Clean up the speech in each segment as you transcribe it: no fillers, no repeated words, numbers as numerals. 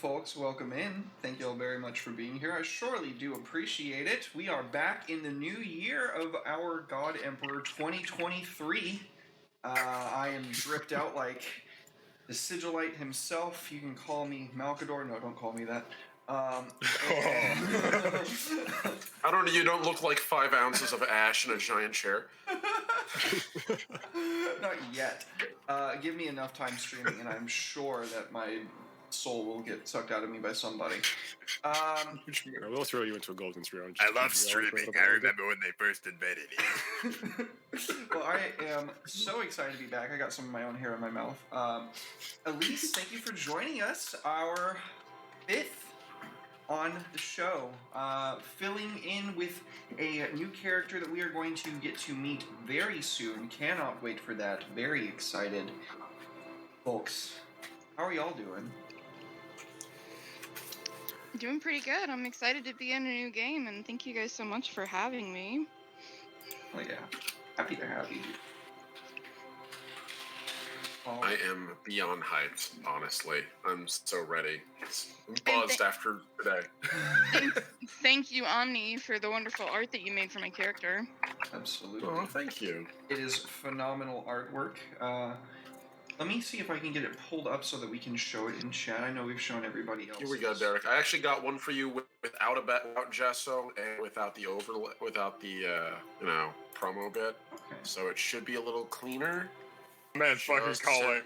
folks, welcome in. Thank you all very much for being here. I surely do appreciate it. We are back in the new year of our God Emperor 2023. I am dripped out like the Sigillite himself. You can call me Malkador. No, don't call me that. I don't know, you don't look like 5 ounces of ash in a giant chair. Not yet. Give me enough time streaming, and I'm sure that my soul will get sucked out of me by somebody. We'll throw you into a golden sphere. I love streaming. I remember when they first invented it. Well, I am so excited to be back. I got some of my own hair in my mouth. Elise, thank you for joining us. Our 5th on the show, filling in with a new character that we are going to get to meet very soon. Cannot wait for that. Very excited. Folks, how are y'all doing? Doing pretty good. I'm excited to be in a new game, and thank you guys so much for having me. Oh yeah, happy to have you. I am beyond hyped, honestly. I'm so ready. I'm buzzed after today. Thank you, Omni, for the wonderful art that you made for my character. Absolutely. Oh, thank you. It is phenomenal artwork. Let me see if I can get it pulled up so that we can show it in chat. I know we've shown everybody else. Here we go, Derek. I actually got one for you without gesso and without the overlay, without the promo bit. Okay. So it should be a little cleaner. My man's fucking calling.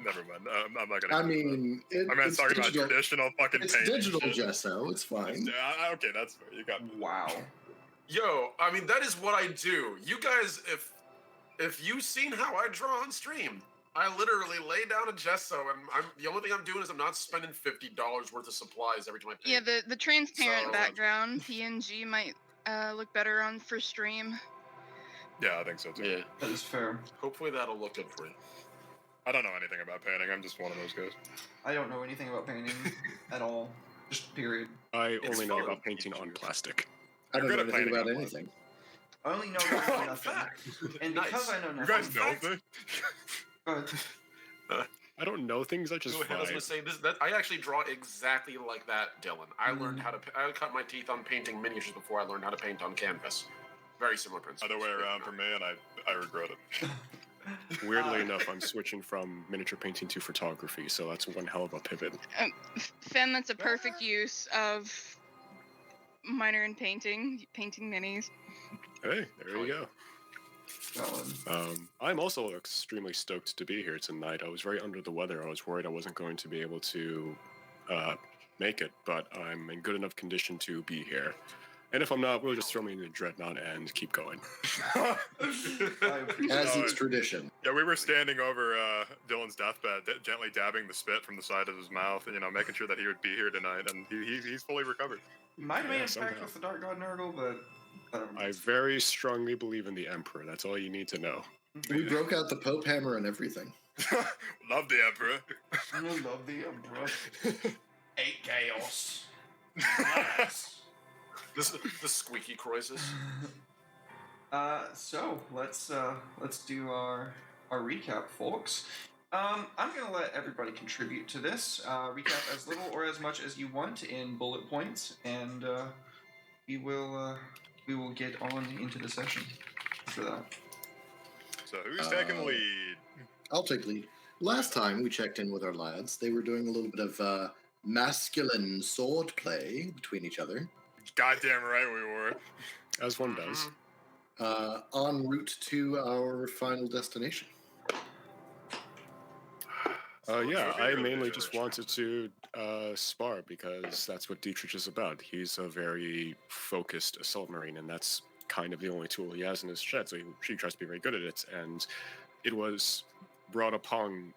Never mind. I'm not gonna. I mean, my man's talking about traditional fucking It's paint. digital gesso. It's fine. Okay, that's fair. You got. Wow. Yo, I mean that is what I do. You guys, if you've seen how I draw on stream, I literally lay down a gesso, and the only thing I'm doing is I'm not spending $50 worth of supplies every time I paint. Yeah, the transparent background PNG might look better on for stream. Yeah, I think so too. Yeah, that is fair. Hopefully that'll look good for you. I don't know anything about painting. I'm just one of those guys. I don't know anything about painting at all. Just period. I only know about painting on plastic. I don't know anything about anything. I only know about nothing. And because I know nothing. You guys know things? Go ahead. I don't know things. I just. I was gonna say this. I actually draw exactly like that, Dylan. I learned how to. I cut my teeth on painting miniatures before I learned how to paint on canvas. Very similar principle. Other way around for me, and I regret it. Weirdly enough, I'm switching from miniature painting to photography, so that's one hell of a pivot. Fen, that's a perfect use of minor in painting minis. Hey, there you go. I'm also extremely stoked to be here tonight. I was very under the weather. I was worried I wasn't going to be able to make it, but I'm in good enough condition to be here. And if I'm not, we'll just throw me in the dreadnought and keep going. As it's tradition. Yeah, we were standing over Dylan's deathbed, gently dabbing the spit from the side of his mouth, and making sure that he would be here tonight, and he's fully recovered. Might have been infected with the Dark God Nurgle, but I very strongly believe in the Emperor. That's all you need to know. We broke out the Pope hammer and everything. Love the Emperor. I love the Emperor. 8 chaos. Yes. The squeaky crisis. So let's do our recap, folks. I'm gonna let everybody contribute to this. Recap as little or as much as you want in bullet points, and we will get on into the session for that. So who's taking the lead? I'll take lead. Last time we checked in with our lads, they were doing a little bit of masculine sword play between each other. Goddamn right we were. As one does. En route to our final destination. I mainly just wanted to spar because that's what Dietrich is about. He's a very focused assault marine, and that's kind of the only tool he has in his shed, so he tries to be very good at it. And it was brought upon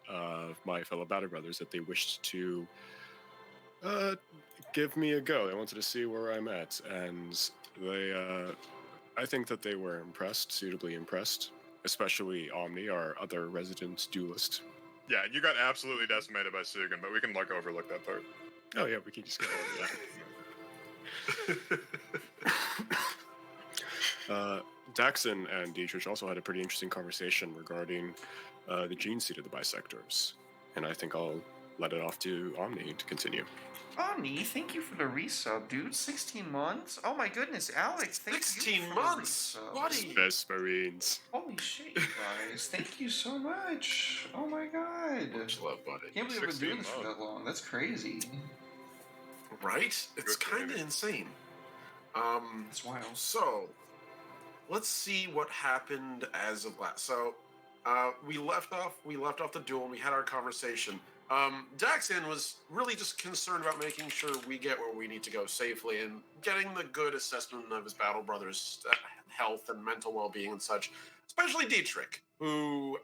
my fellow battle brothers that they wished to give me a go. They wanted to see where I'm at, and they, I think that they were impressed, suitably impressed, especially Omni, our other resident duelist. Yeah, you got absolutely decimated by Sugan, but we can overlook that part. Oh yeah, we can just get over that. Daxon and Dietrich also had a pretty interesting conversation regarding the gene seed of the bisectors, and I think I'll let it off to Omni to continue. Omni, thank you for the resub, dude. 16 months? Oh my goodness, Alex, thank you 16 for months, the resub. buddy. Best Marines. Holy shit, you guys. Thank you so much. Oh my god. Much love, buddy. Can't believe I've been 16 doing this for that long. That's crazy. Right? It's Good kind of baby. insane. It's wild. So, let's see what happened as of last. So, we left off the duel and we had our conversation. Daxan was really just concerned about making sure we get where we need to go safely and getting the good assessment of his battle brother's health and mental well-being and such. Especially Dietrich, who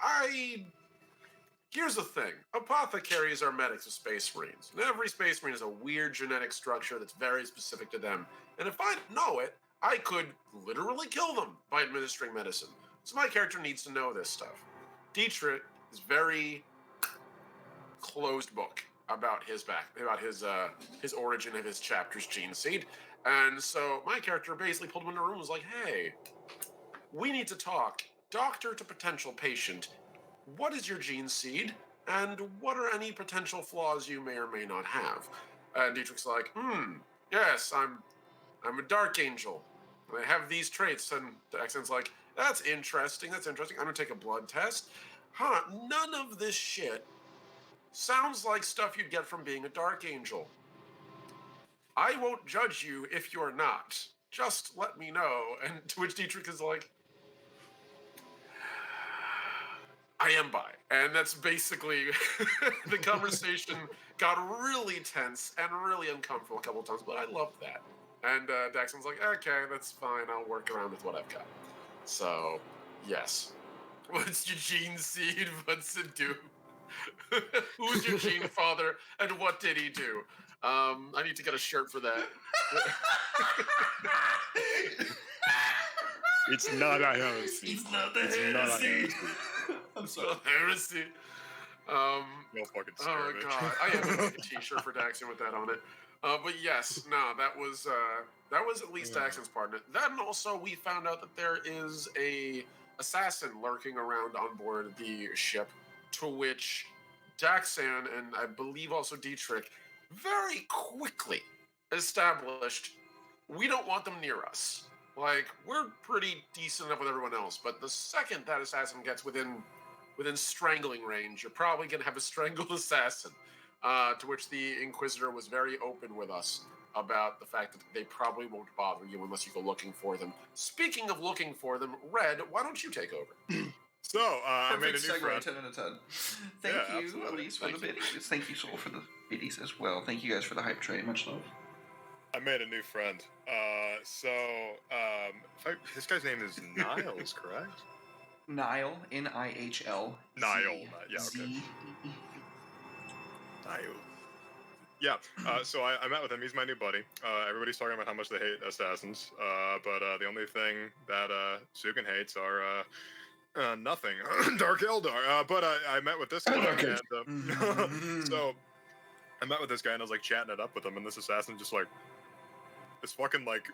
here's the thing. Apothecaries are medics of Space Marines. And every Space Marine has a weird genetic structure that's very specific to them. And if I know it, I could literally kill them by administering medicine. So my character needs to know this stuff. Dietrich is very closed book about his origin of his chapter's gene seed. And so my character basically pulled him into a room and was like, hey, we need to talk. Doctor to potential patient. What is your gene seed? And what are any potential flaws you may or may not have? And Dietrich's like, yes, I'm a dark angel. I have these traits. And the accent's like, that's interesting. I'm gonna take a blood test. None of this shit sounds like stuff you'd get from being a dark angel. I won't judge you if you're not. Just let me know. And to which Dietrich is like, I am bi. And that's basically the conversation got really tense and really uncomfortable a couple of times, but I loved that. And Daxon's like, okay, that's fine. I'll work around with what I've got. So, yes. What's your gene seed? What's it do? Who's your gene father? And what did he do? I need to get a shirt for that. It's not a heresy. It's not the It's not a heresy. I'm sorry. Heresy. No fucking Oh skirmish. god, I have to make a T-shirt for Daxon with that on it. But yes, no, that was at least Daxon's part in it. Then also we found out that there is a assassin lurking around on board the ship, to which Daxan and I believe also Dietrich very quickly established we don't want them near us. Like, we're pretty decent enough with everyone else, but the second that assassin gets within strangling range, you're probably going to have a strangled assassin. To which the Inquisitor was very open with us about the fact that they probably won't bother you unless you go looking for them. Speaking of looking for them, Red, why don't you take over? So, I made a Perfect new segue, friend. 10 out of 10. Thank Yeah, you, absolutely. Elise, for Thank the you. biddies. Thank you, Soul, for the biddies as well. Thank you guys for the hype train. Much love. I made a new friend. This guy's name is Niles, correct? Niall, Nihl. Niall, yeah, okay. Z. Niall. Yeah, so I met with him. He's my new buddy. Everybody's talking about how much they hate assassins, but the only thing that Sugan hates are nothing. Dark Eldar. But I met with this guy, and so I met with this guy, and I was like chatting it up with him, and this assassin just like this fucking like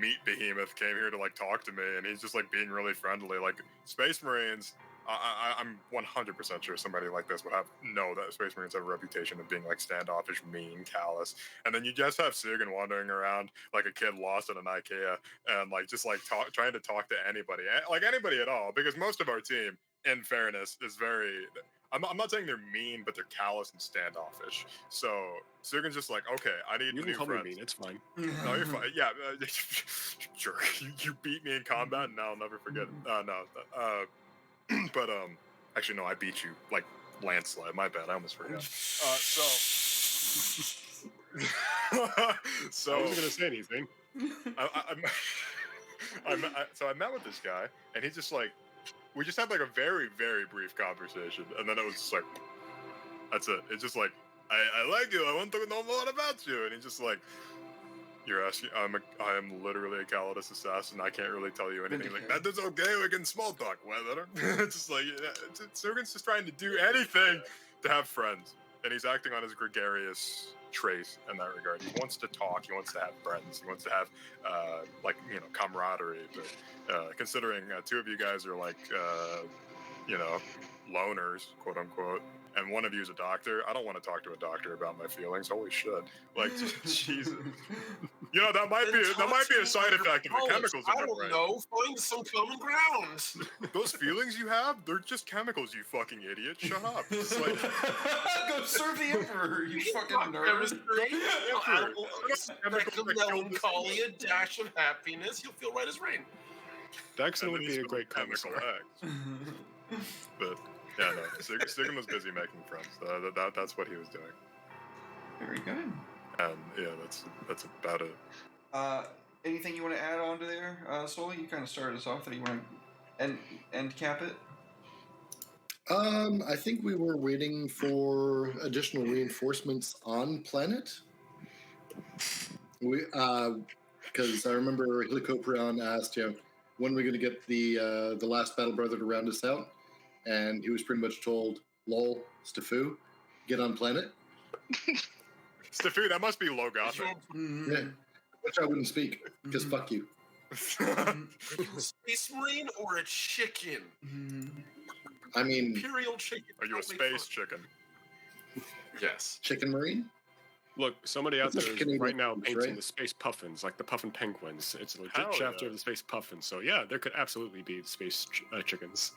meat behemoth came here to like talk to me, and he's just like being really friendly. Like Space Marines, I'm 100% sure somebody like this would know that Space Marines have a reputation of being like standoffish, mean, callous, and then you just have Sugan wandering around like a kid lost at an IKEA and like just like trying to talk to anybody, like anybody at all, because most of our team, in fairness, is very. I'm not saying they're mean, but they're callous and standoffish. So Sugan's just like, okay, I need you new can call friends. me mean. It's fine. No, you're fine. Yeah, sure. You beat me in combat, and I'll never forget it. But actually no, I beat you like landslide. My bad. I almost forgot. So I wasn't gonna say anything. So I met with this guy, and he's just like, we just had like a very, very brief conversation, and then it was just like, that's it. It's just like, I like you. I want to know more about you. And he's just like, you're asking. I am literally a Calidus assassin. I can't really tell you anything. Like that is okay. We can small talk. Whether it's just like Sugan's just trying to do anything to have friends, and he's acting on his gregarious trait in that regard. He wants to talk. He wants to have friends. He wants to have camaraderie. But considering two of you guys are like loners, quote unquote, and one of you is a doctor, I don't want to talk to a doctor about my feelings. Holy shit! Like, Jesus. You know, that might be a side effect of the chemicals in I my don't brain. know. Find some common ground. Those feelings you have, they're just chemicals, you fucking idiot. Shut up. It's like, Go serve the emperor, you fucking Not nerd. chemistry. Emperor. A speck of melancholy, a dash of happiness. You'll feel right as rain. Daxon and would then be he's a got great chemical commissar. X. But yeah, no. Sigma was busy making friends. That's what he was doing. Very good. And yeah, that's about it. Anything you want to add on to there, Sully? You kind of started us off. That you want to end cap it? I think we were waiting for additional reinforcements on planet. Because I remember Helicoprion asked, when are we going to get the last battle brother to round us out? And he was pretty much told, "Lol, Stefu, get on planet." Stefu, that must be low gothic. Yeah, which I wouldn't speak because fuck you. Space Marine or a chicken? I mean, Imperial chicken. Are you a space chicken? Yes. chicken marine. Look, somebody out That's there a is Canadian right now dish, painting right? the space puffins, like the puffin penguins. It's a legit Hell chapter yeah. of the space puffins. So yeah, there could absolutely be space chickens.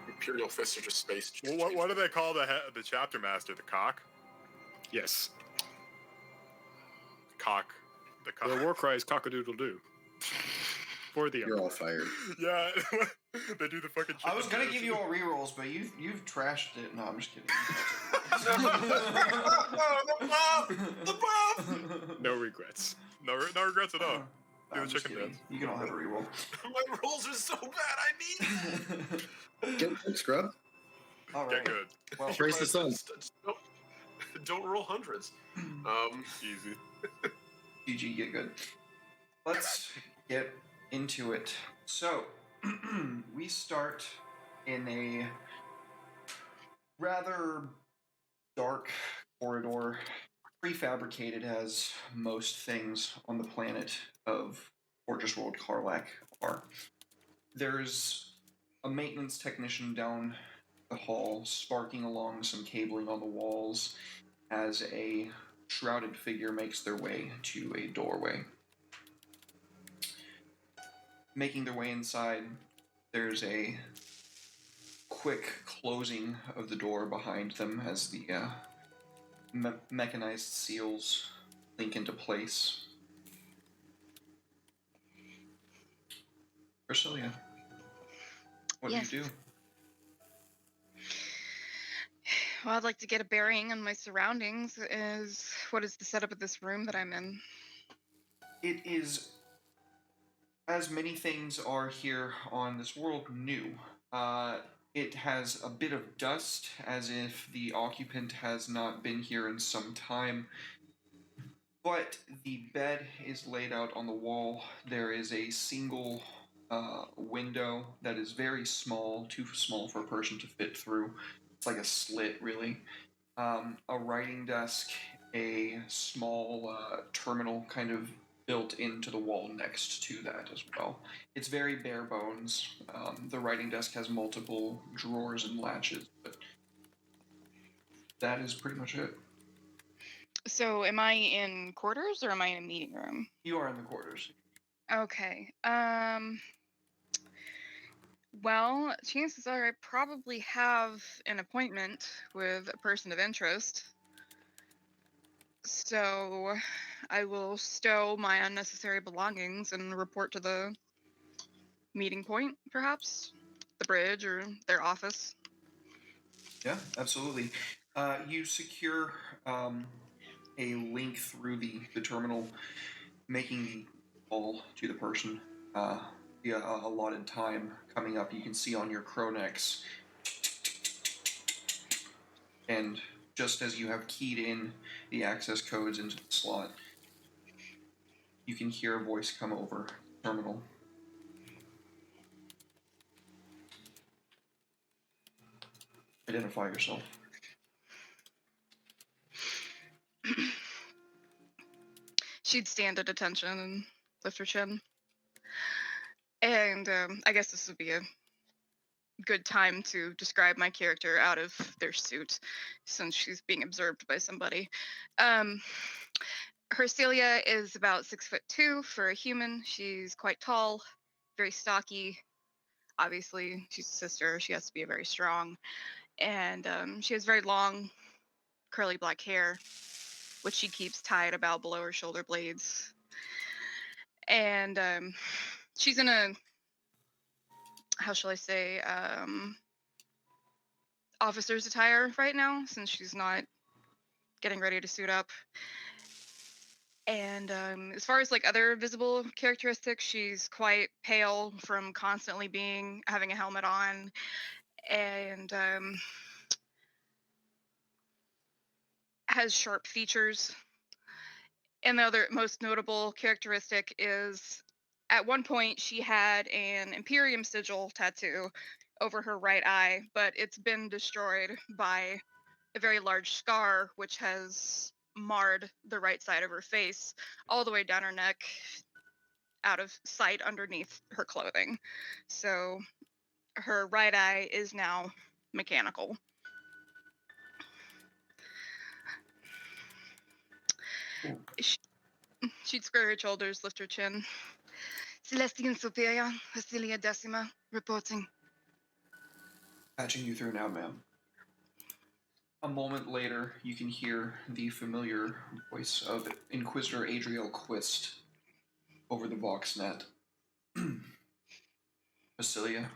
Imperial fists are just space chicken. Well, what do they call the chapter master? The cock? Yes. Cock. The cock. The war cry is cock-a-doodle-doo. For the You're all fired. Yeah, they do the fucking. I was gonna chicken give you dance. all rerolls, but you've trashed it. No, I'm just kidding. The buff! No regrets. No regrets at all. Do I'm the just chicken kidding. dance. You can all have a reroll. My rolls are so bad, I need. Get good, scrub. All Get right. good. Well, Praise the sun. Don't roll hundreds. Easy. GG, get good. Let's get into it. So, we start in a rather dark corridor, prefabricated as most things on the planet of Fortress World Karlak are. There's a maintenance technician down the hall, sparking along some cabling on the walls as a shrouded figure makes their way to a doorway. Making their way inside, there's a quick closing of the door behind them as the mechanized seals link into place. Priscilla, what Yes. do you do? Well, I'd like to get a bearing on my surroundings. What is the setup of this room that I'm in? It is, as many things are here on this world, new. It has a bit of dust, as if the occupant has not been here in some time. But the bed is laid out on the wall. There is a single window that is very small, too small for a person to fit through. It's like a slit, really. A writing desk, a small terminal kind of built into the wall next to that as well. It's very bare bones. The writing desk has multiple drawers and latches, but that is pretty much it. So, am I in quarters or am I in a meeting room? You are in the quarters. Okay. Well, chances are I probably have an appointment with a person of interest. So, I will stow my unnecessary belongings and report to the meeting point, perhaps? The bridge or their office. Yeah, absolutely. You secure a link through the terminal, making the call to the person via a allotted time coming up. You can see on your Chronex, and just as you have keyed in the access codes into the slot, you can hear a voice come over the terminal. Identify yourself. She'd stand at attention and lift her chin. And I guess this would be a good time to describe my character out of their suit, since she's being observed by somebody. Um, her Celia is about 6'2" for a human. She's quite tall, very stocky. Obviously, she's a sister. She has to be very strong. And she has very long, curly black hair, which she keeps tied about below her shoulder blades. And she's in a, how shall I say, officer's attire right now, since she's not getting ready to suit up. And as far as like other visible characteristics, she's quite pale from constantly having a helmet on, and has sharp features. And the other most notable characteristic is, at one point she had an Imperium sigil tattoo over her right eye, but it's been destroyed by a very large scar which has marred the right side of her face all the way down her neck, out of sight underneath her clothing. So her right eye is now mechanical. She'd square her shoulders, lift her chin. Celestine Superior, Vasilia Decima, reporting. Patching you through now, ma'am. A moment later, you can hear the familiar voice of Inquisitor Adriel Quist over the Voxnet. Vasilia,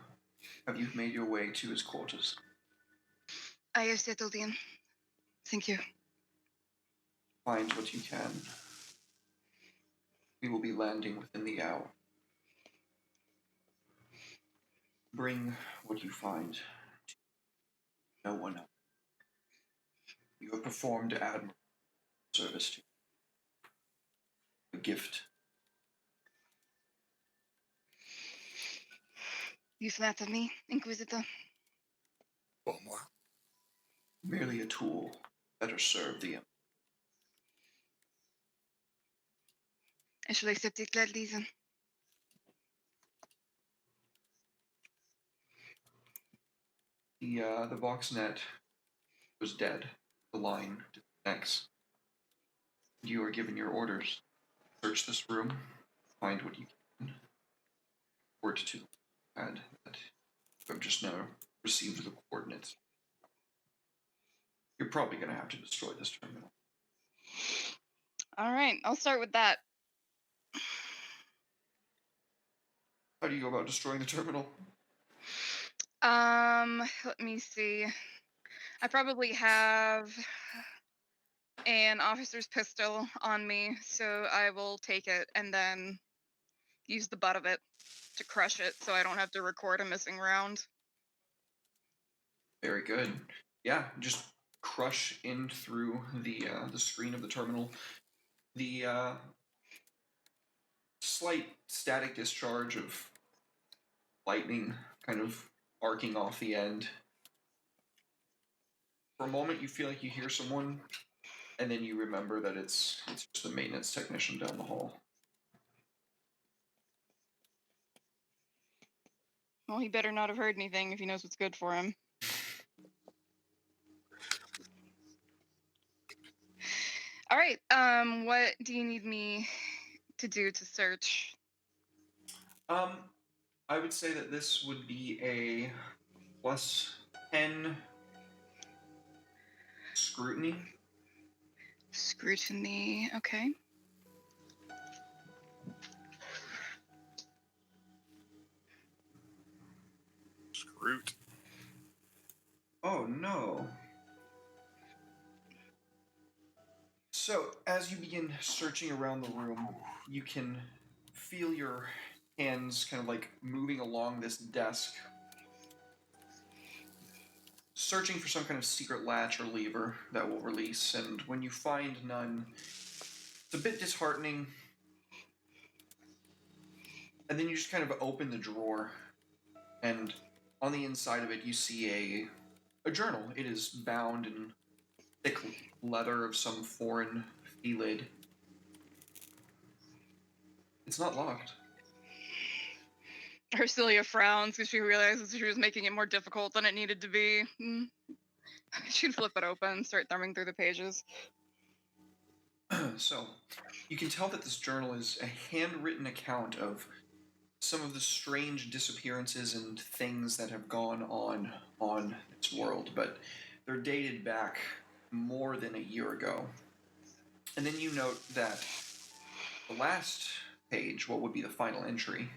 have you made your way to his quarters? I have settled in. Thank you. Find what you can. We will be landing within the hour. Bring what you find. No one else. You have performed admirable service to a gift. You flatter me, Inquisitor. One more. Merely a tool. Better serve the I shall accept it gladly then. The Voxnet was dead. The line disconnects. You are given your orders. Search this room. Find what you can. Report to pad that you have just now received the coordinates. You're probably going to have to destroy this terminal. All right, I'll start with that. How do you go about destroying the terminal? Let me see. I probably have an officer's pistol on me, so I will take it and then use the butt of it to crush it so I don't have to record a missing round. Very good. Yeah, just crush in through the screen of the terminal. The slight static discharge of lightning kind of arcing off the end. For a moment, you feel like you hear someone, and then you remember that it's just the maintenance technician down the hall. Well, he better not have heard anything if he knows what's good for him. All right, what do you need me to do to search? I would say that this would be a +10 scrutiny. Scrutiny, okay. Scroot. Oh no. So, as you begin searching around the room, you can feel your hands kind of like moving along this desk, searching for some kind of secret latch or lever that will release, and when you find none, it's a bit disheartening. And then you just kind of open the drawer, and on the inside of it you see a journal. It is bound in thick leather of some foreign felid. It's not locked. Hercilia frowns because she realizes she was making it more difficult than it needed to be. She'd flip it open, start thumbing through the pages. So, you can tell that this journal is a handwritten account of some of the strange disappearances and things that have gone on its world, but they're dated back more than a year ago. And then you note that the last page, what would be the final entry,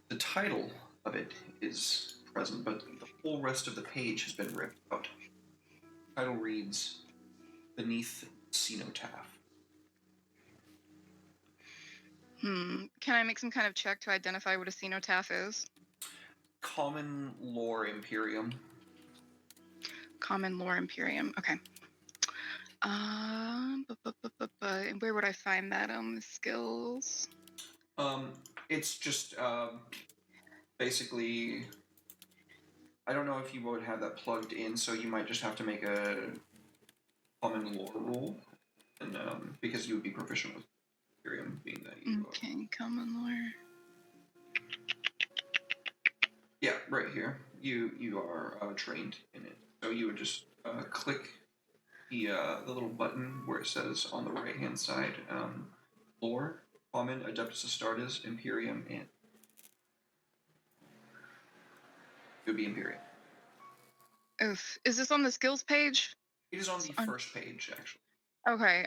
the title of it is present, but the whole rest of the page has been ripped out. The title reads, Beneath Cenotaph. Can I make some kind of check to identify what a cenotaph is? Common Lore Imperium. Common Lore Imperium. Okay. And where would I find that on the skills? It's just basically, I don't know if you would have that plugged in, so you might just have to make a common lore rule, and because you would be proficient with Imperium, being that you. Okay, common lore. Yeah, right here. You are trained in it, so you would just click the little button where it says on the right hand side, lore, common, Adeptus Astartes, Imperium, and it would be Imperium. Oof. Is this on the skills page? It is on the first page, actually. Okay,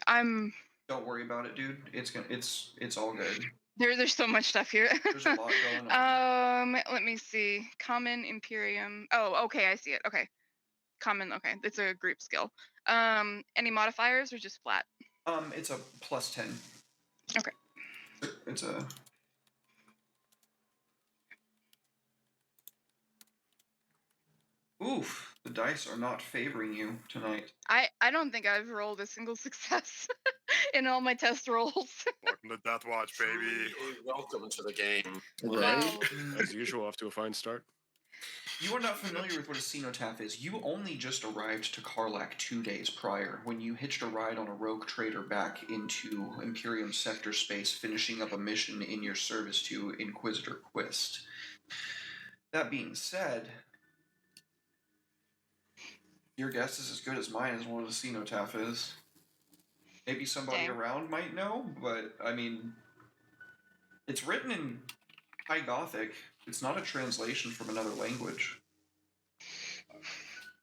Don't worry about it, dude. It's all good. There's so much stuff here. There's a lot going on. Let me see. Common Imperium. Oh, okay, I see it. Okay. Common, okay. It's a group skill. Any modifiers or just flat? It's a plus 10. Okay. It's a Oof, the dice are not favoring you tonight. I don't think I've rolled a single success in all my test rolls. Welcome to Death Watch, baby. Welcome to the game. Right? Wow. As usual, off to a fine start. You are not familiar with what a cenotaph is. You only just arrived to Karlak 2 days prior when you hitched a ride on a rogue trader back into Imperium sector space, finishing up a mission in your service to Inquisitor Quist. That being said, your guess is as good as mine as what a cenotaph is. Maybe somebody Dang. around might know, but I mean, it's written in High Gothic. It's not a translation from another language.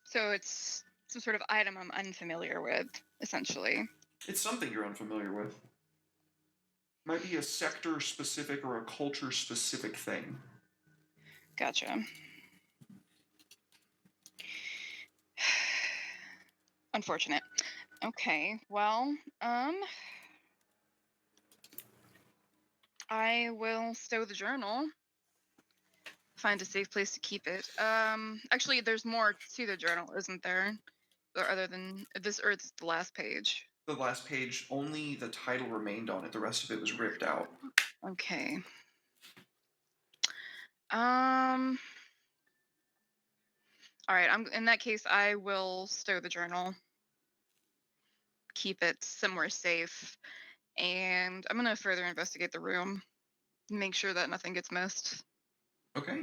So it's some sort of item I'm unfamiliar with, essentially. It's something you're unfamiliar with. Might be a sector-specific or a culture-specific thing. Gotcha. Unfortunate. Okay, well, I will stow the journal. Find a safe place to keep it. Actually, there's more to the journal, isn't there? Or other than this, or it's the last page. The last page, only the title remained on it. The rest of it was ripped out. Okay. All right. In that case, I will stow the journal. Keep it somewhere safe, and I'm gonna further investigate the room. Make sure that nothing gets missed. Okay.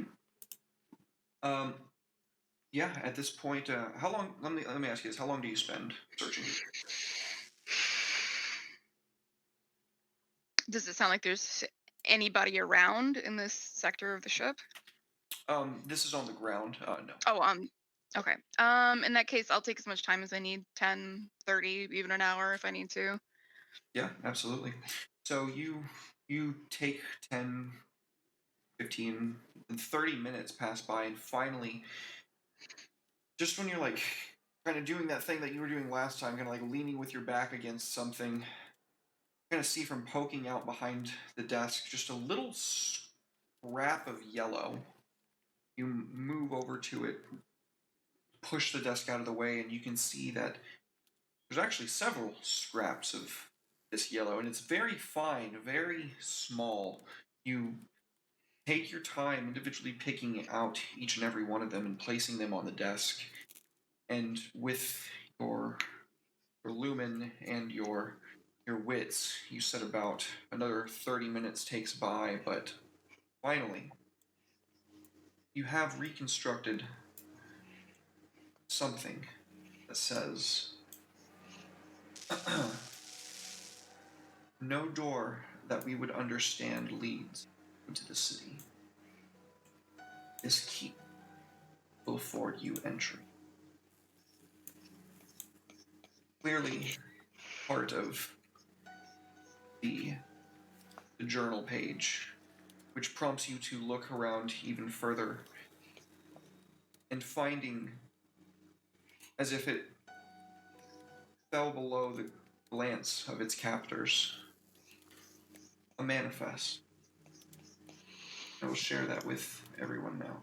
Yeah. At this point, how long? Let me ask you this: how long do you spend searching? Does it sound like there's anybody around in this sector of the ship? This is on the ground. No. Oh, okay. In that case, I'll take as much time as I need, 10, 30, even an hour if I need to. Yeah, absolutely. So you take 10, 15, and 30 minutes pass by, and finally, just when you're like kind of doing that thing that you were doing last time, kind of like leaning with your back against something, you kind of see from poking out behind the desk just a little scrap of yellow. You move over to it, push the desk out of the way, and you can see that there's actually several scraps of this yellow, and it's very fine, very small. You take your time individually picking out each and every one of them and placing them on the desk, and with your lumen and your wits, you set about another 30 minutes takes by, but finally, you have reconstructed something that says, no door that we would understand leads into the city. This key will afford you entry. Clearly part of the journal page, which prompts you to look around even further and finding, as if it fell below the glance of its captors, a manifest. I will share that with everyone now.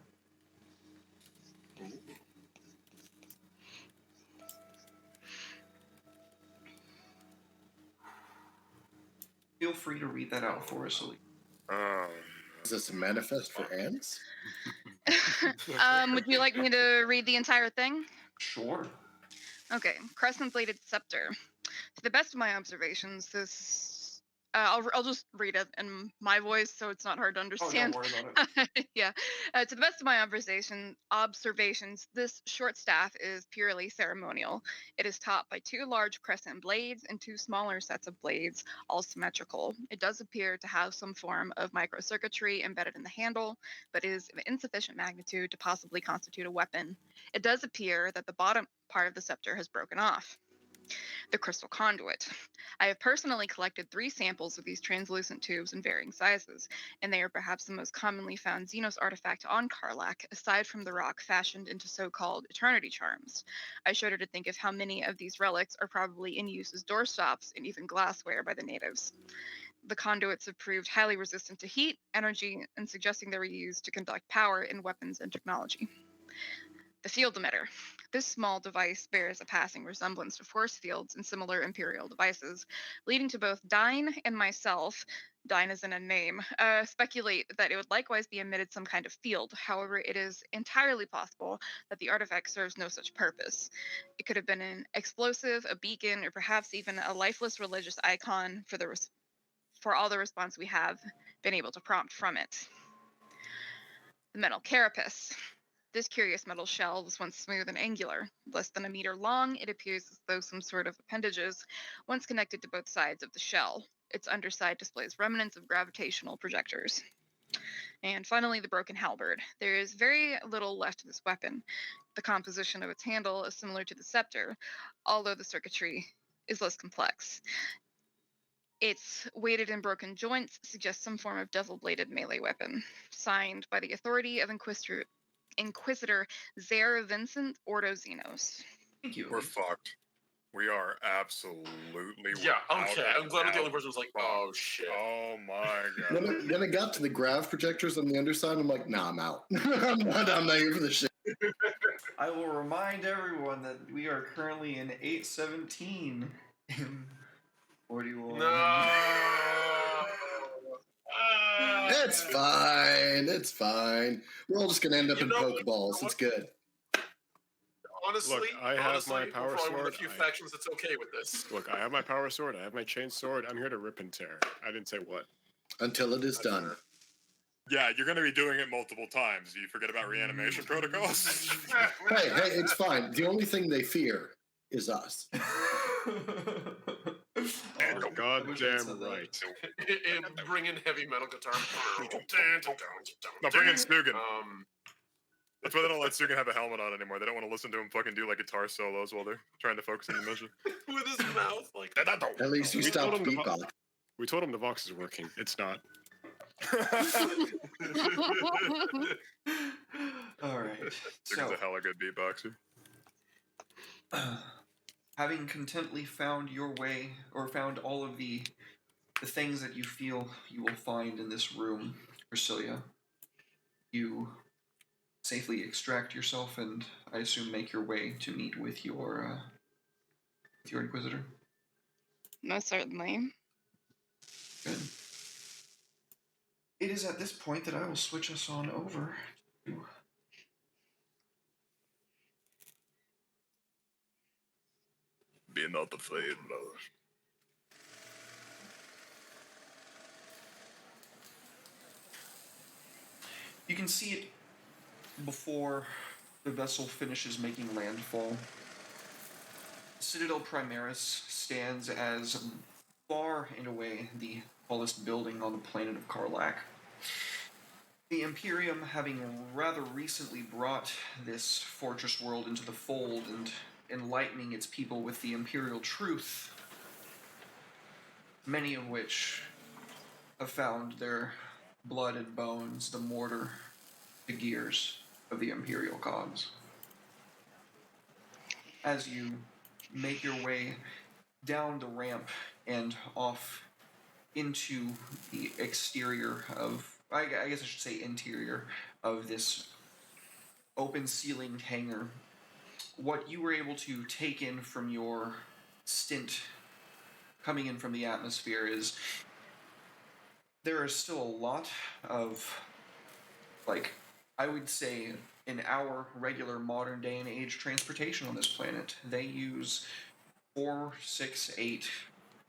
Feel free to read that out for us, Ali. Is this a manifest for ants? Would you like me to read the entire thing? Sure. Okay, crescent-bladed scepter. To the best of my observations, this... I'll just read it in my voice so it's not hard to understand. Oh, don't worry about it. Yeah. To the best of my observations, this short staff is purely ceremonial. It is topped by 2 large crescent blades and 2 smaller sets of blades, all symmetrical. It does appear to have some form of microcircuitry embedded in the handle, but is of insufficient magnitude to possibly constitute a weapon. It does appear that the bottom part of the scepter has broken off. The crystal conduit. I have personally collected 3 samples of these translucent tubes in varying sizes, and they are perhaps the most commonly found Xenos artifact on Karlak, aside from the rock fashioned into so-called eternity charms. I shudder to think of how many of these relics are probably in use as doorstops and even glassware by the natives. The conduits have proved highly resistant to heat, energy, and suggesting they were used to conduct power in weapons and technology. The field emitter. This small device bears a passing resemblance to force fields and similar Imperial devices, leading to both Dine and myself, Dine is in a name, speculate that it would likewise be emitted some kind of field. However, it is entirely possible that the artifact serves no such purpose. It could have been an explosive, a beacon, or perhaps even a lifeless religious icon for all the response we have been able to prompt from it. The metal carapace. This curious metal shell was once smooth and angular. Less than a meter long, it appears as though some sort of appendages once connected to both sides of the shell. Its underside displays remnants of gravitational projectors. And finally, the broken halberd. There is very little left of this weapon. The composition of its handle is similar to the scepter, although the circuitry is less complex. Its weighted and broken joints suggest some form of devil-bladed melee weapon. Signed by the authority of Inquisitor Zare Vincent Ordo Xenos. Thank you. We're fucked. We are absolutely. Yeah, without okay. I'm glad I'm the only person who's like, fucked. oh shit. Oh my god. Then it got to the grav projectors on the underside. I'm like, nah, I'm out. I'm not here for this shit. I will remind everyone that we are currently in 817 in 41. No. It's fine. It's fine. We're all just gonna end up You in know- Pokeballs. It's good. Honestly, Look, I have my we're power probably one of sword. the few factions that's okay with this. Look, I have my power sword. I have my chain sword. I'm here to rip and tear. I didn't say what. Until it is done. Yeah, you're gonna be doing it multiple times. You forget about reanimation protocols? Hey, it's fine. The only thing they fear is us. You're goddamn right. And bring in heavy metal guitar. No, bring in Stugan. Um, That's why they don't let Stugan have a helmet on anymore. They don't want to listen to him fucking do like guitar solos while they're trying to focus on the mission. with his mouth like At least you We stopped told him to beatbox. We told him the Vox is working. It's not. All right. Stugan's So, a hella good beatboxer. having contently found your way, or found all of the things that you feel you will find in this room, Priscilla, you safely extract yourself and I assume make your way to meet with your Inquisitor. Most certainly. Good. It is at this point that I will switch us on over to Be not afraid, brother. you can see it before the vessel finishes making landfall, Citadel Primaris stands as far and away the tallest building on the planet of Karlak. The Imperium, having rather recently brought this fortress world into the fold and enlightening its people with the Imperial truth, many of which have found their blood and bones, the mortar, the gears of the Imperial cogs. As you make your way down the ramp and off into the exterior of, I guess I should say interior, of this open-ceilinged hangar, what you were able to take in from your stint coming in from the atmosphere is there is still a lot of, like, I would say, in our regular modern day and age transportation on this planet, they use 4, 6, 8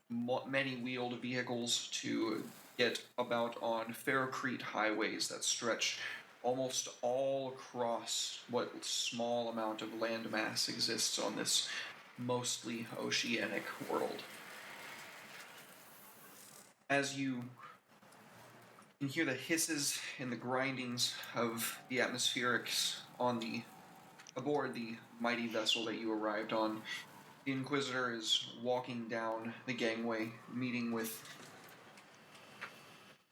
many-wheeled vehicles to get about on Ferrocrete highways that stretch almost all across what small amount of landmass exists on this mostly oceanic world. As you can hear the hisses and the grindings of the atmospherics aboard the mighty vessel that you arrived on, the Inquisitor is walking down the gangway, meeting with...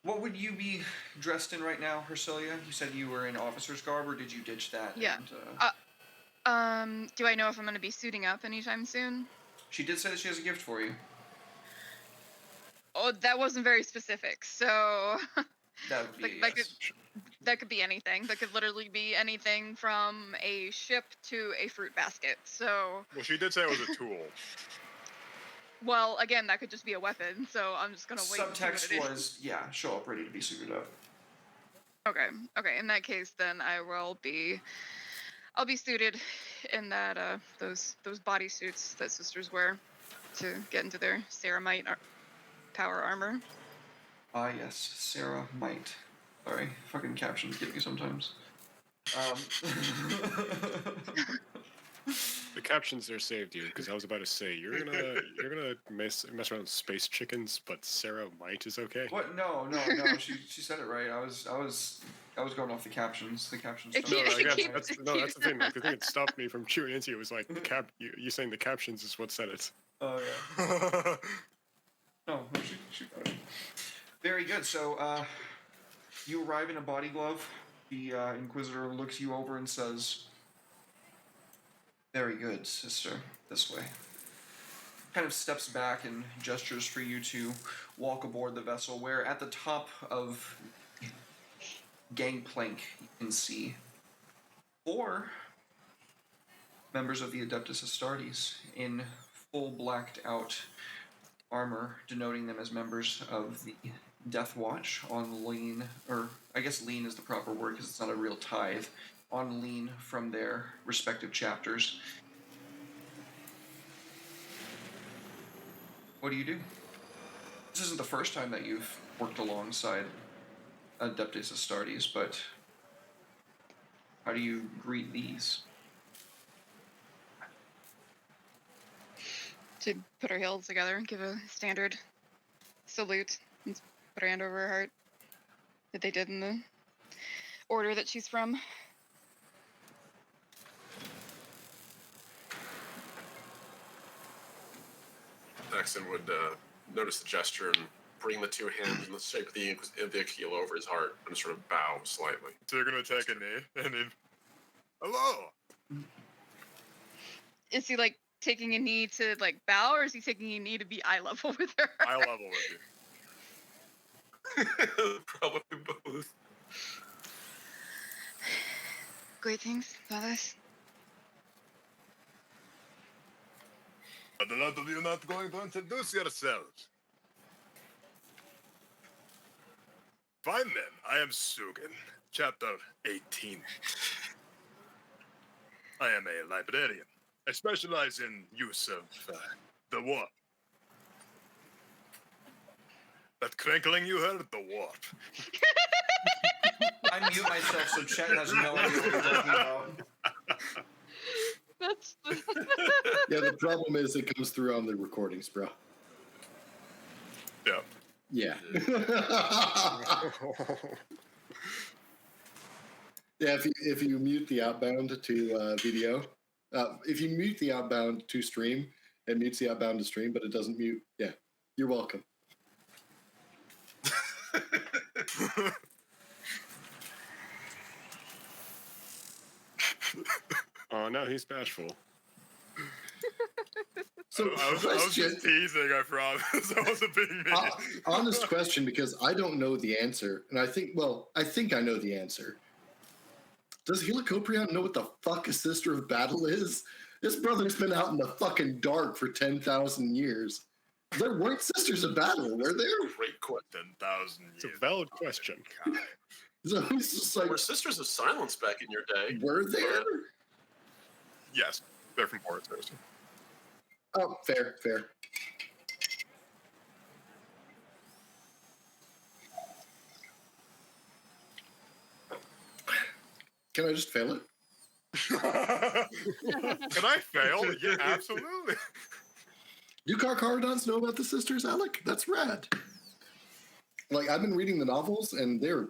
What would you be dressed in right now, Hercilia? You said you were in officer's garb, or did you ditch that? Yeah. Do I know if I'm going to be suiting up anytime soon? She did say that she has a gift for you. Oh, that wasn't very specific, so... That would be that could be anything. That could literally be anything from a ship to a fruit basket, so... Well, she did say it was a tool. Well, again, that could just be a weapon, so I'm just gonna wait. Subtext was, yeah, show up ready to be suited up. Okay. In that case, then I'll be suited in that those bodysuits that sisters wear to get into their ceramite power armor. Ah, yes, Sarah might. Sorry, fucking captions get me sometimes. The captions there saved you, because I was about to say you're gonna mess around with space chickens, but Sarah might is okay. What? No. She said it right. I was going off the captions. The captions. It No, keeps- I guess keep- that's the thing. Like, the thing that stopped me from tuning into it was like you saying the captions is what said it. Oh yeah. No, she got it. Very good. So, you arrive in a body glove. The Inquisitor looks you over and says, "Very good, sister. This way." Kind of steps back and gestures for you to walk aboard the vessel, where at the top of gangplank you can see 4 members of the Adeptus Astartes in full blacked out armor, denoting them as members of the Death Watch on lean, or I guess lean is the proper word because it's not a real tithe, on lean from their respective chapters. What do you do? This isn't the first time that you've worked alongside Adeptus Astartes, but how do you greet these? To put her heels together and give a standard salute and put her hand over her heart that they did in the order that she's from. Axon would notice the gesture and bring the 2 hands in the shape of the Aquila over his heart and sort of bow slightly. So you're gonna take a knee and then, hello. Is he like taking a knee to like bow, or is he taking a knee to be eye level with her? Eye level with you. Probably both. Greetings, brothers. But a lot of you not going to introduce yourselves. Fine then, I am Sugan, chapter 18. I am a librarian. I specialize in use of the warp. That crankling you heard? The warp. I I mute myself so Chet has no idea what you're talking about. That's Yeah, the problem is it comes through on the recordings, bro. Yeah. Yeah. Yeah, if you mute the outbound to video, if you mute the outbound to stream, it mutes the outbound to stream, but it doesn't mute. Yeah, you're welcome. Oh no, he's bashful. So, I was just teasing, I promise. I wasn't being mean. honest question, because I don't know the answer, and I think I know the answer. Does Helicoprion know what the fuck a Sister of Battle is? This brother's been out in the fucking dark for 10,000 years. There weren't Sisters of Battle, were there? Great question. 10,000 years. It's a valid question. So he's just like, Were Sisters of Silence back in your day? were there? Yes, they're from Forest Coast. Oh, fair. Can I just fail it? Can I fail? Yeah, absolutely. Do Carcharodons know about the sisters, Alec? That's rad. Like, I've been reading the novels, and they're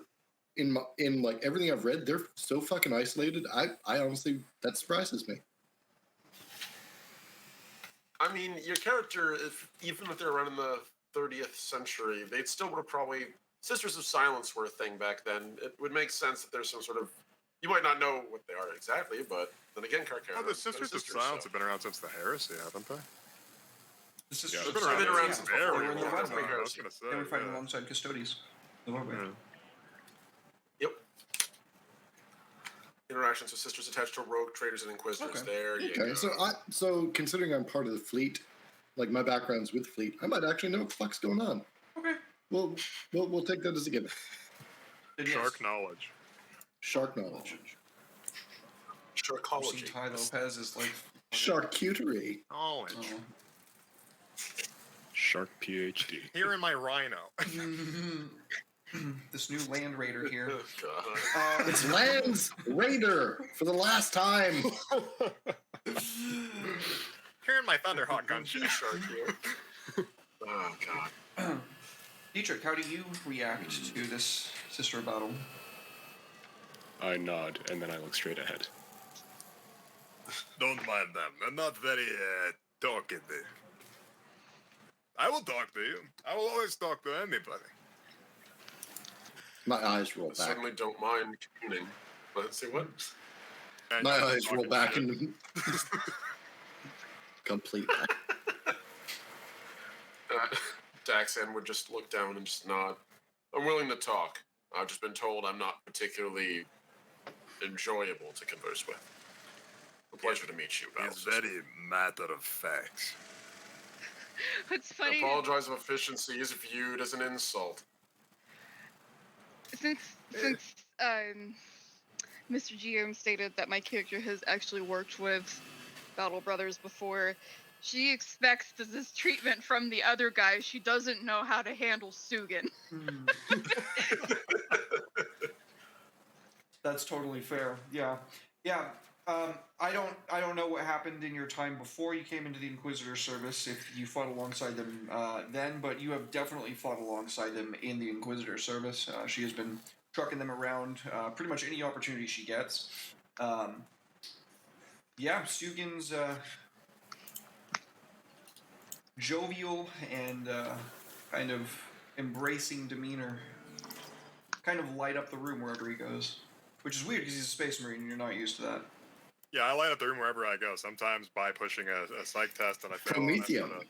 in like everything I've read. They're so fucking isolated. I honestly, that surprises me. I mean, your character, even if they're around in the 30th century, they'd still would have probably... Sisters of Silence were a thing back then. It would make sense that there's some sort of... You might not know what they are exactly, but then again, Oh, the Sisters of Silence have been around since the Heresy, haven't they? The Sisters Yeah, of they've Silence, been around yeah. since They very were in the long Red time. Wing. I was gonna say, They were fighting yeah. alongside Custodies. The Red Wing. Yeah. Yep. Interactions with Sisters attached to Rogue Traders and Inquisitors. Okay. There you Okay, go. so considering I'm part of the fleet, like my background's with fleet, I might actually know what the fuck's going on. Okay. We'll take that as a given. Then yes. Shark knowledge. Shark knowledge. Sharkology. Ty Lopez is like... Charcuterie. Knowledge. Oh. Shark PhD. Here in my rhino. This new Land Raider here. Oh, God. It's Lance Raider for the last time. Here in my Thunderhawk gunship. Shark here. Oh, God. Dietrich, how do you react to this sister battle? I nod and then I look straight ahead. Don't mind them. They're not very talkative. I will talk to you. I will always talk to anybody. My eyes roll I back. certainly don't mind tuning. But say what? And My I'm eyes roll talking back shit. into complete. Daxan would just look down and just nod. I'm willing to talk. I've just been told I'm not particularly enjoyable to converse with. A pleasure to meet you, Battle It's Sister. very matter of fact. What's funny Apologize if efficiency is viewed as an insult. since Mr. GM stated that my character has actually worked with Battle Brothers before. She expects this treatment from the other guy. She doesn't know how to handle Sugan. That's totally fair. Yeah. I don't know what happened in your time before you came into the Inquisitor service, if you fought alongside them then, but you have definitely fought alongside them in the Inquisitor service. She has been trucking them around pretty much any opportunity she gets. Sugan's jovial and kind of embracing demeanor kind of light up the room wherever he goes. Which is weird because he's a space marine and you're not used to that. Yeah, I light up the room wherever I go. Sometimes by pushing a psych test and I fail. Prometheum.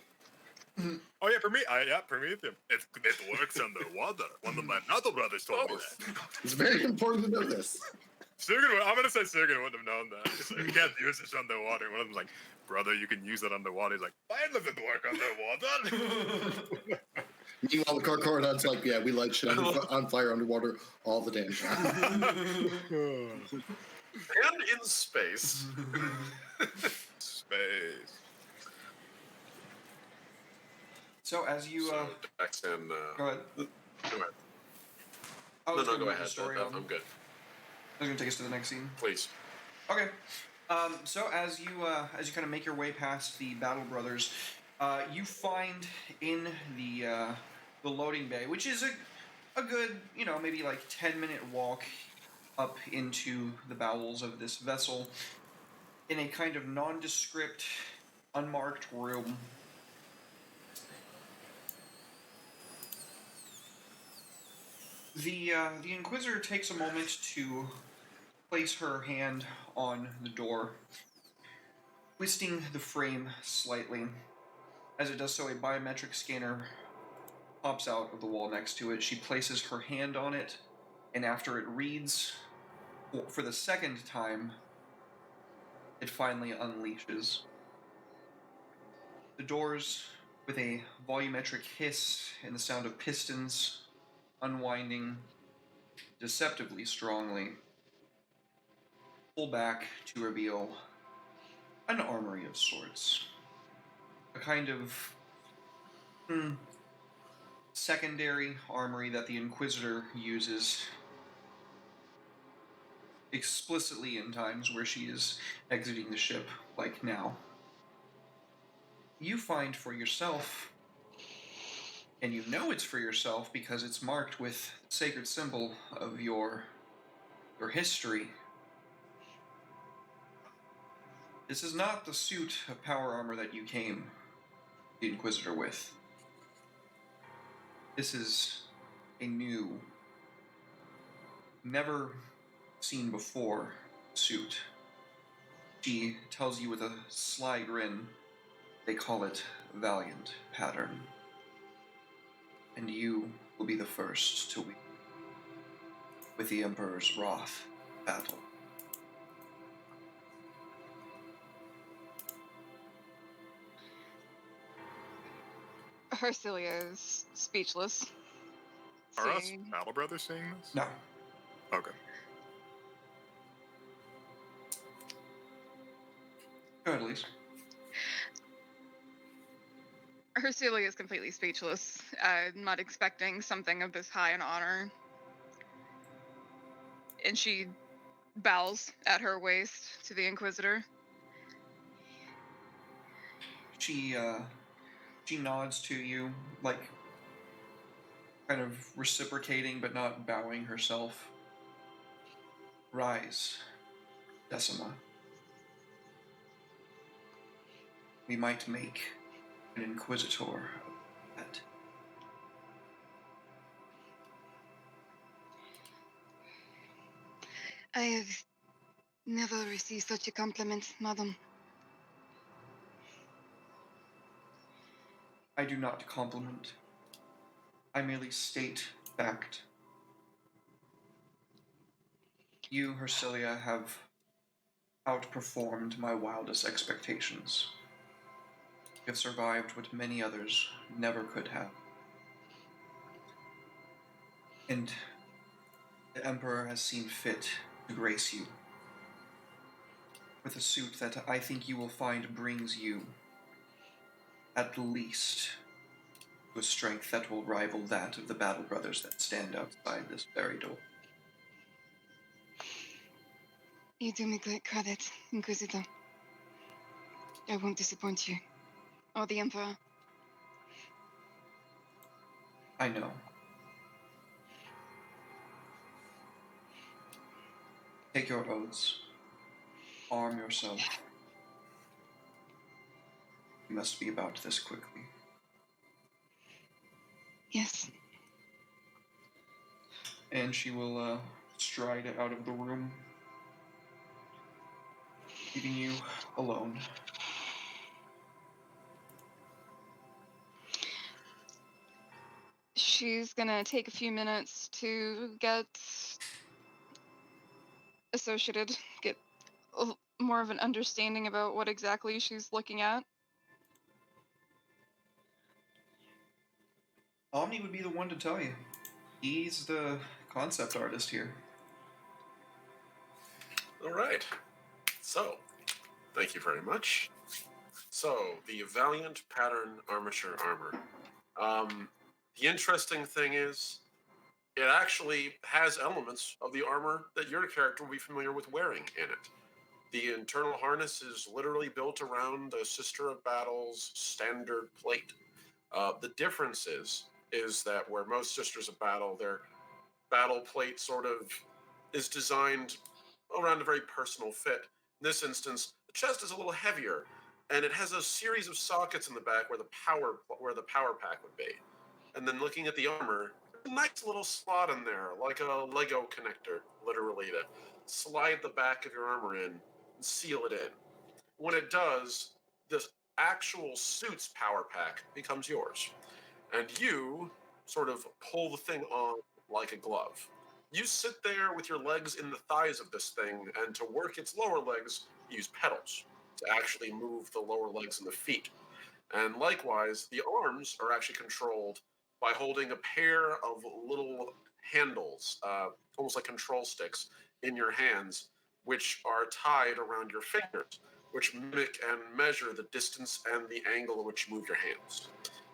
Oh yeah, Prometheum. It works underwater. One of my battle brothers told me that. It's very important to know this. I'm gonna say Sugan wouldn't have known that. He's like, you can't use this underwater. One of them's like, brother, you can use it underwater. He's like, why does it work underwater? Meanwhile, the Carcharodon's like, yeah, we light shit on fire underwater all the damn time. And in space. Space. So as you Daxan, go ahead. go ahead. I was No, gonna go make ahead. a story I'm on good. gonna take us to the next scene. Please. Okay. So as you kind of make your way past the Battle Brothers, you find in the loading bay, which is a good, maybe like 10-minute walk up into the bowels of this vessel, in a kind of nondescript, unmarked room. The Inquisitor takes a moment to place her hand on the door, twisting the frame slightly. As it does so, a biometric scanner pops out of the wall next to it. She places her hand on it, and after it reads for the second time, it finally unleashes. The doors, with a volumetric hiss and the sound of pistons unwinding deceptively strongly, pull back to reveal an armory of sorts. A kind of secondary armory that the Inquisitor uses explicitly in times where she is exiting the ship, like now. You find for yourself, and you know it's for yourself because it's marked with the sacred symbol of your history. This is not the suit of power armor that you came the Inquisitor with. This is a new, never seen before suit. She tells you with a sly grin, they call it Valiant pattern. And you will be the first to win with the Emperor's wrath battle. Hercilia is speechless. Are us seeing- Battle Brothers seeing this? No. Okay. Go ahead, Elise. Hercilia is completely speechless, not expecting something of this high an honor. And she bows at her waist to the Inquisitor. She nods to you, like kind of reciprocating but not bowing herself. Rise, Decima. We might make an Inquisitor of that. I have never received such a compliment, madam. I do not compliment. I merely state fact. You, Hercilia, have outperformed my wildest expectations. You have survived what many others never could have. And the Emperor has seen fit to grace you with a suit that I think you will find brings you at least to a strength that will rival that of the Battle Brothers that stand outside this very door. You do me great credit, Inquisitor. I won't disappoint you. Or the Emperor. I know. Take your oaths. Arm yourself. You must be about this quickly. Yes. And she will stride out of the room, leaving you alone. She's gonna take a few minutes to get associated, get more of an understanding about what exactly she's looking at. Omni would be the one to tell you. He's the concept artist here. All right. So, thank you very much. So, the Valiant Pattern Armature Armor. The interesting thing is, it actually has elements of the armor that your character will be familiar with wearing in it. The internal harness is literally built around the Sister of Battle's standard plate. The difference is that where most Sisters of Battle, their battle plate sort of is designed around a very personal fit. In this instance, the chest is a little heavier, and it has a series of sockets in the back where the power pack would be. And then looking at the armor, a nice little slot in there, like a Lego connector, literally, to slide the back of your armor in and seal it in. When it does, this actual suit's power pack becomes yours. And you sort of pull the thing on like a glove. You sit there with your legs in the thighs of this thing, and to work its lower legs, use pedals to actually move the lower legs and the feet. And likewise, the arms are actually controlled by holding a pair of little handles, almost like control sticks, in your hands, which are tied around your fingers, which mimic and measure the distance and the angle at which you move your hands.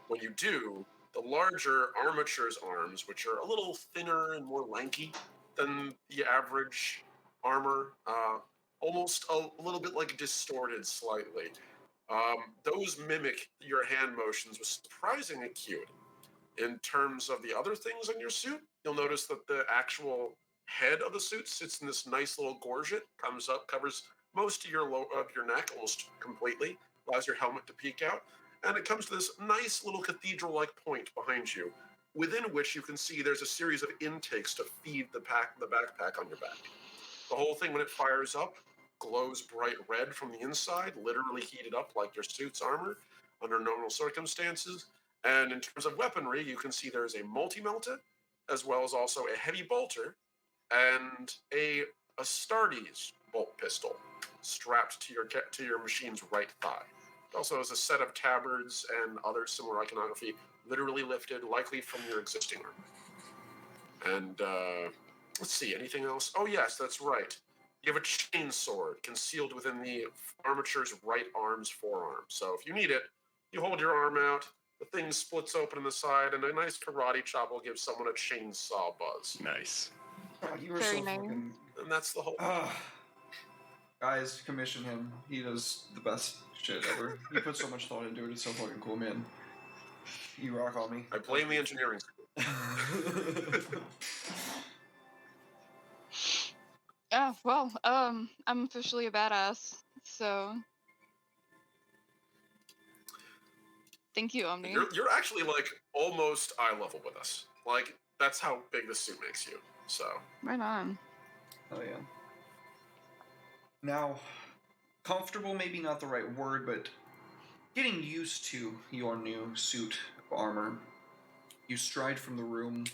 When you do, the larger armature's arms, which are a little thinner and more lanky than the average armor, almost a little bit like distorted slightly. Those mimic your hand motions with surprising acuity. In terms of the other things on your suit, you'll notice that the actual head of the suit sits in this nice little gorget, comes up, covers most of your neck almost completely, allows your helmet to peek out, and it comes to this nice little cathedral-like point behind you, within which you can see there's a series of intakes to feed the backpack on your back. The whole thing, when it fires up, glows bright red from the inside, literally heated up like your suit's armor under normal circumstances. And in terms of weaponry, you can see there's a multi-melta, as well as also a heavy bolter, and a Astartes bolt pistol strapped to your machine's right thigh. It also has a set of tabards and other similar iconography, literally lifted, likely from your existing armor. And let's see, anything else? Oh yes, that's right. You have a chain sword concealed within the armature's right arm's forearm. So if you need it, you hold your arm out, the thing splits open in the side, and a nice karate chop will give someone a chainsaw buzz. Nice. Oh, you were Very so nice. fucking... And that's the whole... Guys, commission him. He does the best shit ever. He puts so much thought into it. It's so fucking cool, man. You rock on me. I blame the engineering school. Yeah, well, I'm officially a badass, so thank you, Omni. You're actually like almost eye level with us. Like that's how big the suit makes you. So Right on. Oh yeah. Now, comfortable maybe not the right word, but getting used to your new suit of armor. You stride from the room.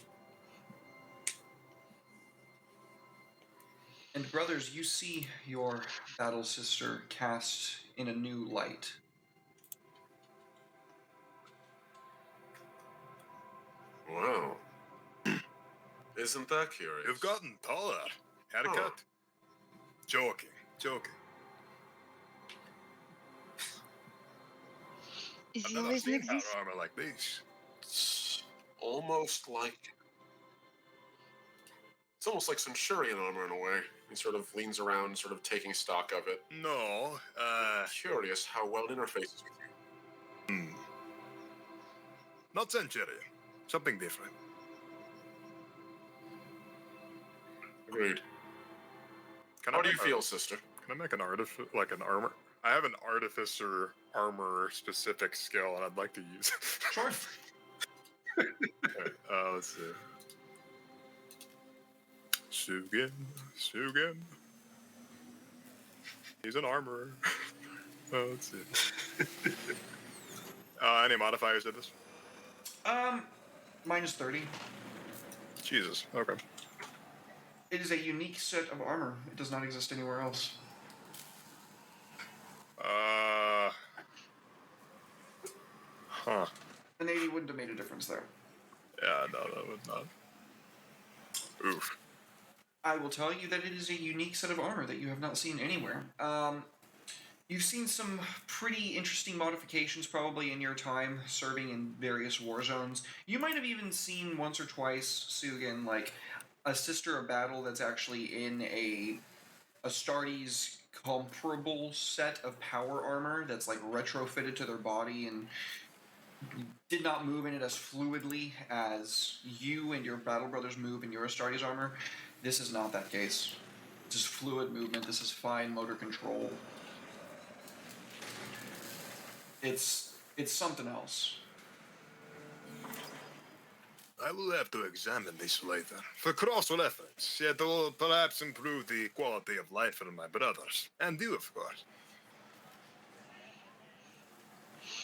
And brothers, you see your battle sister cast in a new light. wow, isn't that curious? You've gotten taller. Haircut? Joking. Is I've he never always seen like power this? armor like this. It's almost like Centurion armor in a way. He sort of leans around, sort of taking stock of it. No, Curious how well it interfaces with you. not Centurion. Something different. Agreed. Can How do you make feel, sister? Can I make an armor? I have an artificer armor specific skill, and I'd like to use it. Sure. Okay, let's see. Sugin. He's an armorer. Let's see. Any modifiers to this? Minus 30. Jesus. Okay. It is a unique set of armor. It does not exist anywhere else. Huh. An 80 wouldn't have made a difference there. Yeah, no, that would not. Oof. I will tell you that it is a unique set of armor that you have not seen anywhere. You've seen some pretty interesting modifications probably in your time serving in various war zones. You might have even seen once or twice, Sugan, like a sister of battle that's actually in a Astartes comparable set of power armor that's like retrofitted to their body and did not move in it as fluidly as you and your battle brothers move in your Astartes armor. This is not that case. This is fluid movement. This is fine motor control. It's something else. I will have to examine this later. For cross-reference, it will perhaps improve the quality of life for my brothers. And you, of course.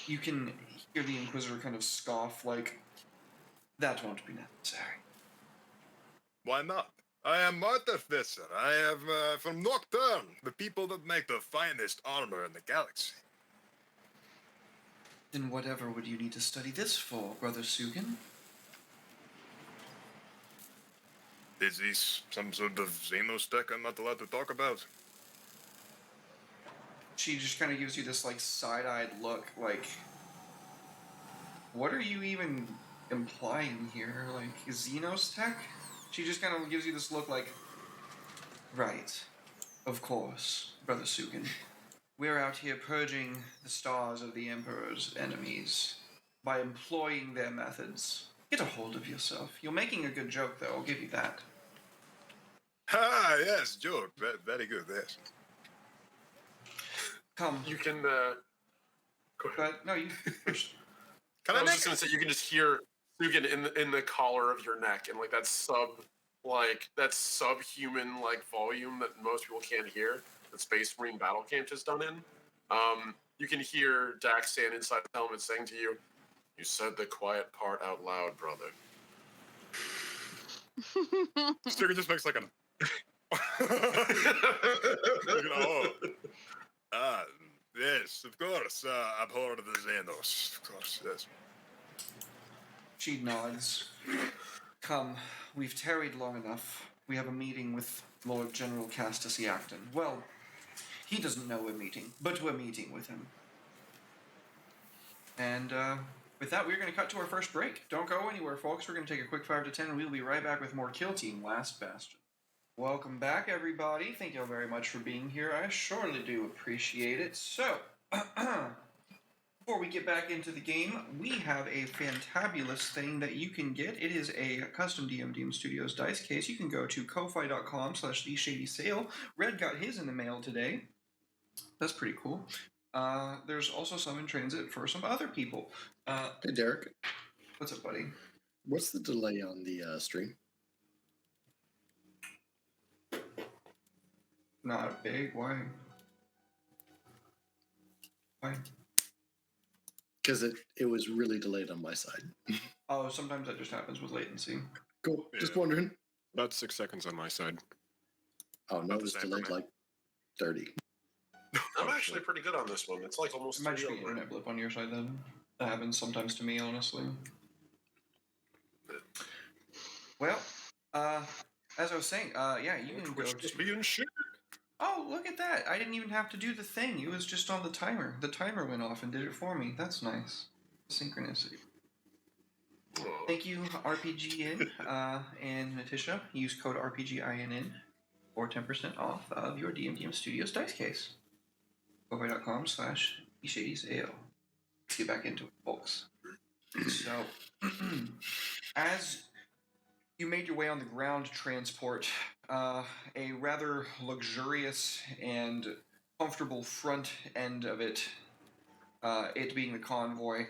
You can hear the Inquisitor kind of scoff, like, that won't be necessary. Why not? I am Artificer. I am from Nocturne, the people that make the finest armor in the galaxy. Then whatever would you need to study this for, Brother Sugan? Is this some sort of Xenos tech I'm not allowed to talk about? She just kind of gives you this, like, side-eyed look, like, what are you even implying here? Like, Xenos tech? She just kind of gives you this look like, right, of course, Brother Sugan. We're out here purging the stars of the Emperor's enemies by employing their methods. Get a hold of yourself. You're making a good joke, though, I'll give you that. Ah, yes, joke. Very good, yes. Come. You can. Go ahead. But, no, you first. I was just gonna say you can just hear Sugan in the collar of your neck and like that subhuman like volume that most people can't hear. That Space Marine Battle Camp just done in. You can hear Dax stand inside the helmet saying to you, "You said the quiet part out loud, brother." Sticker just makes like an. Yes, of course. Abhor the Xenos, of course, yes. She nods. Come, we've tarried long enough. We have a meeting with Lord General Castus Acton. Well, he doesn't know we're meeting, but we're meeting with him. And with that, we're going to cut to our first break. Don't go anywhere, folks. We're going to take a quick 5 to 10, and we'll be right back with more Kill Team Last Bastion. Welcome back, everybody. Thank you all very much for being here. I surely do appreciate it. So, before we get back into the game, we have a fantabulous thing that you can get. It is a custom DMDM Studios dice case. You can go to ko-fi.com/theshadysale. Red got his in the mail today. That's pretty cool. There's also some in transit for some other people. Hey, Derek. What's up, buddy? What's the delay on the stream? Not big. Why? Why? Because it was really delayed on my side. Oh, sometimes that just happens with latency. Cool. Just Yeah. wondering. About 6 seconds on my side. Oh, no, About it the was same for delayed me. like 30. I'm actually pretty good on this one. It's like almost It might just 3 be an over. internet blip on your side then. That happens sometimes to me, honestly. Well, as I was saying, yeah, you can go Twitch just to... being shit. Oh, look at that! I didn't even have to do the thing. It was just on the timer. The timer went off and did it for me. That's nice. Synchronicity. Thank you, RPGN and Natisha. Use code RPGINN for 10% off of your DMDM Studios dice case. ko-fi.com/theshadysale. Let's get back into it, folks. So, as you made your way on the ground transport, a rather luxurious and comfortable front end of it, it being the convoy,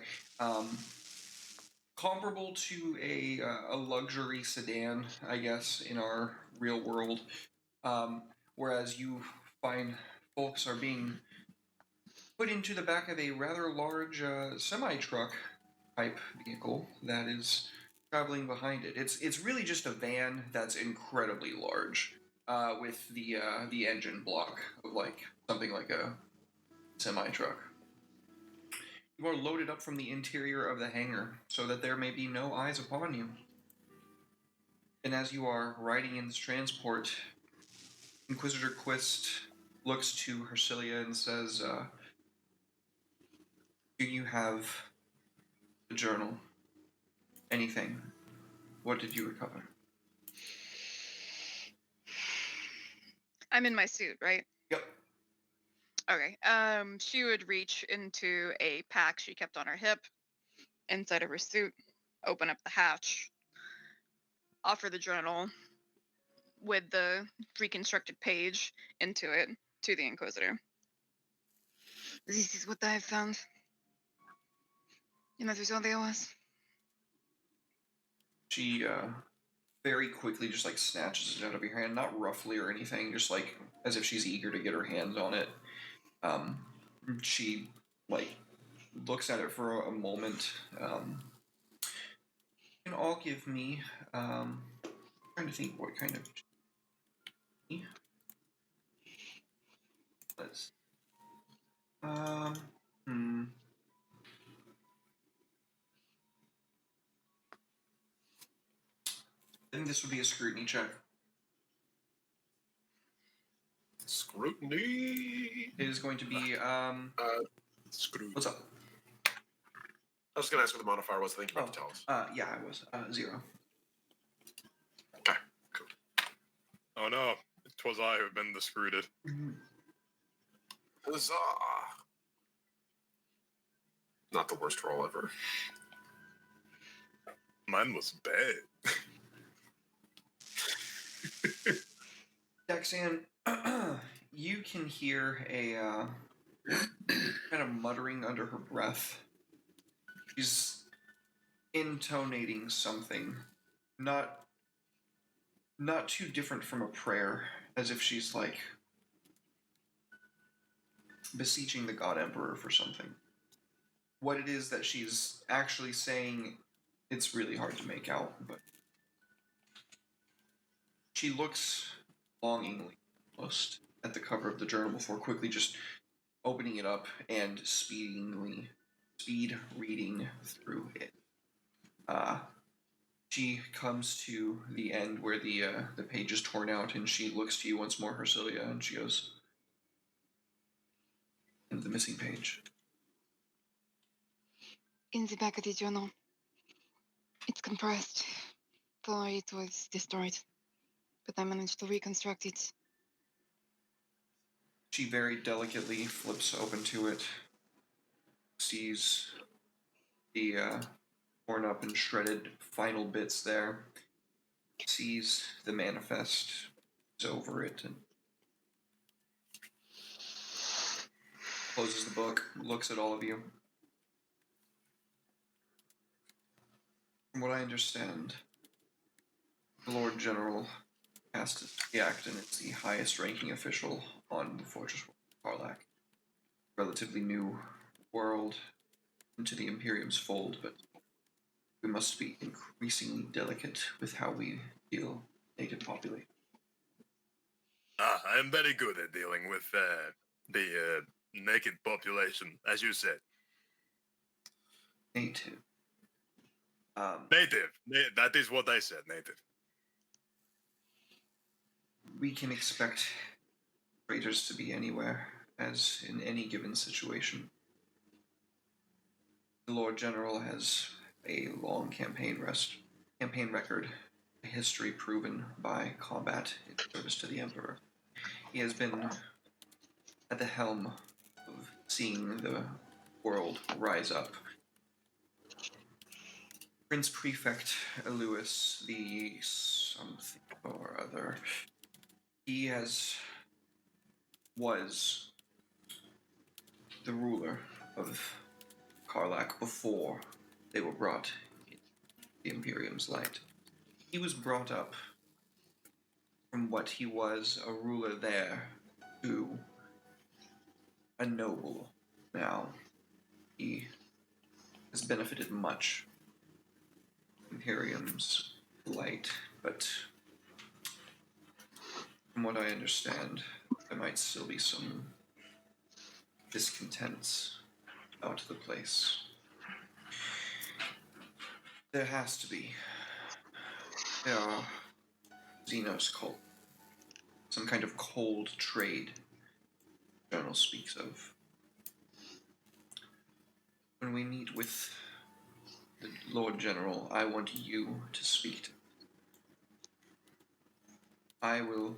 comparable to a luxury sedan, I guess, in our real world. Whereas you find folks are being put into the back of a rather large semi-truck type vehicle that is traveling behind it. It's really just a van that's incredibly large, with the engine block of like something like a semi-truck. You are loaded up from the interior of the hangar so that there may be no eyes upon you. And as you are riding in this transport, Inquisitor Quist, looks to Hercilia and says, do you have the journal? Anything? What did you recover? I'm in my suit, right? Yep. Okay. She would reach into a pack she kept on her hip, inside of her suit, open up the hatch, offer the journal with the reconstructed page into it to the Inquisitor. This is what I have found. You know, there's all there was. She very quickly just like snatches it out of your hand, not roughly or anything, just like as if she's eager to get her hands on it. She like looks at it for a moment. You can all give me trying to think what kind of let's I think this would be a scrutiny check. Scrutiny. It is going to be Scrutiny. what's up? I was gonna ask what the modifier was. I think you meant to tell us. Yeah, I was 0. Okay, cool. Oh no, 'twas I who have been the screwed. Huzzah! Not the worst roll ever. Mine was bad. Dexan, you can hear a kind of muttering under her breath. She's intonating something, not too different from a prayer, as if she's like beseeching the God Emperor for something. What it is that she's actually saying, it's really hard to make out, but she looks longingly almost at the cover of the journal before quickly just opening it up and speed reading through it. She comes to the end where the page is torn out, and she looks to you once more, Hercilia, and she goes, "And the missing page." In the back of the journal. It's compressed. Thought it was destroyed. But I managed to reconstruct it. She very delicately flips open to it, sees the torn up and shredded final bits there, sees the manifest, is over it, and closes the book, looks at all of you. From what I understand, the Lord General cast the act, and it's the highest ranking official on the Fortress of Karlak. Relatively new world into the Imperium's fold, but we must be increasingly delicate with how we deal native population. I am very good at dealing with the naked population, as you said. Native. Native. That is what I said, native. We can expect traitors to be anywhere, as in any given situation. The Lord General has a long campaign record, a history proven by combat in service to the Emperor. He has been at the helm of seeing the world rise up. Prince Prefect Lewis, the something or other, he was the ruler of Karlak before they were brought into the Imperium's light. He was brought up from what he was a ruler there to a noble now. He has benefited much from Imperium's light, but from what I understand, there might still be some discontents about the place. There has to be. There are Xenos cult, some kind of cold trade Journal speaks of. When we meet with the Lord General, I want you to speak to him. I will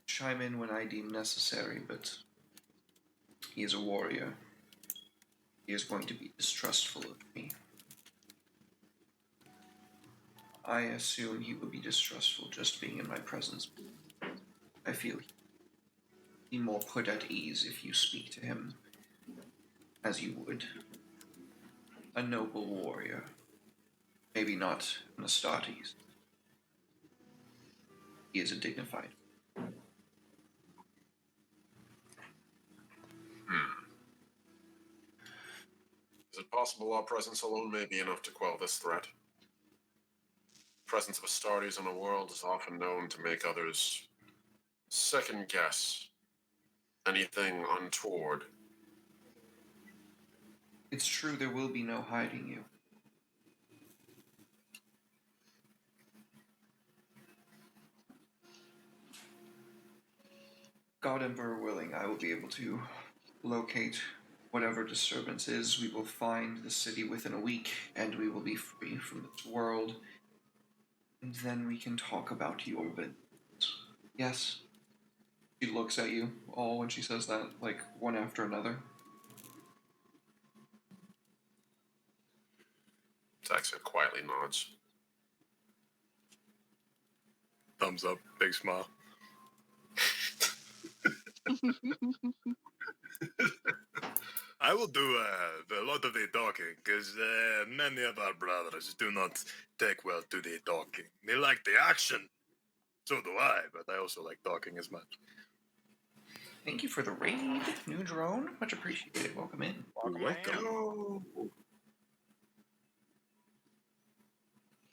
chime in when I deem necessary, but he is a warrior. He is going to be distrustful of me. I assume he will be distrustful just being in my presence. I feel he'd be more put at ease if you speak to him as you would a noble warrior. Maybe not an Astartes. He is a dignified. Is it possible our presence alone may be enough to quell this threat? The presence of Astartes in a world is often known to make others second guess anything untoward. It's true there will be no hiding you. God Emperor willing, I will be able to locate whatever disturbance is. We will find the city within a week, and we will be free from this world. And then we can talk about your business. Yes? She looks at you all when she says that, like one after another. Zaxxon quietly nods. Thumbs up, big smile. I will do a lot of the talking, because many of our brothers do not take well to the talking. They like the action. So do I, but I also like talking as much. Thank you for the raid, new drone. Much appreciated. Welcome in. Welcome.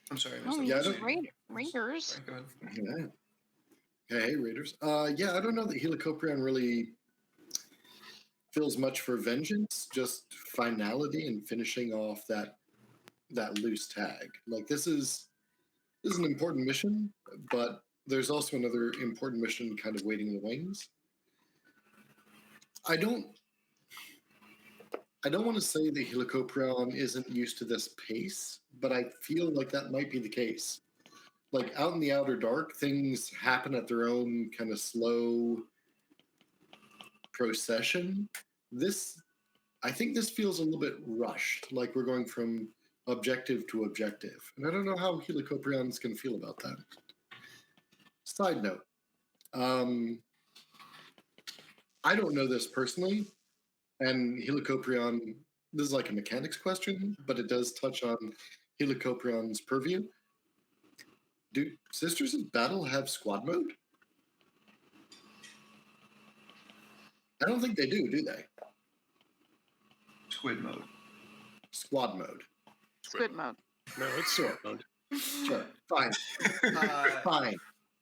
I'm sorry, I Oh, missed Yeah, I that. don't- Raiders. Sorry, go ahead. Yeah. Hey, Raiders. Yeah, I don't know that Helicoprion really feels much for vengeance, just finality and finishing off that loose tag. Like this is an important mission, but there's also another important mission kind of waiting in the wings. I don't want to say that Helicoprion isn't used to this pace, but I feel like that might be the case. Like out in the outer dark, things happen at their own kind of slow procession. I think this feels a little bit rushed, like we're going from objective to objective. And I don't know how Helicoprion's going to feel about that. Side note, I don't know this personally, and Helicoprion, this is like a mechanics question, but it does touch on Helicoprion's purview. Do Sisters of Battle have squad mode? I don't think they do they? Squid mode. Squad mode. Squid mode. No, it's Sure. mode. Sure. Fine. Fine.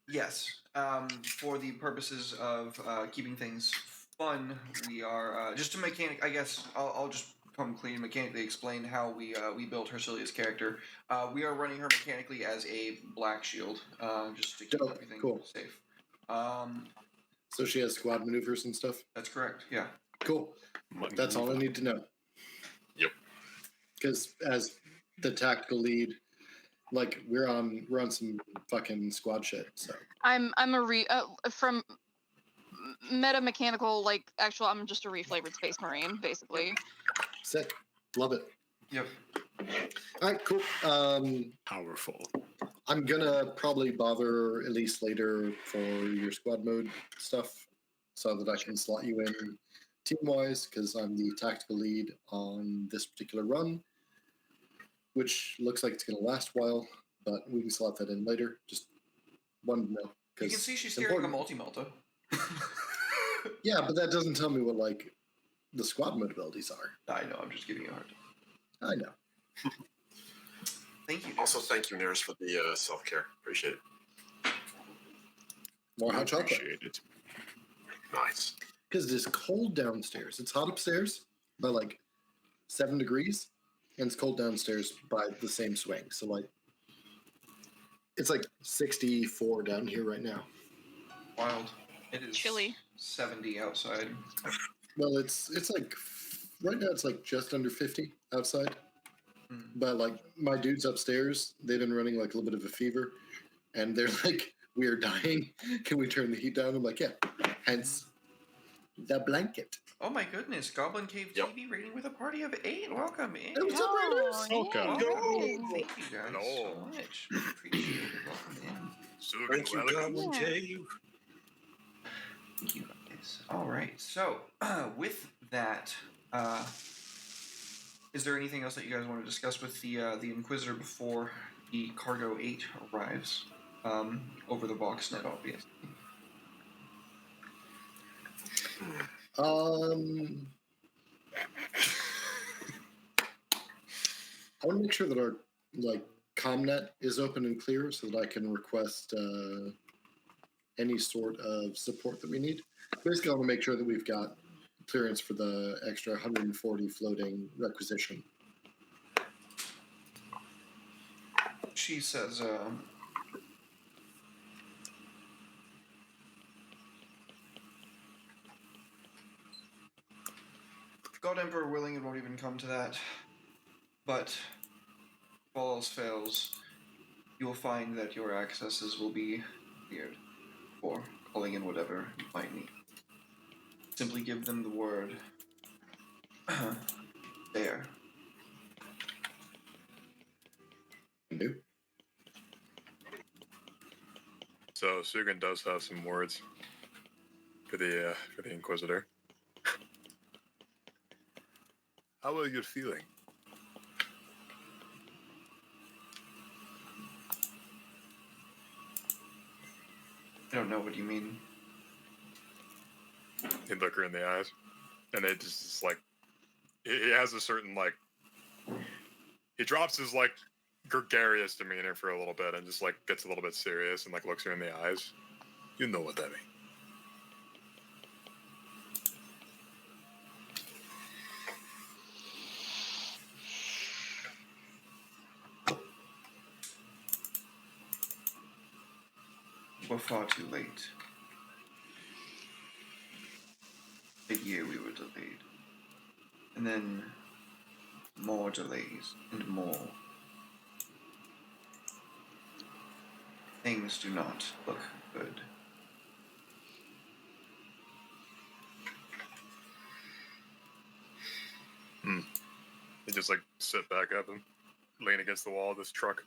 Yes. For the purposes of keeping things fun, we are just to mechanic. I guess I'll just come clean mechanically explain how we built Hercilia's character. We are running her mechanically as a black shield, just to keep Dope. everything Cool. safe. So she has squad maneuvers and stuff? That's correct. Yeah. Cool. That's all I need to know. Yep. Because as the tactical lead, like we're on some fucking squad shit. So I'm from meta mechanical, like actual. I'm just a reflavored Space Marine, basically. sick. Love it. Yep. All right, cool. Powerful. I'm gonna probably bother Elise later for your squad mode stuff, so that I can slot you in team wise, because I'm the tactical lead on this particular run, which looks like it's gonna last a while, but we can slot that in later. Just wanted to know. You can see she's carrying a multi-melta. Yeah, but that doesn't tell me what like the squad mode abilities are. I know. I'm just giving you a hard time. I know. Thank you. Also, thank you, Nearest, for the self-care. Appreciate it. More hot chocolate. Appreciate it. Nice. Because it is cold downstairs. It's hot upstairs by like 7 degrees, and it's cold downstairs by the same swing. So like, it's like 64 down here right now. Wild. It is Chilly. 70 outside. Well, it's like right now it's like just under 50 outside. But like my dudes upstairs, they've been running like a little bit of a fever, and they're like, "We are dying. Can we turn the heat down?" I'm like, "Yeah." Hence the blanket. Oh my goodness! Goblin Cave Yep. TV rating with a party of 8. Welcome in. Hey, what's up, Raiders? Welcome. Welcome. Thank you guys so Hello. much. Appreciate it. Welcome in. Sugan, Thank you, welcome. Goblin Yeah. Cave. Thank you guys. All right. So with that, is there anything else that you guys want to discuss with the Inquisitor before the Cargo 8 arrives? Over the Boxnet, obviously. I want to make sure that our like comnet is open and clear so that I can request any sort of support that we need. Basically, I want to make sure that we've got clearance for the extra 140 floating requisition. She says, God Emperor willing, it won't even come to that. But if all else fails, you will find that your accesses will be cleared for calling in whatever you might need. Simply give them the word there. Do. So Sugan does have some words for the Inquisitor. How are you feeling? I don't know what you mean. He'd look her in the eyes, and it just is like he has a certain like he drops his like gregarious demeanor for a little bit and just like gets a little bit serious and like looks her in the eyes. You know what I mean. We're far too late. A year we were delayed. And then more delays and more. Things do not look good. He just like sit back up and lean against the wall of this truck.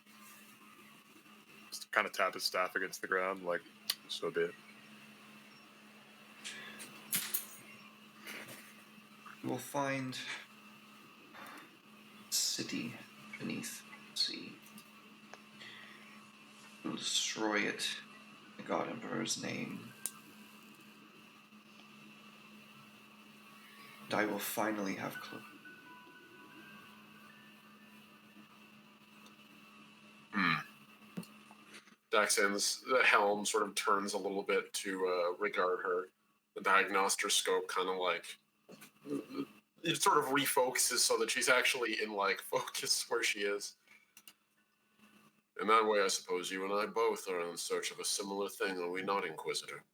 Just kind of tap his staff against the ground, like, so be it. You will find a city beneath the sea. You will destroy it in the God Emperor's name. And I will finally have clue. Daxan's the helm sort of turns a little bit to regard her. The diagnostic kind of like it sort of refocuses so that she's actually in like focus where she is. In that way, I suppose you and I both are in search of a similar thing, are we not, Inquisitor?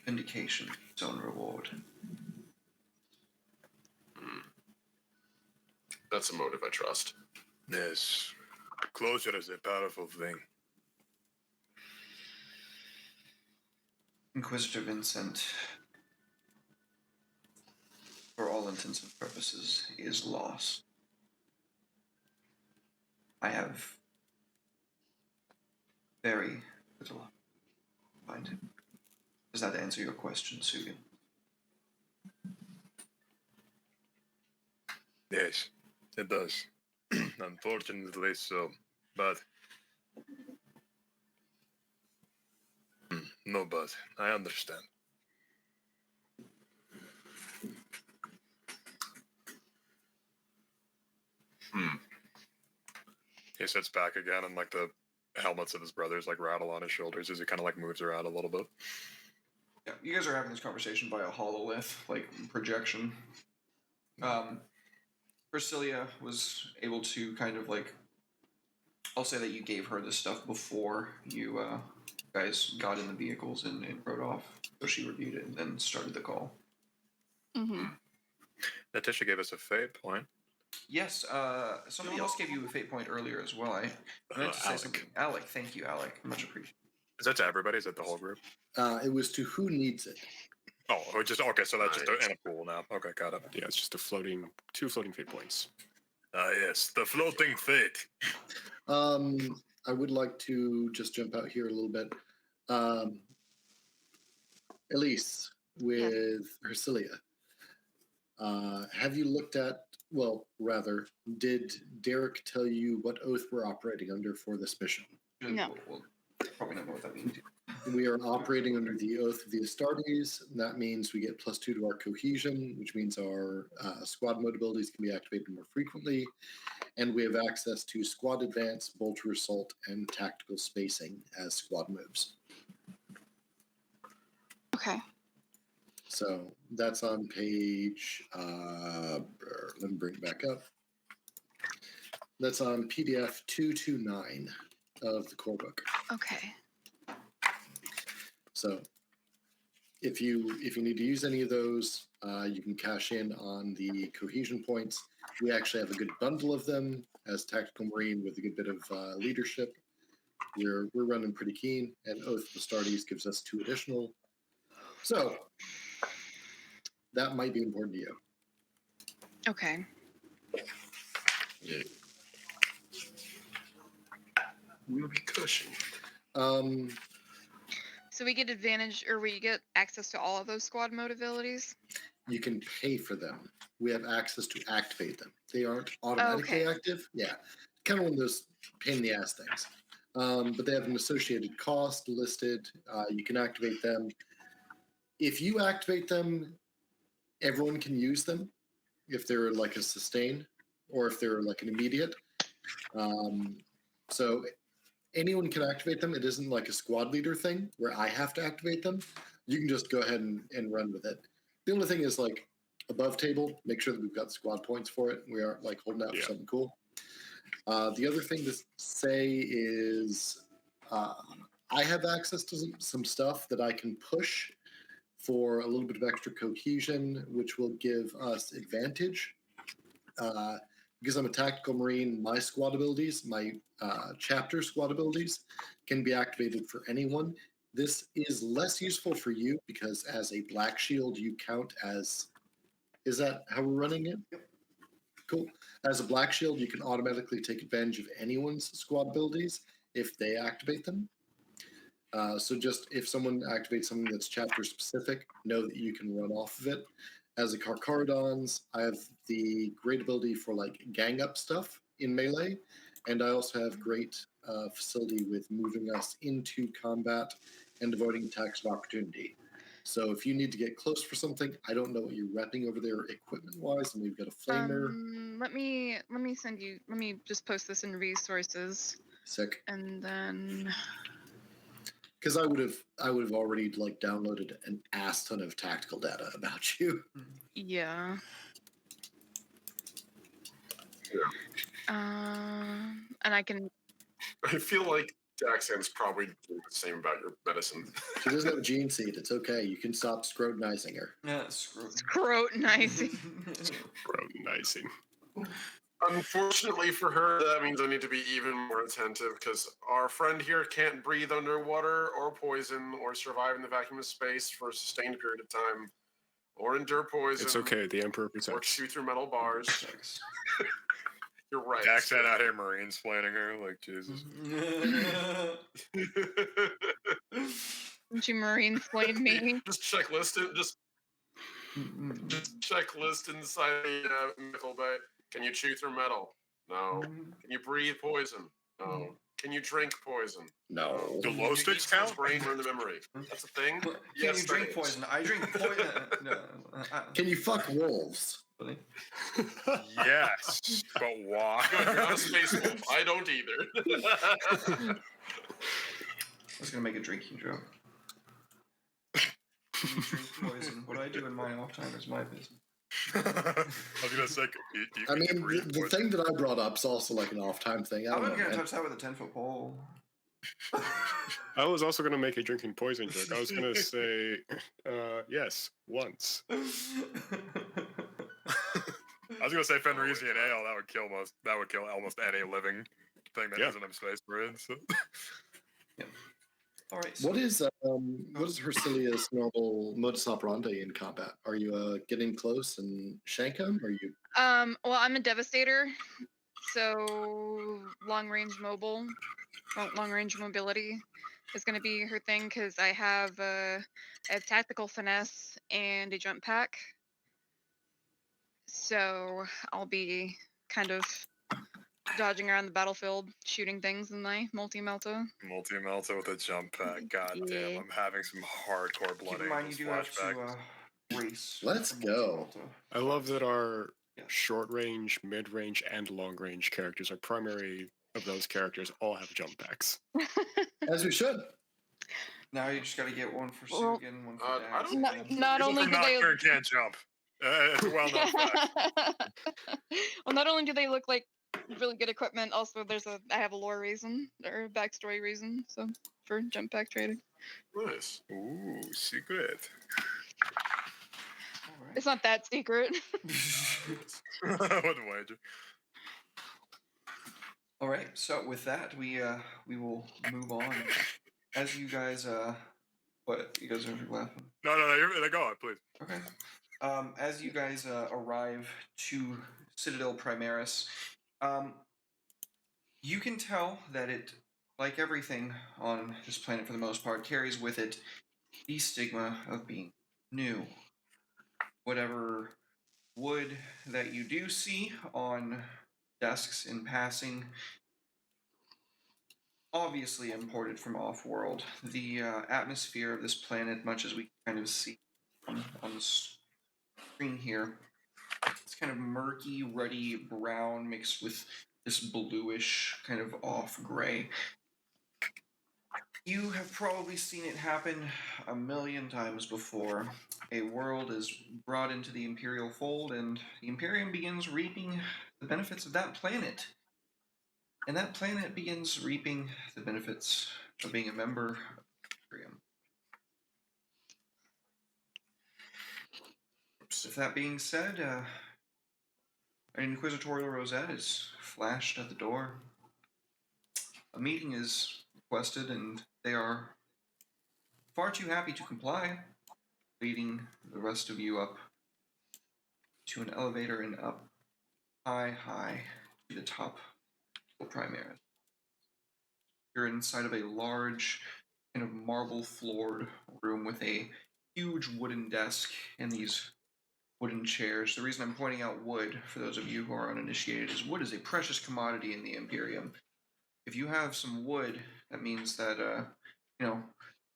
Vindication, its own reward. That's a motive I trust. Yes. Closure is a powerful thing. Inquisitor Vincent, for all intents and purposes, is lost. I have very little to find him. Does that answer your question, Sugan? Yes, it does. Unfortunately so. But no, but I understand. He sits back again, and like the helmets of his brothers like rattle on his shoulders as he kind of like moves around a little bit. Yeah, you guys are having this conversation by a hololith, like projection. Priscilla was able to kind of like, I'll say that you gave her this stuff before you guys got in the vehicles and rode off. So she reviewed it and then started the call. Mm-hmm. Natasha gave us a fate point. Yes, somebody else gave you a fate point earlier as well. I meant to say Alec. something. Alec, thank you, Alec. Much appreciated. Is that to everybody? Is that the whole group? It was to who needs it. Oh, just okay. So that's just in a pool now. Okay, got it. Yeah, it's just two floating fate points. Yes, the floating fate. I would like to just jump out here a little bit. Elise, with Hercilia, have you looked at, well, rather, did Derek tell you what oath we're operating under for this mission? No. We'll probably not know what that means. We are operating under the Oath of the Astartes. That means we get +2 to our cohesion, which means our squad mode abilities can be activated more frequently. And we have access to squad advance, bolter assault, and tactical spacing as squad moves. Okay. So that's on page, let me bring it back up. That's on PDF 229 of the core book. Okay. So if you need to use any of those, you can cash in on the cohesion points. We actually have a good bundle of them as Tactical Marine with a good bit of leadership. We're running pretty keen, and Oath of Astartes gives us 2 additional. So that might be important to you. Okay. We'll be cushioned. So we get advantage, or we get access to all of those squad mode abilities? You can pay for them. We have access to activate them. They aren't automatically active. Yeah, kind of one of those pain in the ass things. But they have an associated cost listed. You can activate them. If you activate them, everyone can use them if they're like a sustain or if they're like an immediate. So anyone can activate them. It isn't like a squad leader thing where I have to activate them. You can just go ahead and run with it. The only thing is like above table, make sure that we've got squad points for it. We aren't like holding out for something cool. The other thing to say is I have access to some stuff that I can push for a little bit of extra cohesion, which will give us advantage. Because I'm a tactical marine, my squad abilities, my chapter squad abilities, can be activated for anyone. This is less useful for you because as a black shield, you count as. Is that how we're running it? Yep. Cool. As a black shield, you can automatically take advantage of anyone's squad abilities if they activate them. So just if someone activates something that's chapter specific, know that you can run off of it. As a Carcharodons, I have the great ability for like gang up stuff in melee, and I also have great facility with moving us into combat and devoting attacks of opportunity. So if you need to get close for something, I don't know what you're repping over there equipment-wise, and we've got a flamer. Let me send you. Let me just post this in resources. Sick. And then. Because I would have already like downloaded an ass ton of tactical data about you. Yeah. And I can. I feel like Daxan's probably doing the same about your medicine. She doesn't have a gene seed. It's okay. You can stop scrutinizing her. Yeah, screw. Scrutinizing. Scrutinizing. Unfortunately for her, that means I need to be even more attentive because our friend here can't breathe underwater or poison or survive in the vacuum of space for a sustained period of time or endure poison. It's okay. The Emperor Or protects. chew through metal bars. You're right. Daxan out here marines planning her like Jesus. Did you marine flame me? Just checklist it. Just checklist inside the nickel bay. Can you chew through metal? No. Can you breathe poison? No. Can you drink poison? No. Do glow sticks Can you count? brain learn the memory? That's a thing. Can Yes, you drink that is. poison? I drink poison. No. Can you fuck wolves? Yes, but why? Good, you're not a space wolf. I don't either. I was gonna make a drinking joke. Can you drink poison? What I do in my off time is my business. I was gonna say, I mean, the thing that I brought up is also like an off-time thing. I I'm don't not know, gonna man. touch that with a 10-foot pole. I was also going to make a drinking poison joke. I was going to say, yes, once. I was gonna say Fenrisian ale. That would kill almost any living thing that Yeah. not a space marine. So. All right. So What is Hercilia's normal modus operandi in combat? Are you getting close and shank him? Are you? Well, I'm a devastator, so long range mobility is going to be her thing because I have tactical finesse and a jump pack. So I'll be kind of dodging around the battlefield, shooting things in my multi-melta. Multi-melta with a jump pack. God damn, Yeah. I'm having some hardcore keep bloody in mind you do have flashbacks. to race. Let's for go. multi-Malta. I love that our Yeah. short range, mid range, and long range characters, our primary of those characters, all have jump packs. As we should. Now you just got to get one for Well, Sugan, one for I Dax. don't Not, think not People only from do they Nocturne can't jump. It's a well-known fact. well, not only do they look like really good equipment, also I have a lore reason or a backstory reason, so for jump pack trading. nice. Ooh, secret. All It's not that secret. Wouldn't wager. All right. So with that, we will move on. As you guys what you guys are laughing? No, go on, please. Okay. As you guys arrive to Citadel Primaris, you can tell that it, like everything on this planet for the most part, carries with it the stigma of being new. Whatever wood that you do see on desks in passing, obviously imported from off-world. The atmosphere of this planet, much as we kind of see on the screen here, it's kind of murky, ruddy brown mixed with this bluish kind of off gray. You have probably seen it happen a million times before. A world is brought into the Imperial fold, and the Imperium begins reaping the benefits of that planet. And that planet begins reaping the benefits of being a member of the Imperium. With that being said, an Inquisitorial Rosette is flashed at the door. A meeting is requested, and they are far too happy to comply, leading the rest of you up to an elevator and up high to the top of Primaris. You're inside of a large, kind of marble-floored room with a huge wooden desk and these wooden chairs. The reason I'm pointing out wood, for those of you who are uninitiated, is wood is a precious commodity in the Imperium. If you have some wood, that means that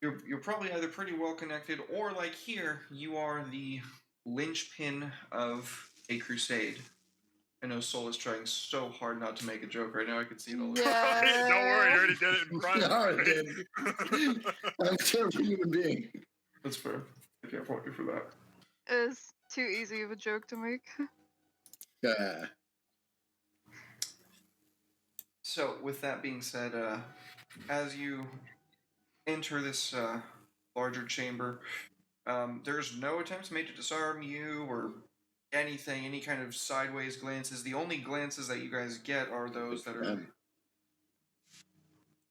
you're probably either pretty well connected, or like here, you are the linchpin of a crusade. I know Sol is trying so hard not to make a joke right now. I can see it all. Yeah. Don't worry, you already did it in private. I already did. I'm a terrible human being. That's fair. I can't fault you for that. It's too easy of a joke to make. Yeah. So, with that being said, as you enter this larger chamber, there's no attempts made to disarm you or anything, any kind of sideways glances. The only glances that you guys get are those that are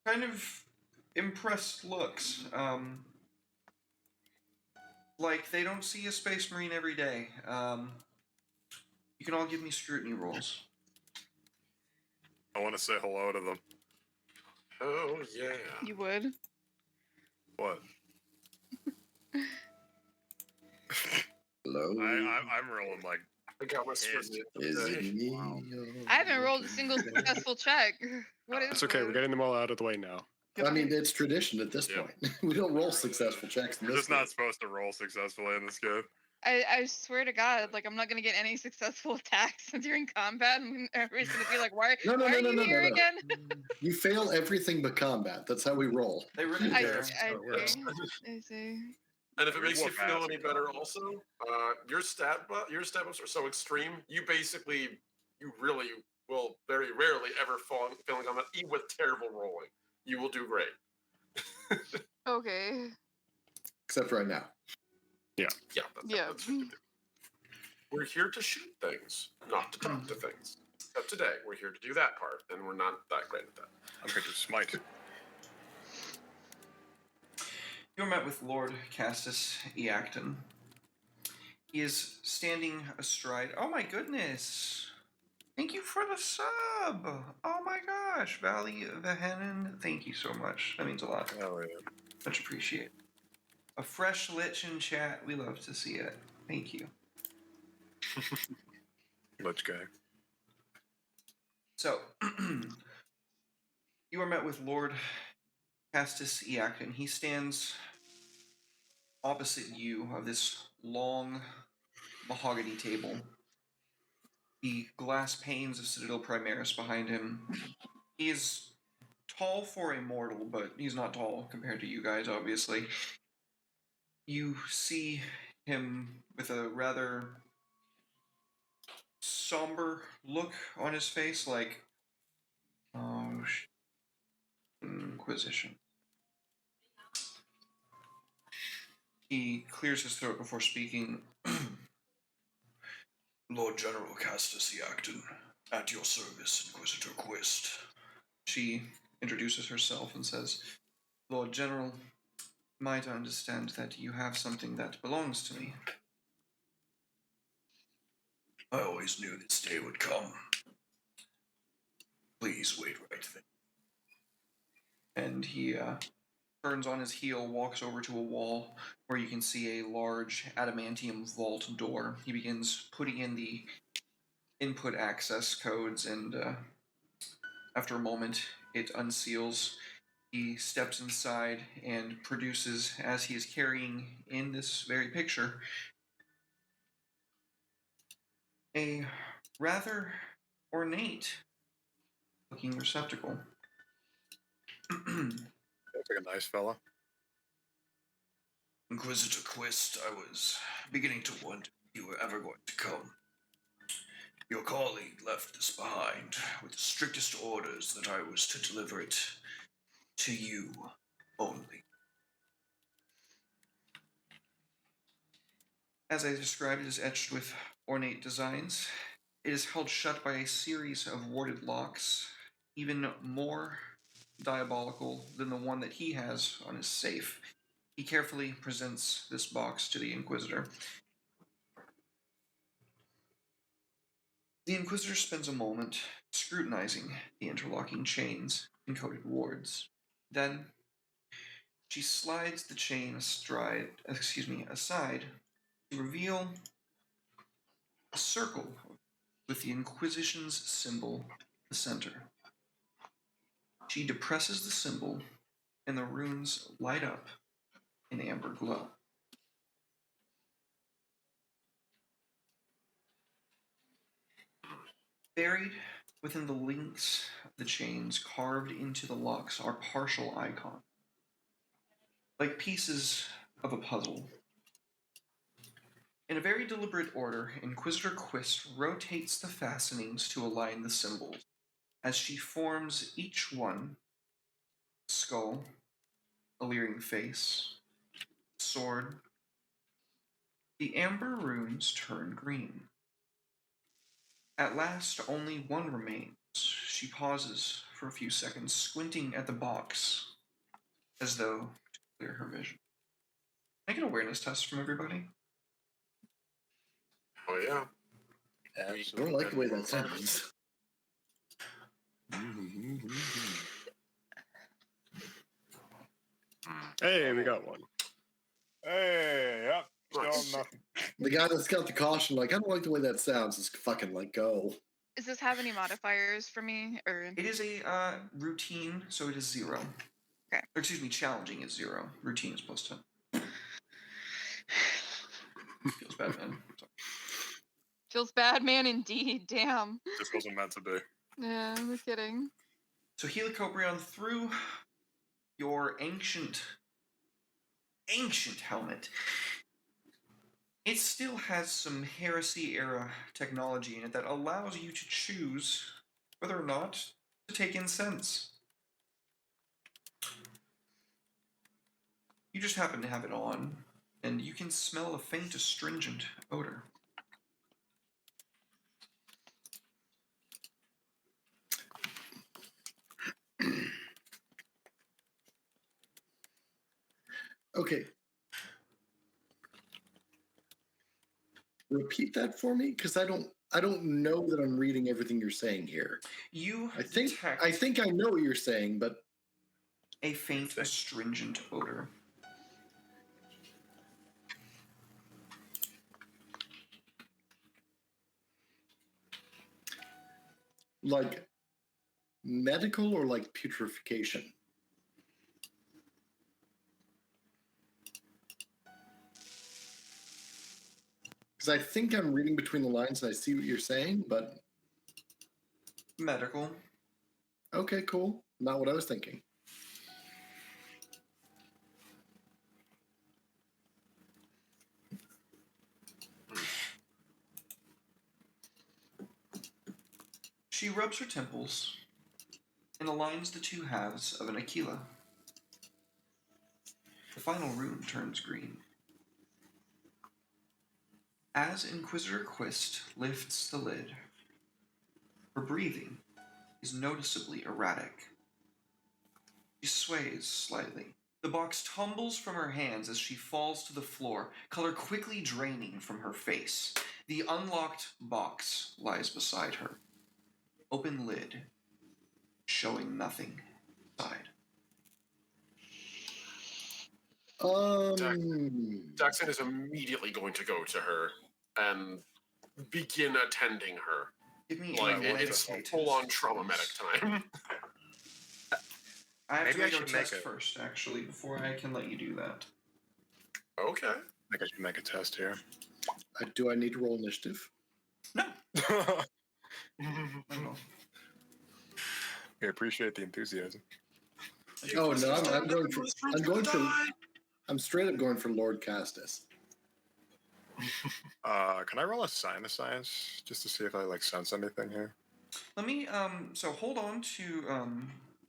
kind of impressed looks. Like they don't see a space marine every day. You can all give me scrutiny rolls. I want to say hello to them. Oh yeah. You would? What? Hello. I'm rolling like. I got my scrutiny. Is it me? I haven't rolled a single successful check. What is It's okay, we're this? getting them all out of the way now. I mean, it's tradition at this Yeah. point. We don't roll successful checks in You're this just not game. supposed to roll successfully in this game. I swear to God, like I'm not gonna get any successful attacks during combat, and everybody's gonna be like, "Why? No, why are you here no. again?" You fail everything but combat. That's how we roll. They really I, care. I, how it works. I see. And if it makes you What feel massive any better, confidence. also, your stat ups are so extreme. You really will very rarely ever fail in combat, even with terrible rolling. you will do great. Okay. Except right now. Yeah, Yeah. that's what you do. We're here to shoot things, not to talk to things. Except today, we're here to do that part, and we're not that great at that. I'm going to smite. You're met with Lord Castus Eacton. He is standing astride. Oh my goodness! Thank you for the sub! Oh my gosh, Valley Vahanen, thank you so much. That means a lot. Oh, yeah. Much appreciated. A fresh lich in chat, we love to see it. Thank you. Let's go. So, you are met with Lord Castus Eacton. He stands opposite you of this long mahogany table. The glass panes of Citadel Primaris behind him. He is tall for a mortal, but he's not tall compared to you guys, obviously. You see him with a rather somber look on his face, like, oh, Inquisition. He clears his throat before speaking. Lord General Castus Eacton, at your service, Inquisitor Quist. She introduces herself and says, Lord General, might I understand that you have something that belongs to me? I always knew this day would come. Please wait right there. And he turns on his heel, walks over to a wall where you can see a large adamantium vault door. He begins putting in the input access codes, and after a moment, it unseals. He steps inside and produces, as he is carrying in this very picture, a rather ornate looking receptacle. Looks like a nice fella. Inquisitor Quist, I was beginning to wonder if you were ever going to come. Your colleague left this behind with the strictest orders that I was to deliver it to you only. As I described, it is etched with ornate designs. It is held shut by a series of warded locks, even more diabolical than the one that he has on his safe. He carefully presents this box to the Inquisitor. The Inquisitor spends a moment scrutinizing the interlocking chains and coated wards. Then she slides the chain aside to reveal a circle with the Inquisition's symbol in the center. She depresses the symbol, and the runes light up in amber glow. Buried within the links of the chains carved into the locks are partial icons, like pieces of a puzzle. In a very deliberate order, Inquisitor Quist rotates the fastenings to align the symbols. As she forms each one, skull, a leering face, sword, the amber runes turn green. At last, only one remains. She pauses for a few seconds, squinting at the box, as though to clear her vision. Make an awareness test from everybody. Oh, yeah. I don't like the way that sounds. Hey, we got one. Hey, yep. Still Nice. nothing. The guy that's got the caution, like, I don't like the way that sounds, is fucking like, go. Does this have any modifiers for me, or It is a routine, so it is 0. Okay. Or, excuse me, challenging is 0. Routine is +10. Feels bad, man. Sorry. feels bad, man? Indeed, damn. This wasn't meant to be. Yeah, no kidding. So Helicoprion, through your ancient helmet, it still has some heresy-era technology in it that allows you to choose whether or not to take incense. You just happen to have it on, and you can smell a faint astringent odor. Okay. Repeat that for me, because I don't know that I'm reading everything you're saying here. You I think detect I know what you're saying, but a faint astringent odor. like medical or like putrefaction? Because I think I'm reading between the lines and I see what you're saying, but Medical. okay, cool. Not what I was thinking. She rubs her temples and aligns the two halves of an Aquila. The final rune turns green. As Inquisitor Quist lifts the lid, her breathing is noticeably erratic. She sways slightly. The box tumbles from her hands as she falls to the floor, color quickly draining from her face. The unlocked box lies beside her. Open lid, showing nothing inside. Jackson is immediately going to go to her and begin attending her. Give me Like, a it's medicate full-on test, trauma please. medic time. I have Maybe to I make a should make test it. first, actually, before I can let you do that. Okay. I think I should make a test here. Do I need to roll initiative? No. I don't. I appreciate the enthusiasm. Oh no, I'm straight up going for Lord Castus. Can I roll a sign of science just to see if I like sense anything here? Let me so hold on to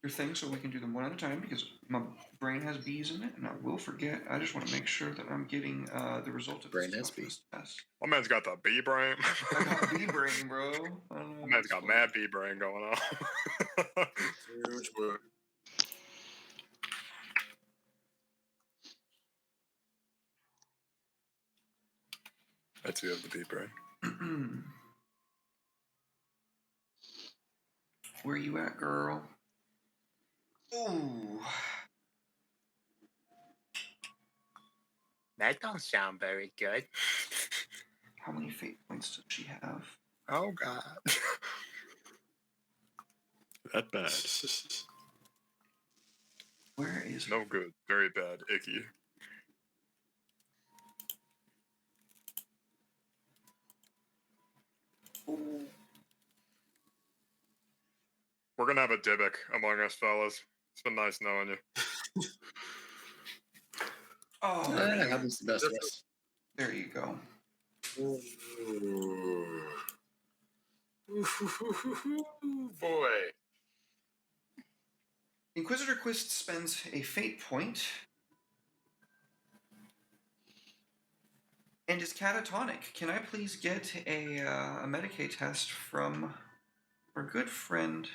your thing so we can do them one at a time because my brain has bees in it and I will forget. I just want to make sure that I'm getting the result of Brain this has bees. test. My man's got the bee brain. I got bee brain, bro. My man's got mad bee brain going on. Huge book. That's you have the bee brain. Where you at, girl? Ooh. That don't sound very good. How many fate points does she have? Oh god. That bad. Where is No good. Very bad. Icky. Ooh. We're gonna have a Dybbuk among us, fellas. It's been nice knowing you. Oh, That happens to the best of us. there you go. Ooh, boy. Inquisitor Quist spends a fate point and is catatonic. Can I please get a Medicaid test from our good friend,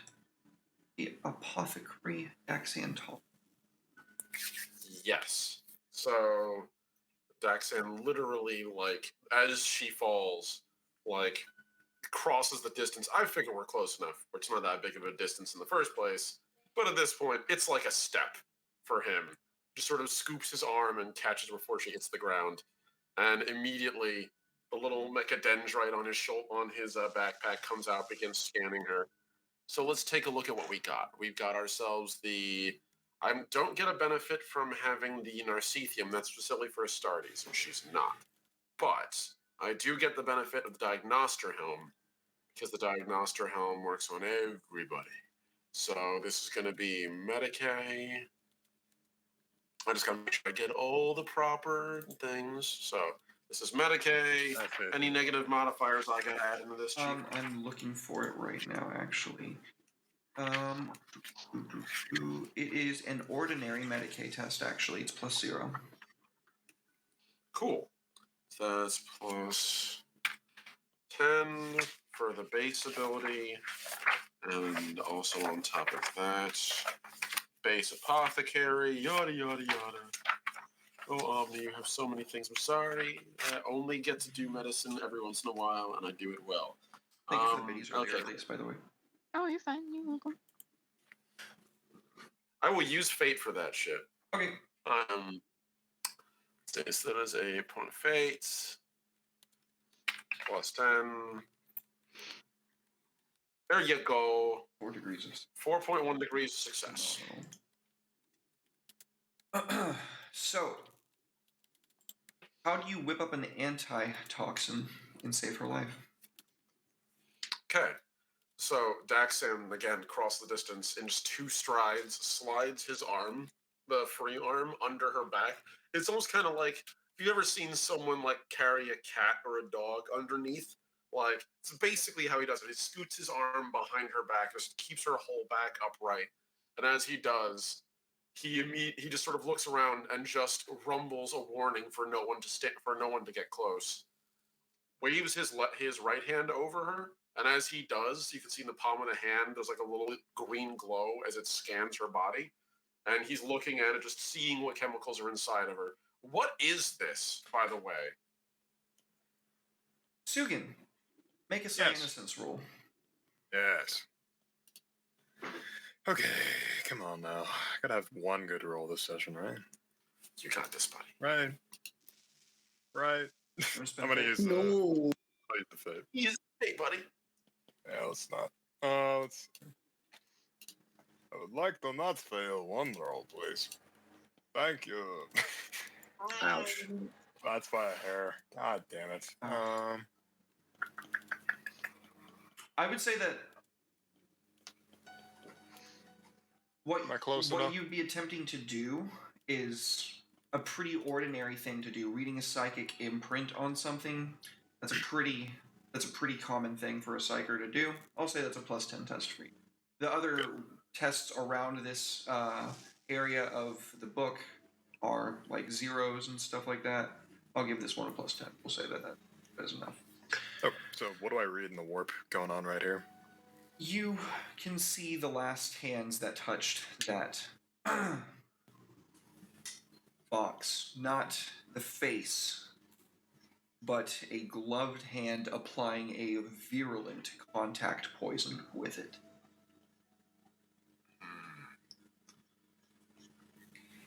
the apothecary Daxantol? Yes. So Daxan literally, like, as she falls, like, crosses the distance. I figure we're close enough. It's not that big of a distance in the first place. But at this point, it's like a step for him. Just sort of scoops his arm and catches her before she hits the ground. And immediately, the little mechadendrite on his backpack comes out, begins scanning her. So let's take a look at what we got. We've got ourselves the... I don't get a benefit from having the Narcithium. That's specifically for Astartes, and she's not. But I do get the benefit of the Diagnoster Helm, because the Diagnoster Helm works on everybody. So this is going to be Medicaid. I just got to make sure I get all the proper things. So this is Medicaid. Any negative modifiers I got to add into this? I'm looking for it right now, actually. Um, it is an ordinary Medicaid test, actually. It's +0. Cool. So that's plus 10 for the base ability, and also on top of that, base apothecary, yada yada yada. Oh, Omni, you have so many things. I'm sorry. I only get to do medicine every once in a while, and I do it well. Thank you for the biddies earlier, okay. at least, by the way. Oh, you're fine. You're welcome. I will use fate for that shit. Okay. Since that is a point of fate. Plus 10. There you go. 4 degrees of 4.1 degrees of success. So, how do you whip up an antitoxin and save her life? Okay. So Daxan, again, across the distance in just 2 strides, slides his arm, the free arm, under her back. It's almost kind of like, have you ever seen someone like carry a cat or a dog underneath? Like, it's basically how he does it. He scoots his arm behind her back, just keeps her whole back upright. And as he does, he just sort of looks around and just rumbles a warning for no one to get close. Waves his right hand over her, and as he does, you can see in the palm of the hand there's like a little green glow as it scans her body, and he's looking at it, just seeing what chemicals are inside of her. What is this, by the way? Sugin, make a innocence roll. Yes. Okay, come on now. I gotta have one good roll this session, right? You got this, buddy. Right. I'm gonna use No. the fate. Hey, buddy. Yeah, let's not. Let's see. I would like to not fail one roll, please. Thank you. Ouch. That's by a hair. God damn it. I would say that Am I close what enough? you'd be attempting to do is a pretty ordinary thing to do. Reading a psychic imprint on something, that's a pretty common thing for a psyker to do. I'll say that's a +10 test for you. The other tests around this area of the book are like zeros and stuff like that. I'll give this one a +10. We'll say that is enough. Oh, so what do I read in the warp going on right here? You can see the last hands that touched that box. Not the face, but a gloved hand applying a virulent contact poison with it.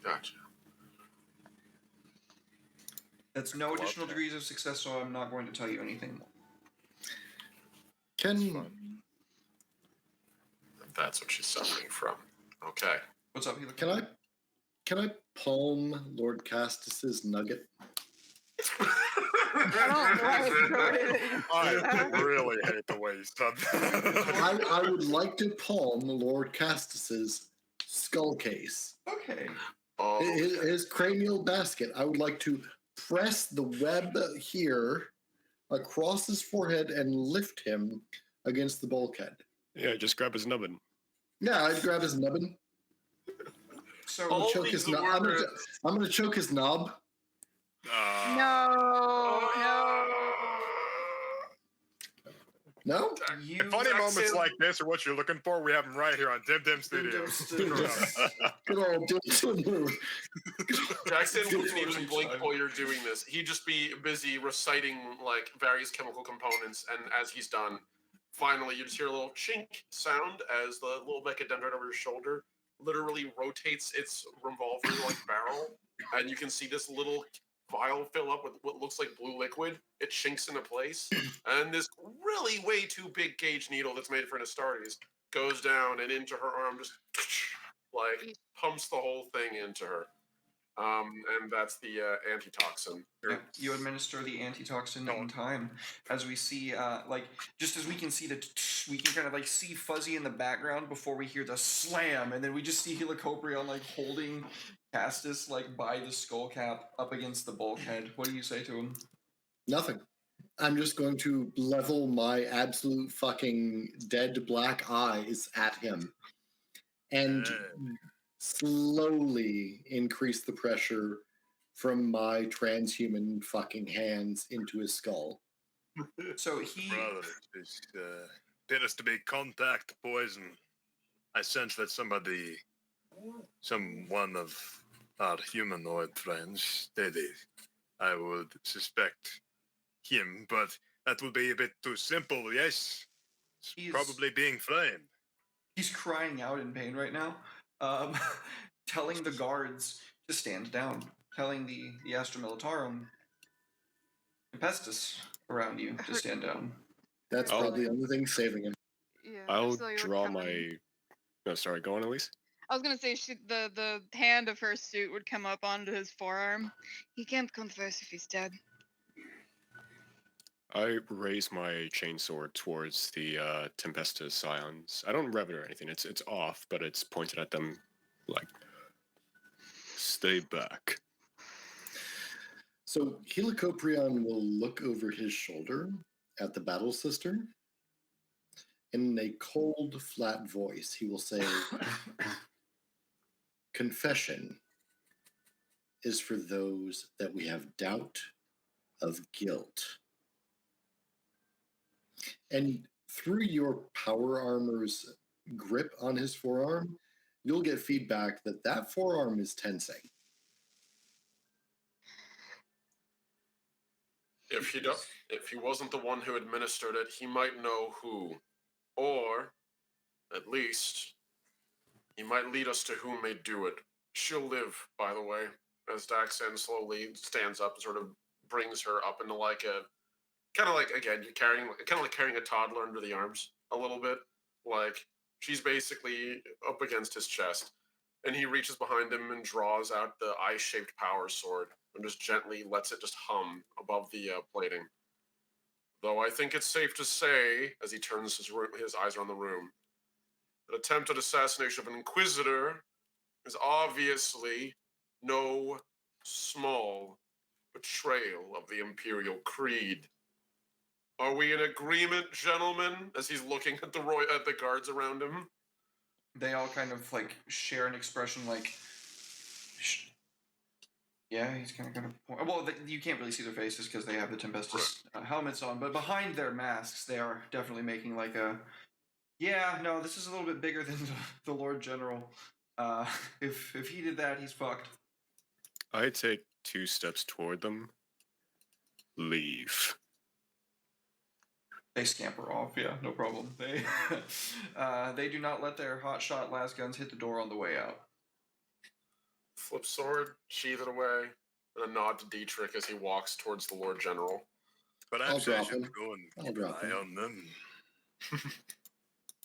Gotcha. That's no Gloved additional hand. degrees of success, so I'm not going to tell you anything more. That's what she's suffering from. Okay. What's up, Helico? Can I palm Lord Castus's nugget? I really hate the way you said that. I would like to palm Lord Castus's skull case. Okay. Oh, His cranial basket. I would like to press the web here across his forehead and lift him against the bulkhead. Yeah, just grab his nubbin. Yeah, I'd grab his nubbin. So I'm gonna All choke these his knob. I'm words. gonna choke his knob. No? you Funny moments Jackson- like this are what you're looking for. We have them right here on Dim Dim Studios. Good old dude. Jackson wouldn't even blink while you're doing this. He'd just be busy reciting like various chemical components, and as he's done, finally you just hear a little chink sound as the little mechadendrite over your shoulder literally rotates its revolver-like barrel, and you can see this little vial fill up with what looks like blue liquid. It chinks into place, and this really way too big gauge needle that's made for an Astartes goes down and into her arm, just like pumps the whole thing into her. And that's the antitoxin. Yeah, you administer the antitoxin in time. As we see, just as we can see we can kind of like see Fuzzy in the background before we hear the slam, and then we just see Helicoprion like holding Castus like by the skull cap up against the bulkhead. What do you say to him? Nothing. I'm just going to level my absolute fucking dead black eyes at him. and slowly increase the pressure from my transhuman fucking hands into his skull. So he Brother, this appears to be contact poison. I sense that someone of our humanoid friends did it. I would suspect him, but that would be a bit too simple, yes? He's- Probably being framed. he's crying out in pain right now, telling the guards to stand down, telling the Astra Militarum Tempestus around you to stand down. That's probably the only thing saving him. Yeah, I'll Arcelia would draw come in. my. No, sorry. Go on, Elise. I was gonna say the hand of her suit would come up onto his forearm. He can't converse if he's dead. I raise my chainsword towards the Tempestus Scions. I don't rev it or anything. It's off, but it's pointed at them like, stay back. So Helicoprion will look over his shoulder at the battle sister. In a cold, flat voice, he will say, confession is for those that we have doubt of guilt. And through your power armor's grip on his forearm, you'll get feedback that that forearm is tensing. If he wasn't the one who administered it, he might know who. Or, at least, he might lead us to who may do it. She'll live, by the way, as Daxan slowly stands up and sort of brings her up into like a, kind of like, again, you're carrying, kind of like carrying a toddler under the arms a little bit. Like, she's basically up against his chest. And he reaches behind him and draws out the eye-shaped power sword and just gently lets it just hum above the plating. Though I think it's safe to say, as he turns his eyes around the room, that attempted assassination of an Inquisitor is obviously no small betrayal of the Imperial Creed. Are we in agreement, gentlemen? As he's looking at the guards around him. They all kind of like share an expression like, yeah, he's kind of. Well, you can't really see their faces because they have the Tempestus helmets on, but behind their masks, they are definitely making like a. Yeah, no, this is a little bit bigger than the Lord General. If he did that, he's fucked. I take 2 steps toward them. Leave. They scamper off. Yeah, no problem. They do not let their hotshot las guns hit the door on the way out. Flip sword, sheath it away, and a nod to Dietrich as he walks towards the Lord General. Perhaps I'll I drop should him. go and I'll keep an drop eye him. on them.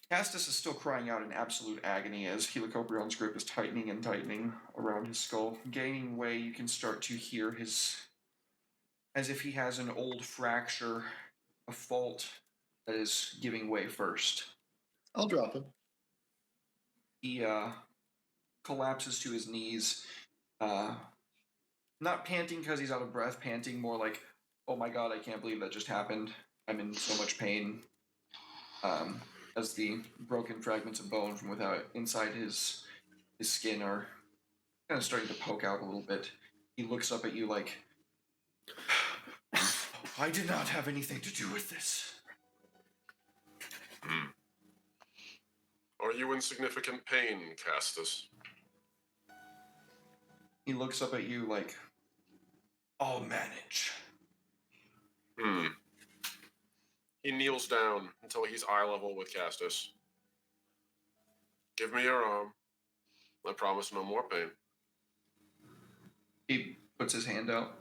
Castus is still crying out in absolute agony as Helicoprion's grip is tightening and tightening around his skull. Gaining way, you can start to hear his... as if he has an old fracture, a fault that is giving way first. I'll drop him. He collapses to his knees, not panting because he's out of breath, panting more like, oh my god, I can't believe that just happened. I'm in so much pain. As the broken fragments of bone from inside his skin are kind of starting to poke out a little bit. He looks up at you like, I did not have anything to do with this. Are you in significant pain, Castus? He looks up at you like, I'll manage. He kneels down until he's eye level with Castus. Give me your arm. I promise no more pain. He puts his hand out.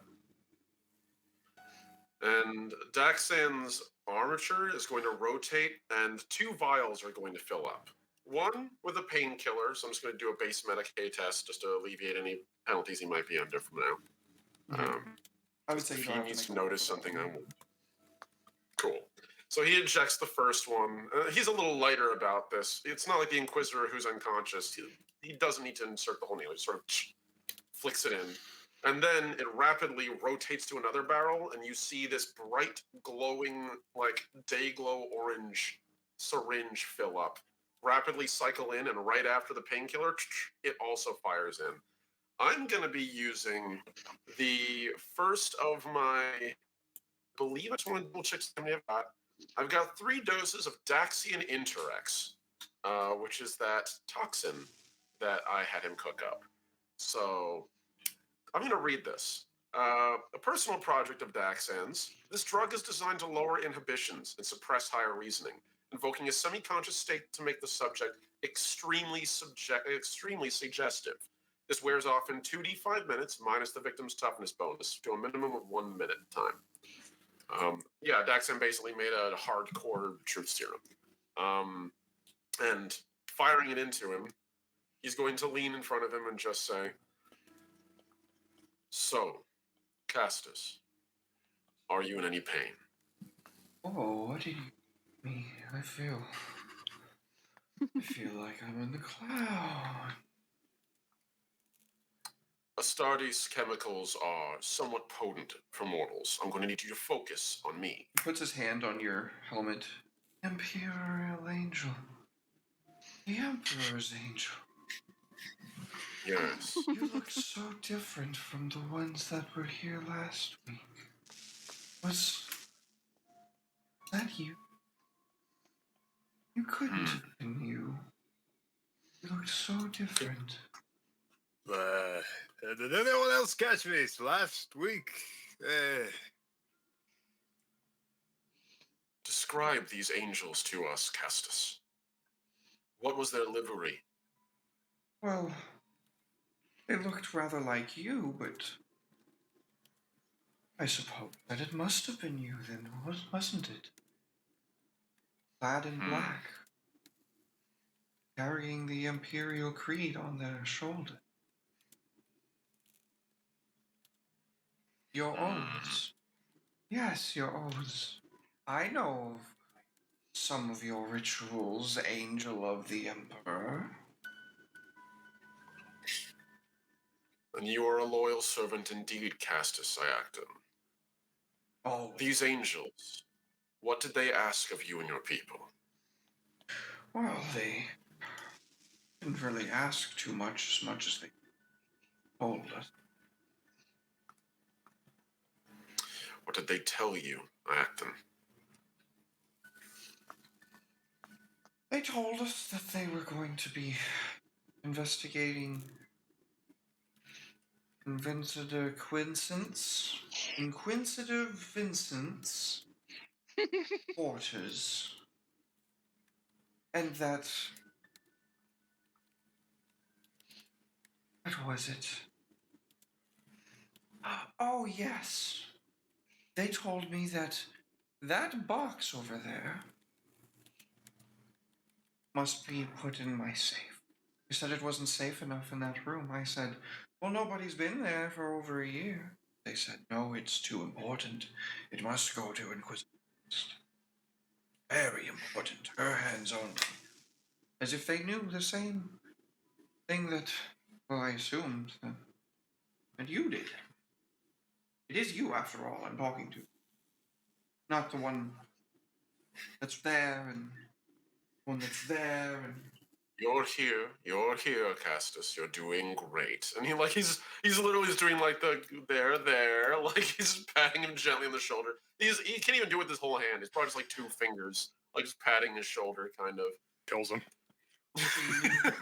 And Daxan's armature is going to rotate, and 2 vials are going to fill up. One with a painkiller, so I'm just going to do a base Medicaid test just to alleviate any penalties he might be under from now. I would say you If don't he have to needs make to a notice roll for that something, one. I will. Cool. So he ejects the first one. He's a little lighter about this. It's not like the Inquisitor who's unconscious. He doesn't need to insert the whole needle. He sort of flicks it in. And then it rapidly rotates to another barrel, and you see this bright, glowing, like, day-glow orange syringe fill up rapidly cycle in, and right after the painkiller, it also fires in. I'm going to be using the first of my, I believe I just want to double check something I've got. I've got 3 doses of Daxian Interex, which is that toxin that I had him cook up. So I'm going to read this. A personal project of Daxan's, this drug is designed to lower inhibitions and suppress higher reasoning, invoking a semi-conscious state to make the subject extremely suggestive. This wears off in 2d5 minutes, minus the victim's toughness bonus, to a minimum of 1 minute time. Yeah, Daxan basically made a hardcore truth serum. And firing it into him, he's going to lean in front of him and just say, "So, Castus, are you in any pain?" Oh, what did you mean? I feel like I'm in the cloud. Astartes chemicals are somewhat potent for mortals. I'm going to need you to focus on me. He puts his hand on your helmet. Imperial Angel. The Emperor's Angel. Yes. You look so different from the ones that were here last week. Was that you? You couldn't have been you. You looked so different. Did anyone else catch me last week? Describe these angels to us, Castus. What was their livery? Well, they looked rather like you, but I suppose that it must have been you then, wasn't it? Clad in black, carrying the Imperial Creed on their shoulder. Your oaths. Yes, your oaths. I know of some of your rituals, Angel of the Emperor. And you are a loyal servant indeed, Castus Iactum. Oh, These angels, what did they ask of you and your people? well, they didn't really ask too much as they told us. What did they tell you, Iactum? They told us that they were going to be investigating Inquisitor Vincent's quarters. And that... What was it? Oh, yes. They told me that that box over there must be put in my safe. They said it wasn't safe enough in that room. I said, well, nobody's been there for over a year. They said, no, it's too important. It must go to Inquisitors. Very important. Her hands only. As if they knew the same thing that, well, I assumed that you did. It is you, after all, I'm talking to. Not the one that's there and one that's there and... You're here, Castus. You're doing great. And he's literally just doing like the there, like he's patting him gently on the shoulder. He can't even do it with his whole hand. It's probably just like 2 fingers, like just patting his shoulder, kind of. Kills him. Pat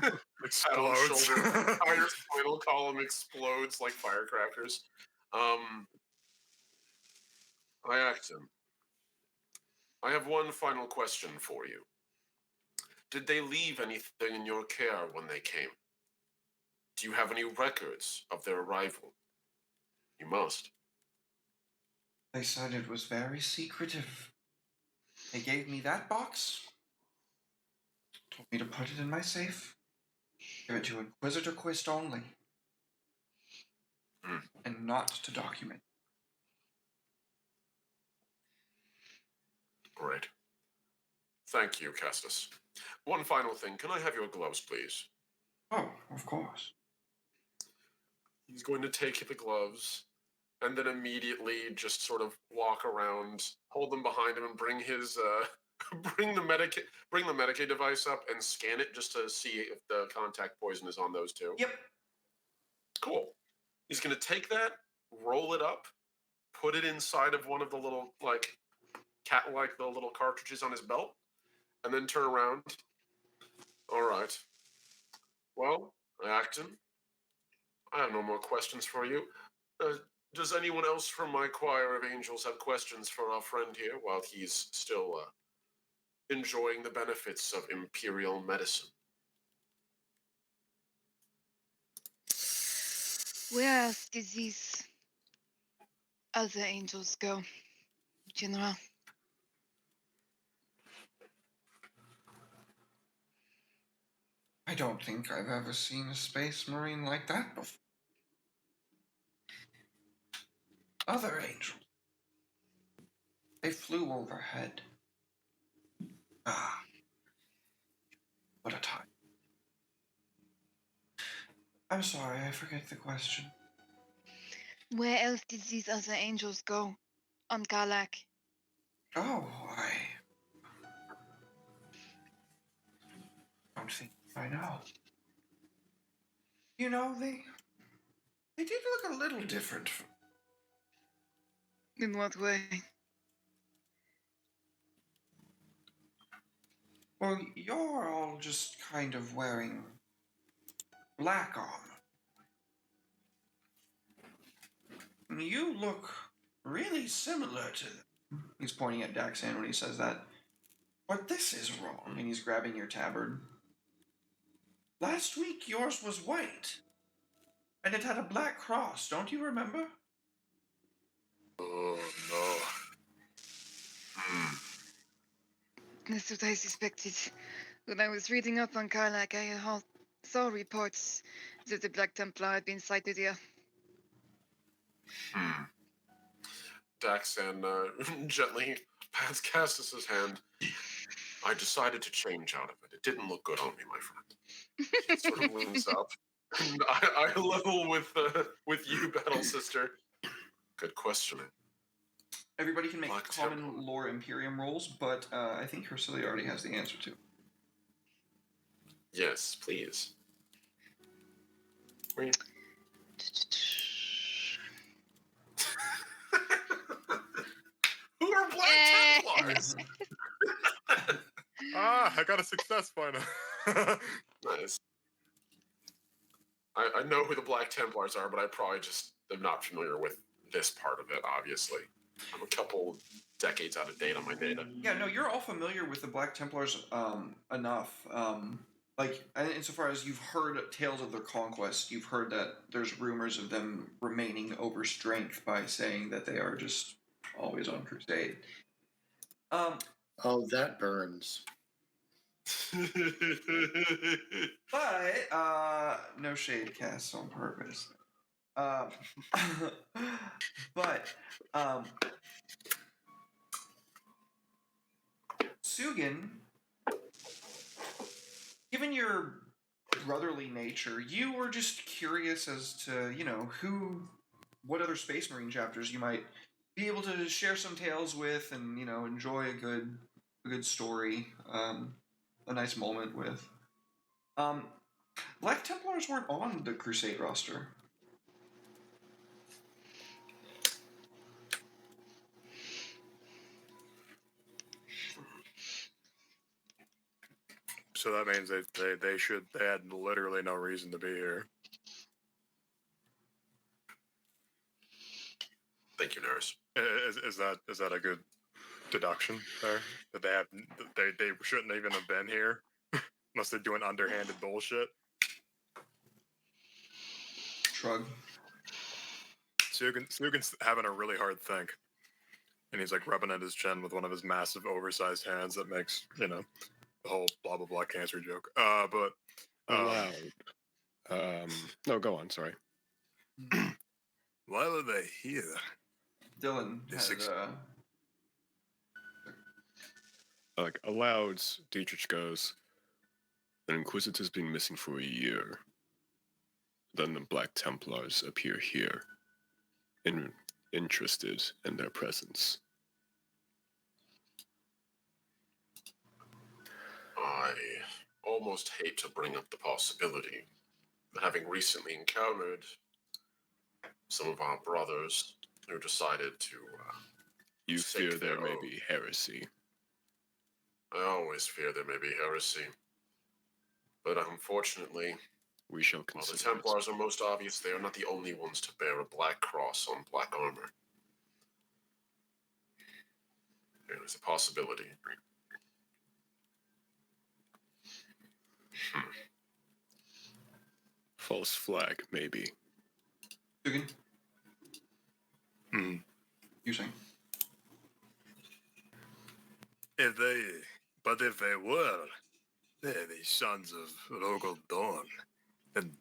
on the Explodes. shoulder. Entire spinal column explodes like firecrackers. Iactum, I have one final question for you. Did they leave anything in your care when they came? Do you have any records of their arrival? You must. They said it was very secretive. They gave me that box, told me to put it in my safe, give it to Inquisitor Quist only, and not to document. Great. Thank you, Castus. One final thing. Can I have your gloves, please? Oh, of course. He's going to take the gloves and then immediately just sort of walk around, hold them behind him, and bring his bring the Medicaid device up and scan it just to see if the contact poison is on those two. Yep. Cool. He's gonna take that, roll it up, put it inside of one of the little the little cartridges on his belt, and then turn around. All right. Well, Acton, I have no more questions for you. Does anyone else from my choir of angels have questions for our friend here while he's still enjoying the benefits of imperial medicine? Where else did these other angels go, General? I don't think I've ever seen a space marine like that before. Other angels. They flew overhead. Ah, what a time. I'm sorry, I forget the question. Where else did these other angels go on Galak? Oh, I don't think I know. You know, they did look a little different. In what way? Well, you're all just kind of wearing black armor. You look really similar to them. He's pointing at Daxan when he says that. But this is wrong, and he's grabbing your tabard. Last week, yours was white. And it had a black cross, don't you remember? Oh, no. That's what I suspected. When I was reading up on Karlak, I saw reports that the Black Templar had been sighted here. Daxan gently pats Castus's hand. I decided to change out of it. It didn't look good on me, my friend. He sort of leans up. And I level with you, Battle Sister. Good questioning. Everybody can make Black common Templar. lore Imperium rolls, but I think Hercilia already has the answer to. Yes, please. Wait. Who are Black Templars? I got a success final. Nice. I know who the Black Templars are, but I probably just am not familiar with this part of it, obviously. I'm a couple decades out of date on my data. Yeah, no, you're all familiar with the Black Templars enough. Insofar as you've heard tales of their conquest, you've heard that there's rumors of them remaining over strength by saying that they are just always on crusade. Oh, that burns. But no shade cast on purpose. Sugan, given your brotherly nature, you were just curious as to, what other Space Marine chapters you might be able to share some tales with and, enjoy a good story, a nice moment with. Black Templars weren't on the Crusade roster. So that means they had literally no reason to be here. Thank you, nurse. Is that a good deduction there? That they shouldn't even have been here unless they're doing underhanded bullshit. Shrug. Sugan's having a really hard think, and he's like rubbing at his chin with one of his massive, oversized hands that makes the whole blah blah blah cancer joke. No, go on. Sorry. Why were they here? Dylan had aloud, Dietrich goes, "An Inquisitor's been missing for a year. Then the Black Templars appear here, interested in their presence." I almost hate to bring up the possibility, but having recently encountered some of our brothers who decided to You stake fear there their may own. be heresy. I always fear there may be heresy. But unfortunately, We shall while the consider it. Templars are most obvious, they are not the only ones to bear a black cross on black armor. There is a possibility. False flag, maybe. Dugan, Hmm. you're saying? If they were, they're the sons of Rogel Dawn. And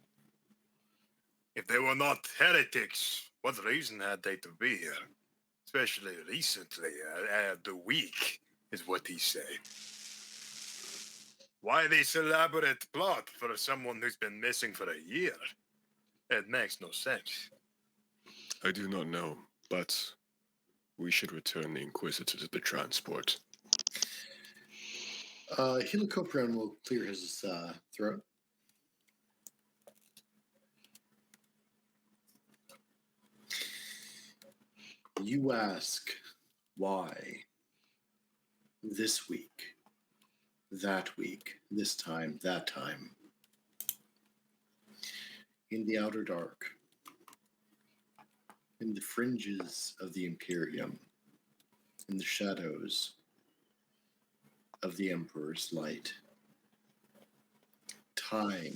if they were not heretics, what reason had they to be here? Especially recently, the week, is what he said. Why this elaborate plot for someone who's been missing for a year? It makes no sense. I do not know, but we should return the Inquisitor to the transport. Helicoprion will clear his throat. You ask why this week, that week, this time, that time. In the outer dark, in the fringes of the Imperium, in the shadows of the Emperor's light, time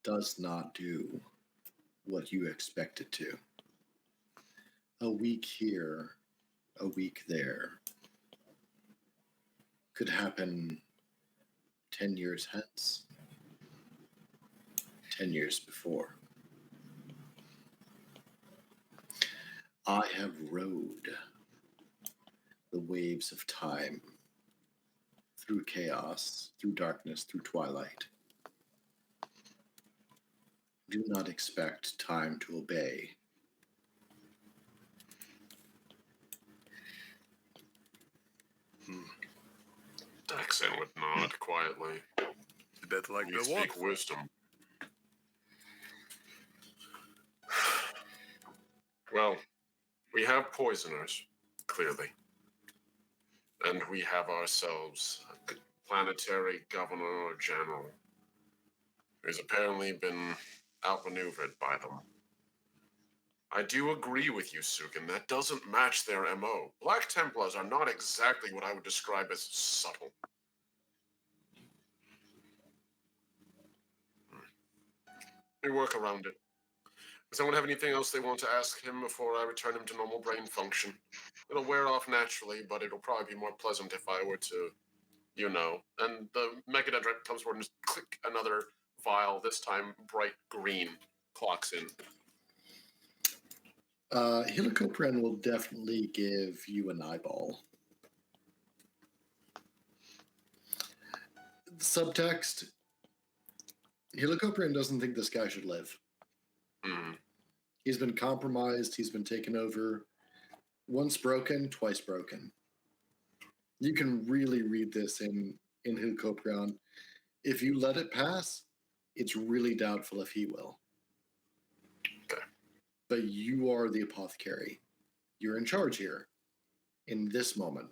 does not do what you expect it to. A week here, a week there, could happen 10 years hence, 10 years before. I have rode the waves of time through chaos, through darkness, through twilight. Do not expect time to obey. Daxon would nod quietly. A bit like You the speak wolf. wisdom. Well, we have poisoners, clearly. And we have ourselves a planetary governor or general who's apparently been outmaneuvered by them. I do agree with you, Sukin. That doesn't match their MO. Black Templars are not exactly what I would describe as subtle. We work around it. Does anyone have anything else they want to ask him before I return him to normal brain function? It'll wear off naturally, but it'll probably be more pleasant if I were to, you know. And the Megadendrite comes forward and just click another vial, this time bright green, clocks in. Helicoprion will definitely give you an eyeball. Subtext, Helicoprion doesn't think this guy should live. Mm. He's been compromised, he's been taken over. Once broken, twice broken. You can really read this in Helicoprion. If you let it pass, it's really doubtful if he will. Okay. But you are the apothecary. You're in charge here, in this moment.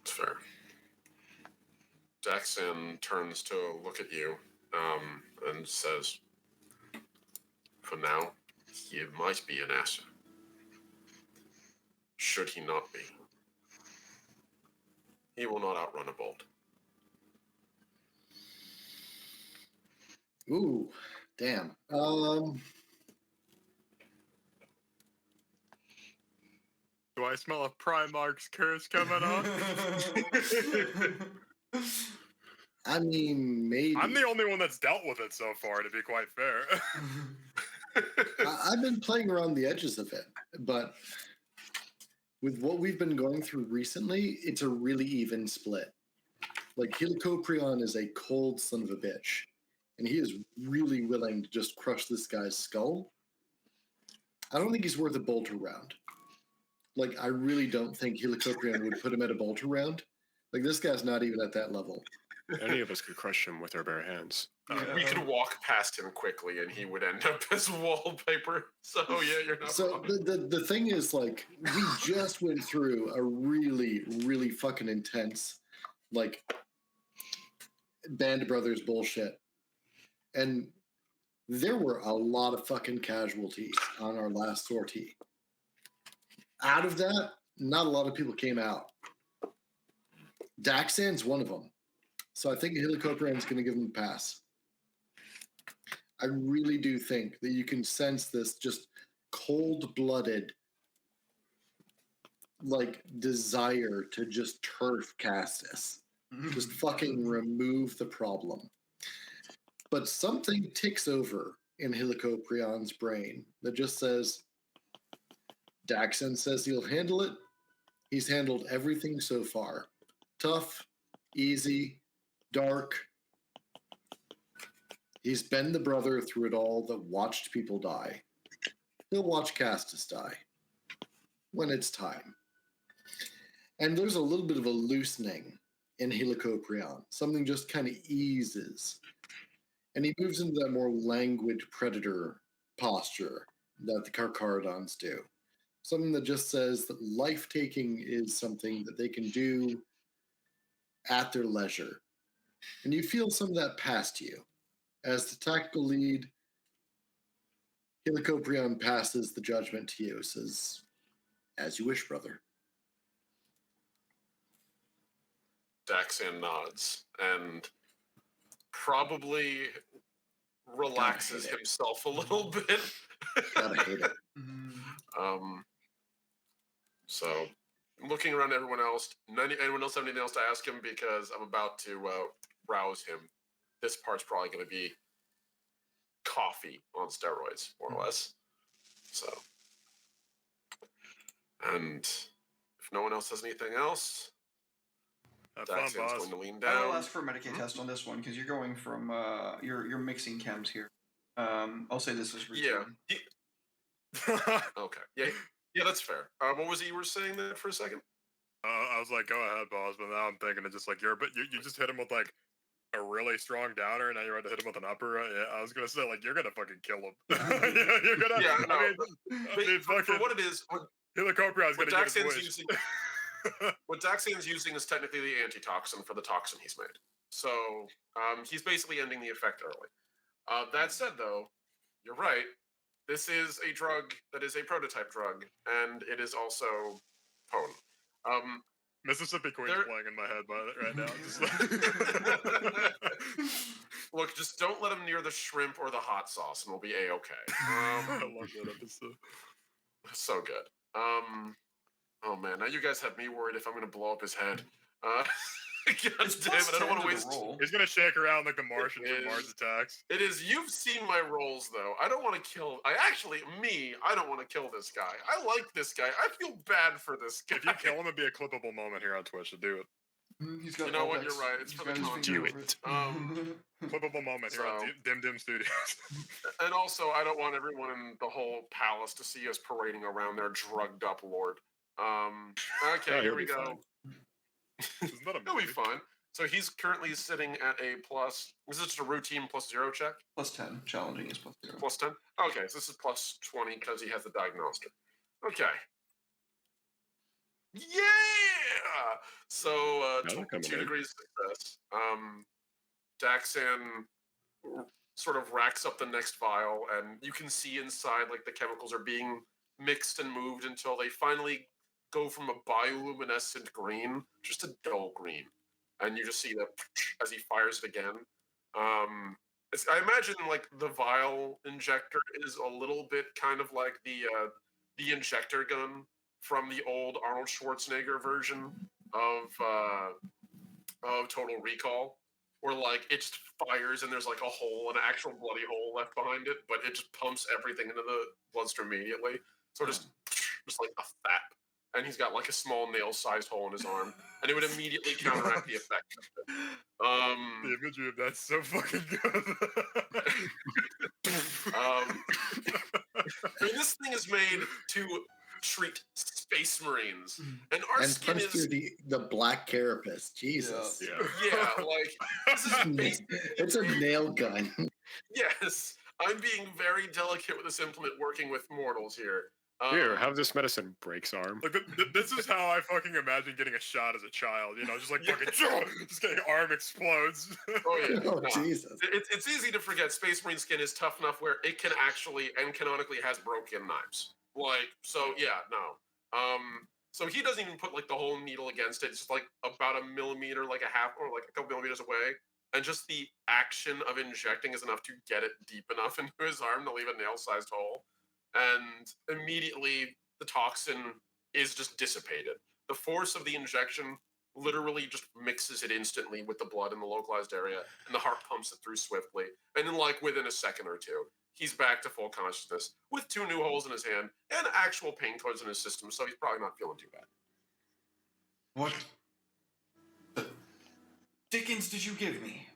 It's fair. Daxon turns to look at you and says, for now, he might be an ass. Should he not be? He will not outrun a bolt. Ooh, damn. Do I smell a Primarch's curse coming on? I mean, maybe. I'm the only one that's dealt with it so far, to be quite fair. I've been playing around the edges of it, but with what we've been going through recently, it's a really even split. Like, Helicoprion is a cold son of a bitch, and he is really willing to just crush this guy's skull. I don't think he's worth a bolter round. like, I really don't think Helicoprion would put him at a bolter round. Like, this guy's not even at that level. Any of us could crush him with our bare hands. Yeah. We could walk past him quickly, and he would end up as wallpaper. So yeah, you're not So wrong. the thing is, like, we just went through a really, really fucking intense, like, Band of Brothers bullshit. And there were a lot of fucking casualties on our last sortie. Out of that, not a lot of people came out. Daxan's one of them. So I think Helicoprian's going to give him a pass. I really do think that you can sense this just cold-blooded, like, desire to just turf Castus. Just fucking remove the problem. But something ticks over in Helicoprian's brain that just says, Daxan says he'll handle it. He's handled everything so far. Tough, easy, dark. He's been the brother through it all that watched people die. He'll watch Castus die when it's time. And there's a little bit of a loosening in Helicoprion. Something just kind of eases. And he moves into that more languid predator posture that the Carcharodons do. Something that just says that life-taking is something that they can do at their leisure. And you feel some of that past you. As the tactical lead, Helicoprion passes the judgment to you, says, as you wish, brother. Daxan nods and probably relaxes himself a little bit. Gotta hate it. So, looking around at everyone else, anyone else have anything else to ask him? Because I'm about to rouse him. This part's probably going to be coffee on steroids, more or less. So, and if no one else has anything else, Daxan's going to lean down. I'll ask for a Medicaid test on this one because you're going from you're mixing chems here. I'll say this is routine. Yeah. Okay. Yeah, that's fair. What was it you were saying there for a second? I was like, go ahead, boss. But now I'm thinking it's just like you just hit him with like a really strong downer, and now you're about to hit him with an upper. Yeah, I was gonna say like you're gonna fucking kill him. You're gonna. Yeah, no. I mean, for what it is, Helicopter's gonna get his Daxan's wish. using. What Daxan's using is technically the antitoxin for the toxin he's made. So he's basically ending the effect early. That said, though, you're right. This is a drug that is a prototype drug, and it is also potent. Mississippi Queen's playing in my head right now. Look, just don't let him near the shrimp or the hot sauce, and we'll be a-okay. I love that episode. So good. Oh man, now you guys have me worried if I'm gonna blow up his head. God damn it, I don't want to waste. He's gonna shake around like the Martians in Mars Attacks. It is. You've seen my rolls though. I don't want to kill. I don't want to kill this guy. I like this guy. I feel bad for this guy. If you kill him, it'd be a clippable moment here on Twitch to do it. He's got you know what? You're right. It's for the content. Do it. Clippable moment here on Dim Studios. And also, I don't want everyone in the whole palace to see us parading around their drugged up lord. Okay, here we go. He'll be fine. So he's currently sitting at a plus. Is this just a routine +0 check? +10. Challenging is +0. +10? Okay, so this is +20 because he has the diagnostic. Okay. Yeah! So, 2 degrees success. Daxan sort of racks up the next vial, and you can see inside, like, the chemicals are being mixed and moved until they finally go from a bioluminescent green, just a dull green. And you just see that as he fires it again. I imagine, like, the vial injector is a little bit kind of like the injector gun from the old Arnold Schwarzenegger version of Total Recall, where like it just fires and there's like a hole, an actual bloody hole left behind it, but it just pumps everything into the bloodstream immediately. So just like a thap, and he's got like a small nail-sized hole in his arm, and it would immediately counteract the effect of it. The imagery of that's so fucking good. This thing is made to treat Space Marines, and our And skin punch is through the black carapace. Jesus. yeah, like this is basically It's a nail gun. yes. I'm being very delicate with this implement, working with mortals here. Here, have this medicine. Breaks arm. Like this is how I fucking imagine getting a shot as a child. You know, just like fucking, just getting arm explodes. Oh yeah, Oh, no. Jesus. It's easy to forget Space Marine skin is tough enough where it can actually and canonically has broken knives. Like, so yeah, no. So he doesn't even put like the whole needle against it. It's just like about a millimeter, like a half or like a couple millimeters away. And just the action of injecting is enough to get it deep enough into his arm to leave a nail-sized hole. And immediately the toxin is just dissipated. The force of the injection literally just mixes it instantly with the blood in the localized area, and the heart pumps it through swiftly. And then, like, within a second or two, he's back to full consciousness with 2 new holes in his hand and actual painkillers in his system, so he's probably not feeling too bad. What the dickens did you give me?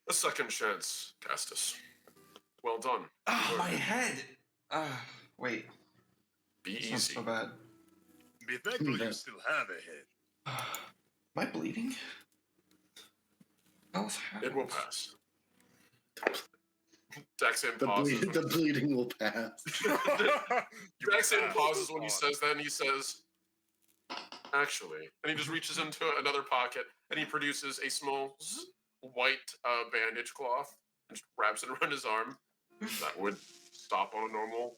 A second chance, Castus. Well done. Ah, my head. Wait. Be It's not easy. so bad. Be thankful you still have a head. Am I bleeding? What else It will happens? pass. Daxan The, pauses. the bleeding will pass. Daxan pauses when he says that, and he says, actually. And he just reaches into another pocket, and he produces a small white bandage cloth, and just wraps it around his arm. That would stop on a normal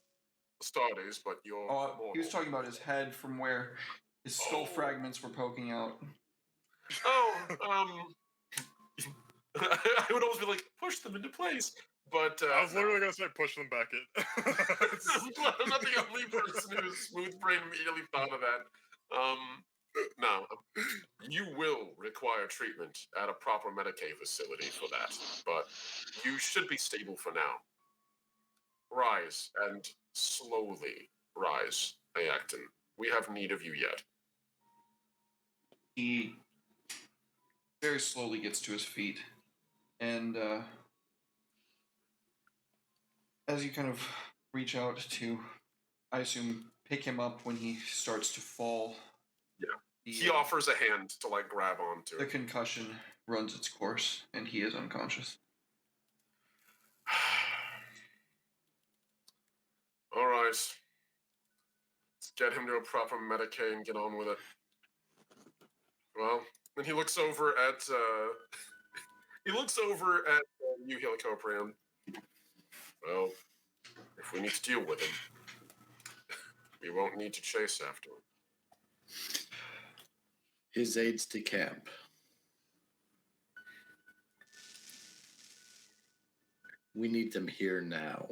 Astartes, but you're mortal. He was talking about his head from where his skull fragments were poking out. Oh, I would always be like, push them into place. But I was literally gonna say push them back in. I'm not the only person who's smooth brain immediately thought of that. No, you will require treatment at a proper Medicaid facility for that, but you should be stable for now. Rise, and slowly rise, Ayacton. We have need of you yet. He very slowly gets to his feet, and as you kind of reach out to, I assume, pick him up when he starts to fall. Yeah. He offers a hand to, like, grab onto The it. concussion runs its course, and he is unconscious. All right. Let's get him to a proper Medicaid and get on with it. Well, then he looks over at you, Helicoprion. Well, if we need to deal with him, we won't need to chase after him. His aides de camp. We need them here now.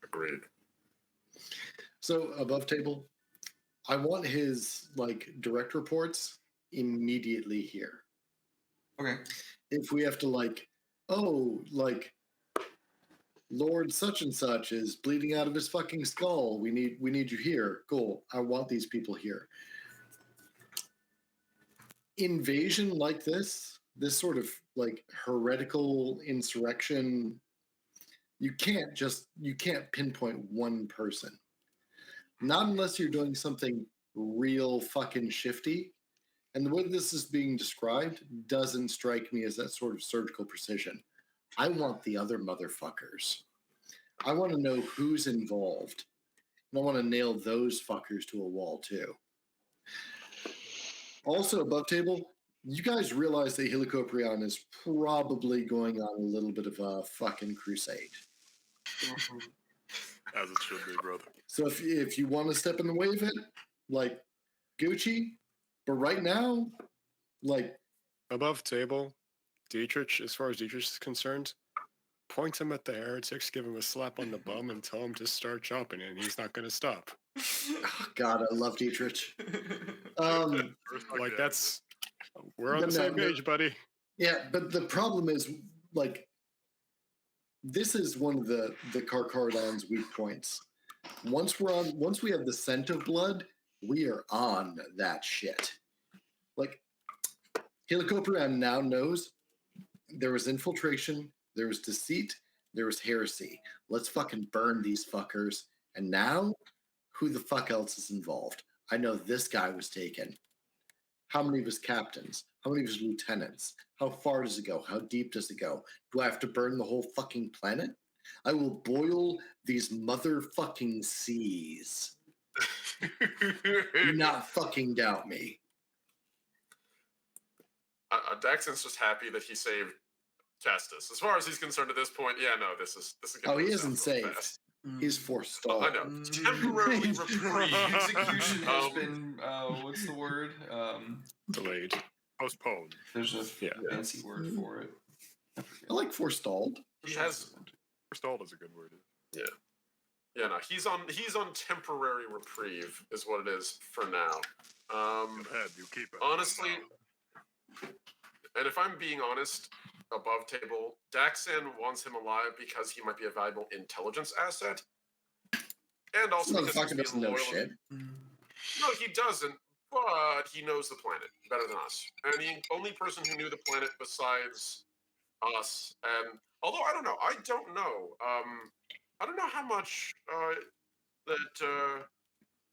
Agreed. So above table, I want his direct reports immediately here. Okay. If we have to Lord such and such is bleeding out of his fucking skull. We need you here. Cool. I want these people here. Invasion like this sort of heretical insurrection, you can't pinpoint one person. Not unless you're doing something real fucking shifty. And the way this is being described doesn't strike me as that sort of surgical precision. I want the other motherfuckers. I want to know who's involved. And I want to nail those fuckers to a wall too. Also, above table, you guys realize that Helicoprion is probably going on a little bit of a fucking crusade. As it should be, brother. So if you want to step in the way of it, Gucci, but right now, Above table, Dietrich, as far as Dietrich is concerned, point him at the heretics, give him a slap on the bum, and tell him to start chopping, and he's not going to stop. Oh, God, I love Dietrich. We're on the same page, buddy. Yeah, but the problem is, this is one of the Carcardon's weak points. Once we have the scent of blood, we are on that shit. Helicoprion now knows there was infiltration, there was deceit, There was heresy. Let's fucking burn these fuckers. And now, who the fuck else is involved? I know this guy was taken. How many of his captains? How many of his lieutenants? How far does it go? How deep does it go? Do I have to burn the whole fucking planet? I will boil these motherfucking seas. Do not fucking doubt me. Daxon's just happy that he saved Justice. As far as he's concerned at this point, yeah, no, this is Oh, gonna he go isn't south real saved. fast. He's forestalled. I know. Temporarily reprieved. Execution has been what's the word? Delayed. Postponed. There's a Yeah. fancy word for it. I like forestalled. He has. Forestalled is a good word. Yeah, no, he's on temporary reprieve, is what it is for now. Go ahead, you keep it. Honestly, and if I'm being honest, above table, Daxan wants him alive because he might be a valuable intelligence asset, and also This because motherfucker he's doesn't being know loyal. shit. No, he doesn't. But he knows the planet better than us, and the only person who knew the planet besides us, and although I don't know, I don't know how much that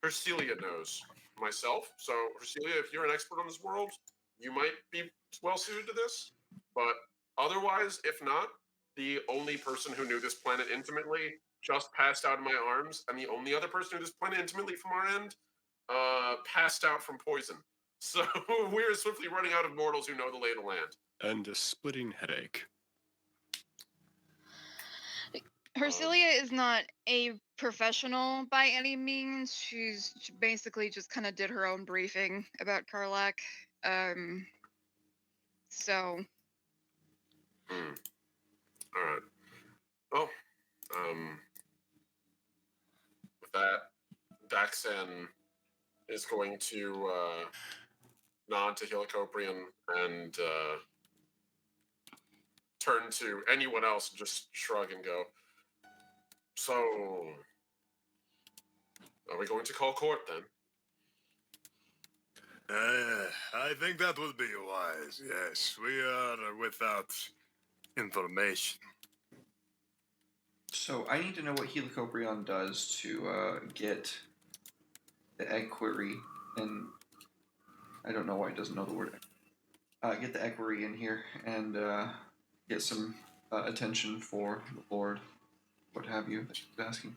Hercelia knows myself. So Hercelia, if you're an expert on this world, you might be well suited to this. But otherwise, if not, the only person who knew this planet intimately just passed out in my arms, and the only other person who knew this planet intimately from our end passed out from poison. So we're swiftly running out of mortals who know the lay of the land. And a splitting headache. Hercelia is not a professional by any means. She basically just kind of did her own briefing about Karlak. So. All right. Well, with that, Daxan is going to nod to Helicoprian and turn to anyone else and just shrug and go, so, are we going to call court then? I think that would be wise, yes. We are without information. So I need to know what Helicoprion does to get the equerry, and I don't know why it doesn't know the word. Get the equerry in here and get some attention for the Lord, what have you, that she's asking.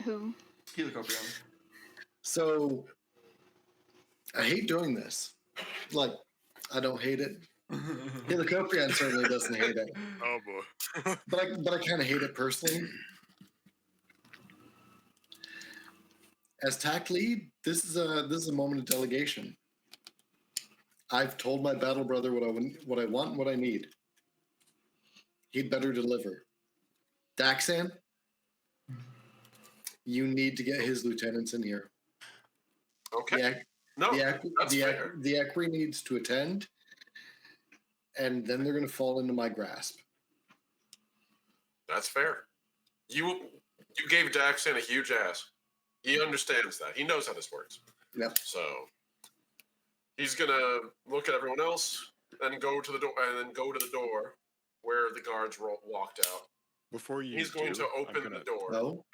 Who? Helicoprion. So, I hate doing this. Like, I don't hate it. Helicoprion certainly doesn't hate it. Oh boy. But I kind of hate it personally. As TAC lead, this is a moment of delegation. I've told my battle brother what I want and what I need. He'd better deliver. Daxan, you need to get his lieutenants in here. Okay. That's fair. The equerry needs to attend, and then they're going to fall into my grasp. That's fair. You gave Daxan a huge ass. He understands that. He knows how this works. Yep. So he's gonna look at everyone else and go to the door, where the guards walked out. Before you He's going to open the door. No?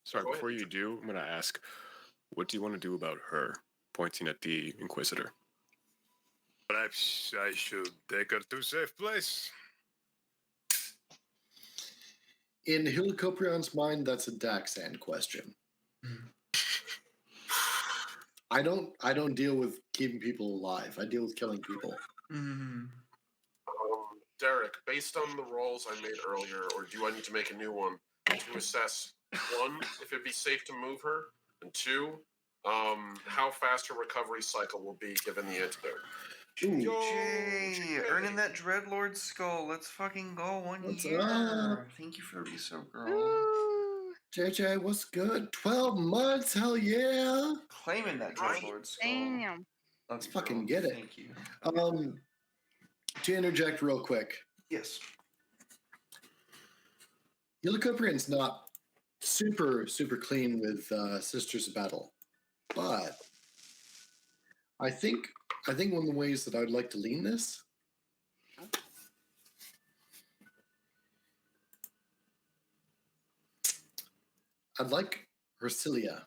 Sorry, Go before ahead. you do, I'm going to ask, what do you want to do about her? Pointing at the Inquisitor. Perhaps I should take her to a safe place. In Helicoprion's mind, that's a Daxan question. I don't deal with keeping people alive. I deal with killing people. Mm-hmm. Derek, based on the rolls I made earlier, or do I need to make a new one to assess, one, if it'd be safe to move her, and two, how fast her recovery cycle will be given the antidote? Yo, Jay, earning that Dreadlord skull. Let's fucking go. What's year. up? Thank you for the so, girl. Ooh, JJ, what's good? 12 months? Hell yeah! Claiming that Dreadlord skull. damn. Love you, fucking girl. get it. Thank you. To interject real quick, Yes. Helicoprian's not super clean with Sisters of Battle, but I think one of the ways that I'd like to lean this I'd like Hercilia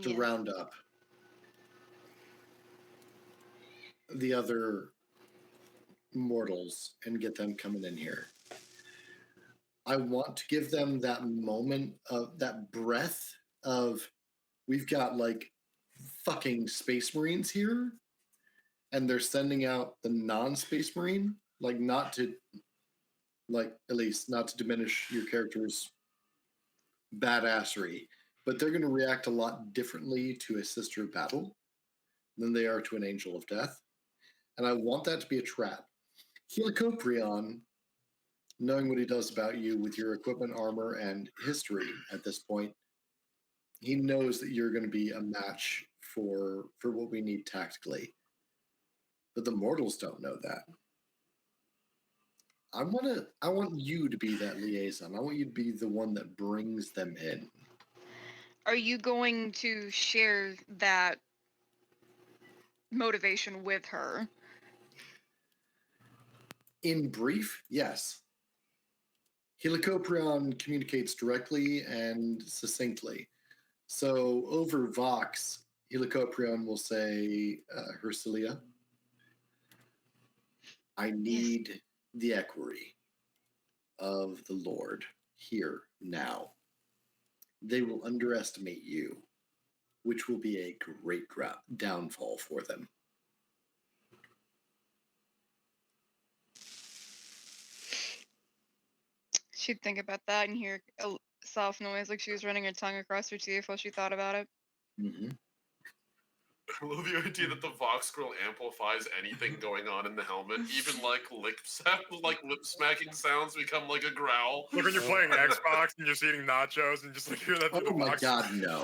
to round up the other mortals and get them coming in here. I want to give them that moment of that breath of we've got like fucking space marines here and they're sending out the non-space marine, like not to like at least not to diminish your character's badassery, but they're going to react a lot differently to a sister of battle than they are to an angel of death. And I want that to be a trap. Helicoprion, knowing what he does about you with your equipment, armor, and history at this point, he knows that you're going to be a match for what we need tactically. But the mortals don't know that. I want you to be that liaison. I want you to be the one that brings them in. Are you going to share that motivation with her? In brief, yes. Helicoprion communicates directly and succinctly. So over Vox, Helicoprion will say, Hercilia, I need the equerry of the Lord here now. They will underestimate you, which will be a great downfall for them. She'd think about that and hear a soft noise like she was running her tongue across her teeth while she thought about it. Mm-hmm. I love the idea that the Vox scroll amplifies anything going on in the helmet. Even like lip smacking sounds become like a growl. Like when you're playing Xbox and you're eating nachos and just like hear that through the Oh my box. God, no!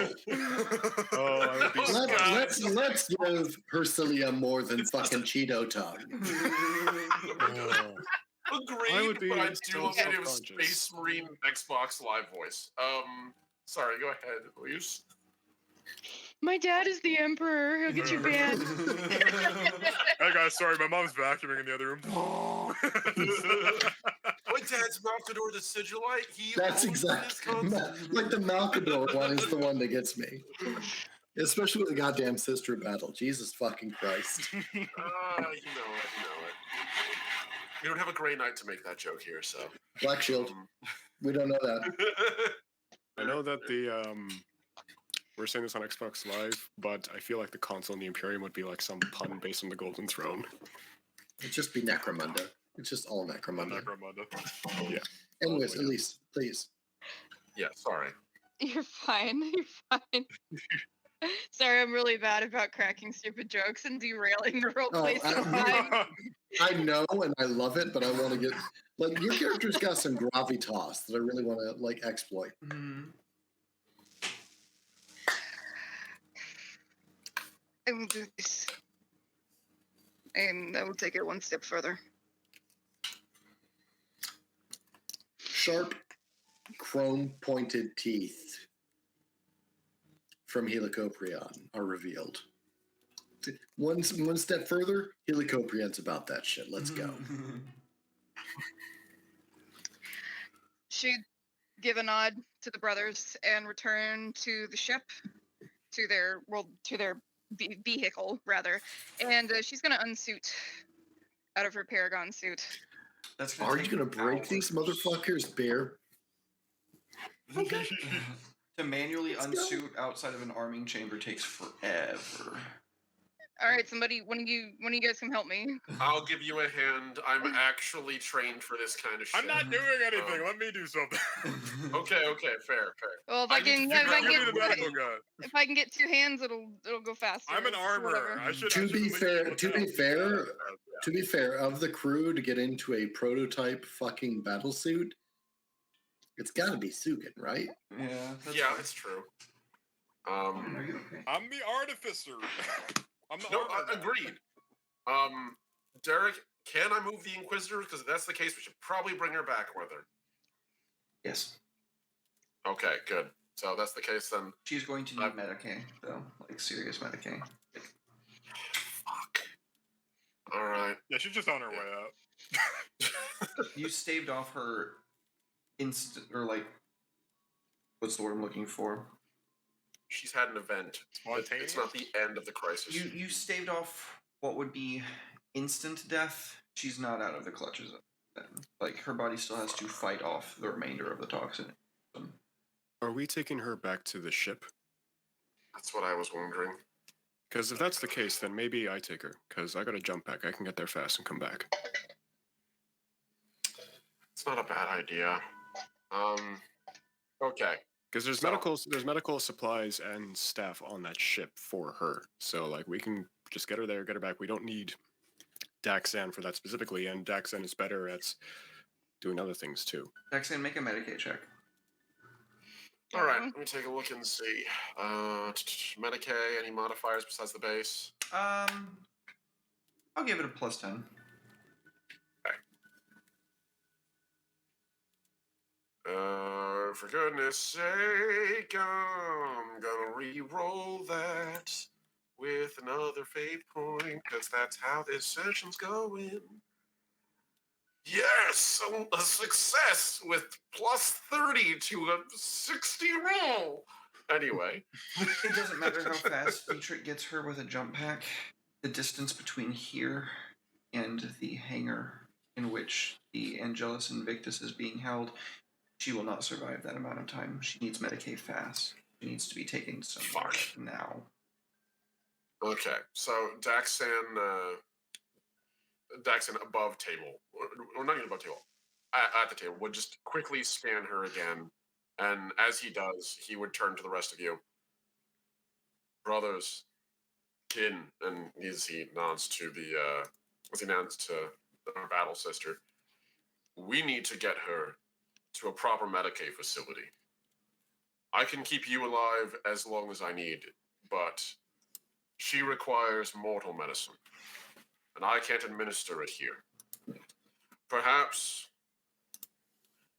I would be Let's give Hercilia more than fucking Cheeto tongue. Agreed, I would be but I do still love the idea of a self-conscious. Space Marine Xbox Live voice. Sorry, go ahead, please. My dad is the emperor. He'll get you banned. Hey guys, sorry, my mom's vacuuming in the other room. My dad's Malcador the Sigilite. That's exactly like the Malcador one is the one that gets me. Especially with the goddamn sister battle. Jesus fucking Christ. You know it. We don't have a great night to make that joke here, so. Black Shield. We don't know that. I know that we're saying this on Xbox Live, but I feel like the console in the Imperium would be like some pun based on the Golden Throne. It'd just be Necromunda. It's just all Necromunda. Yeah. Anyways, Elise, please. Yeah, sorry. You're fine. You're fine. Sorry, I'm really bad about cracking stupid jokes and derailing the role play. I know and I love it, but I want to get like your character's got some gravitas that I really want to like exploit. Mm-hmm. I will do this. And I will take it one step further. Sharp, chrome-pointed teeth from Helicoprion are revealed. One step further, Helicoprion's about that shit. Let's go. She'd give a nod to the brothers and return to the ship, to their vehicle rather, and she's gonna unsuit out of her Paragon suit. Are you gonna break these motherfuckers bare? To manually unsuit outside of an arming chamber takes forever. All right, somebody, one of you guys come help me. I'll give you a hand. I'm actually trained for this kind of shit. I'm not doing anything. Let me do something. Okay, fair. Well, if I can get two hands, it'll go faster. I'm an armorer. To be fair, of the crew to get into a prototype fucking battle suit, it's got to be Sugan, right? Yeah, it's true. Are you okay? I'm the artificer. Agreed. Derek, can I move the Inquisitors? Because if that's the case, we should probably bring her back with her. Yes. Okay, good. So that's the case then. She's going to need Medicaid, though. Like, serious Medicaid. Fuck. Alright. Yeah, she's just on her way out. You staved off her instant, or like, what's the word I'm looking for? She's had an event. Spontaneous? It's not the end of the crisis. You staved off what would be instant death. She's not out of the clutches of it. Like, her body still has to fight off the remainder of the toxin. Are we taking her back to the ship? That's what I was wondering. Because if that's the case, then maybe I take her. Because I gotta jump back. I can get there fast and come back. It's not a bad idea. Okay. Because there's medical supplies and staff on that ship for her. So like we can just get her there, get her back. We don't need Daxan for that specifically, and Daxan is better at doing other things too. Daxan, make a Medicaid check. Alright, let me take a look and see. Medicaid, any modifiers besides the base? I'll give it a +10. For goodness sake, I'm gonna re-roll that with another fate point, because that's how this session's going. Yes! A success with +30 to a 60 roll! Anyway. It doesn't matter how fast Dietrich gets her with a jump pack. The distance between here and the hangar in which the Angelus Invictus is being held, she will not survive that amount of time. She needs Medicaid fast. She needs to be taken somewhere now. Okay, so Daxan above table, or not even above table, at the table, would just quickly scan her again, and as he does, he would turn to the rest of you. Brothers, kin, and as he nods to our battle sister, we need to get her to a proper Medicaid facility. I can keep you alive as long as I need, but she requires mortal medicine, and I can't administer it here. Perhaps,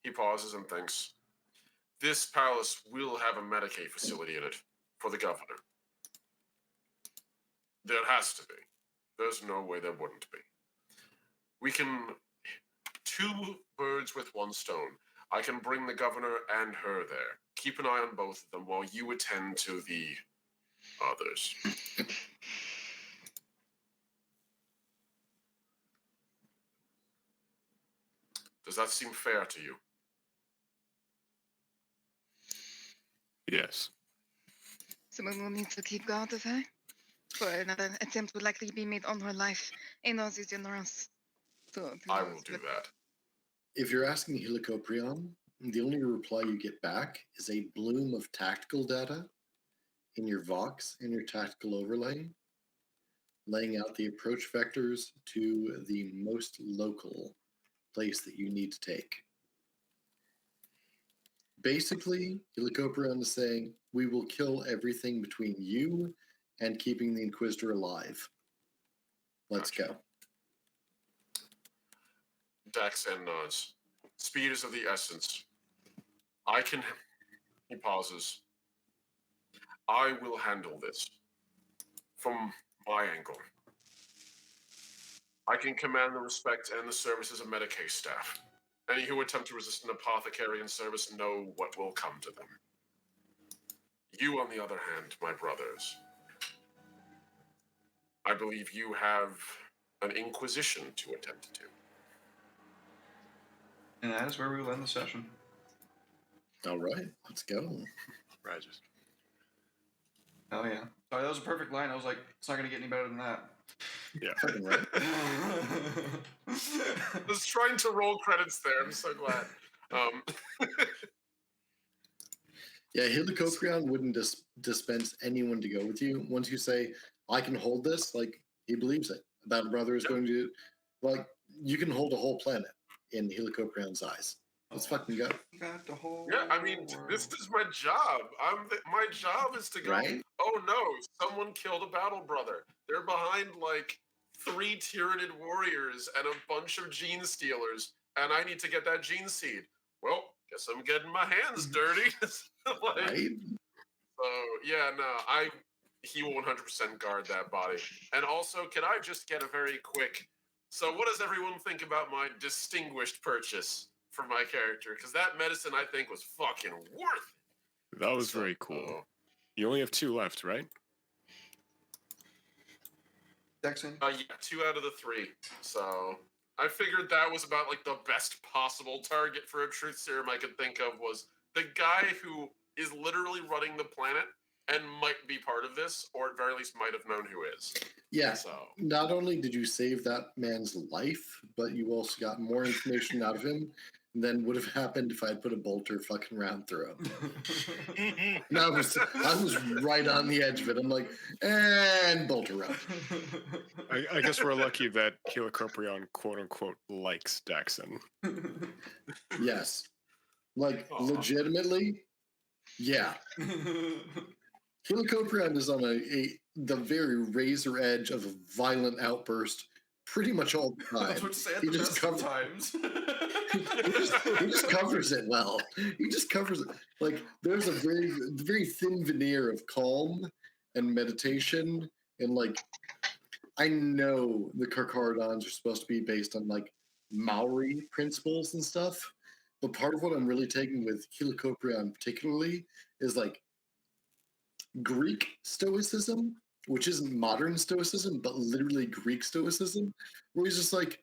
he pauses and thinks, this palace will have a Medicaid facility in it for the governor. There has to be. There's no way there wouldn't be. We can, 2 birds with 1 stone. I can bring the governor and her there. Keep an eye on both of them while you attend to the others. Does that seem fair to you? Yes. Someone will need to keep guard of her, for another attempt would likely be made on her life in all these generals. So, I will do that. If you're asking Helicoprion, the only reply you get back is a bloom of tactical data in your Vox and your tactical overlay, laying out the approach vectors to the most local place that you need to take. Basically, Helicoprion is saying, we will kill everything between you and keeping the Inquisitor alive. Let's go. Daxan nods. Speed is of the essence. He pauses. I will handle this from my angle. I can command the respect and the services of Medicaid staff. Any who attempt to resist an apothecarian service know what will come to them. You, on the other hand, my brothers, I believe you have an inquisition to attend to. And that is where we will end the session. All right, let's go. Rises. Oh, yeah. Sorry, that was a perfect line. I was like, it's not going to get any better than that. Yeah. Fucking right. I was trying to roll credits there. I'm so glad. Yeah, Helicoprion wouldn't dispense anyone to go with you. Once you say, I can hold this, like, he believes it. That brother is going to, like, you can hold a whole planet in Helicoprion's eyes. Let's fucking go. You got the whole Yeah, I mean, this is my job. My job is to go, Right? oh no, someone killed a battle brother. They're behind, like, 3 Tyranid warriors and a bunch of gene stealers, and I need to get that gene seed. Well, guess I'm getting my hands dirty. Like, Right? so yeah, no, he will 100% guard that body. And also, can I just get a very quick? So, what does everyone think about my distinguished purchase for my character? Because that medicine, I think, was fucking worth it. That was very cool. You only have 2 left, right? Dexon? Yeah, 2 out of the 3. So I figured that was about like the best possible target for a truth serum I could think of was the guy who is literally running the planet and might be part of this, or at very least might have known who is. Yeah. So Not only did you save that man's life, but you also got more information out of him than would have happened if I had put a bolter fucking round through him. And I was right on the edge of it. I'm like, and bolter round. I guess we're lucky that Helicoprion, quote unquote, likes Daxon. Yes. Like, Aw. legitimately, yeah. Helicoprion is on the very razor edge of a violent outburst pretty much all the I was time. about to say at He the just best covers- of times. he just covers it well. He just covers it. Like, there's a very thin veneer of calm and meditation. And, like, I know the Carcharodons are supposed to be based on, like, Maori principles and stuff. But part of what I'm really taking with Helicoprion particularly is, like, Greek stoicism, which isn't modern stoicism, but literally Greek stoicism, where he's just like,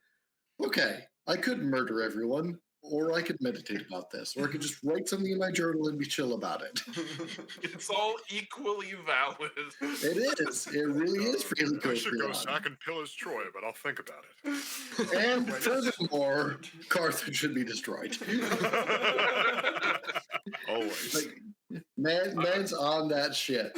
okay, I could murder everyone, or I could meditate about this, or I could just write something in my journal and be chill about it. it's all equally valid. It is. It really is for I should go Helicoprion. sack and pillage Troy, but I'll think about it. And furthermore, Carthage should be destroyed. Always. Like, man's on that shit.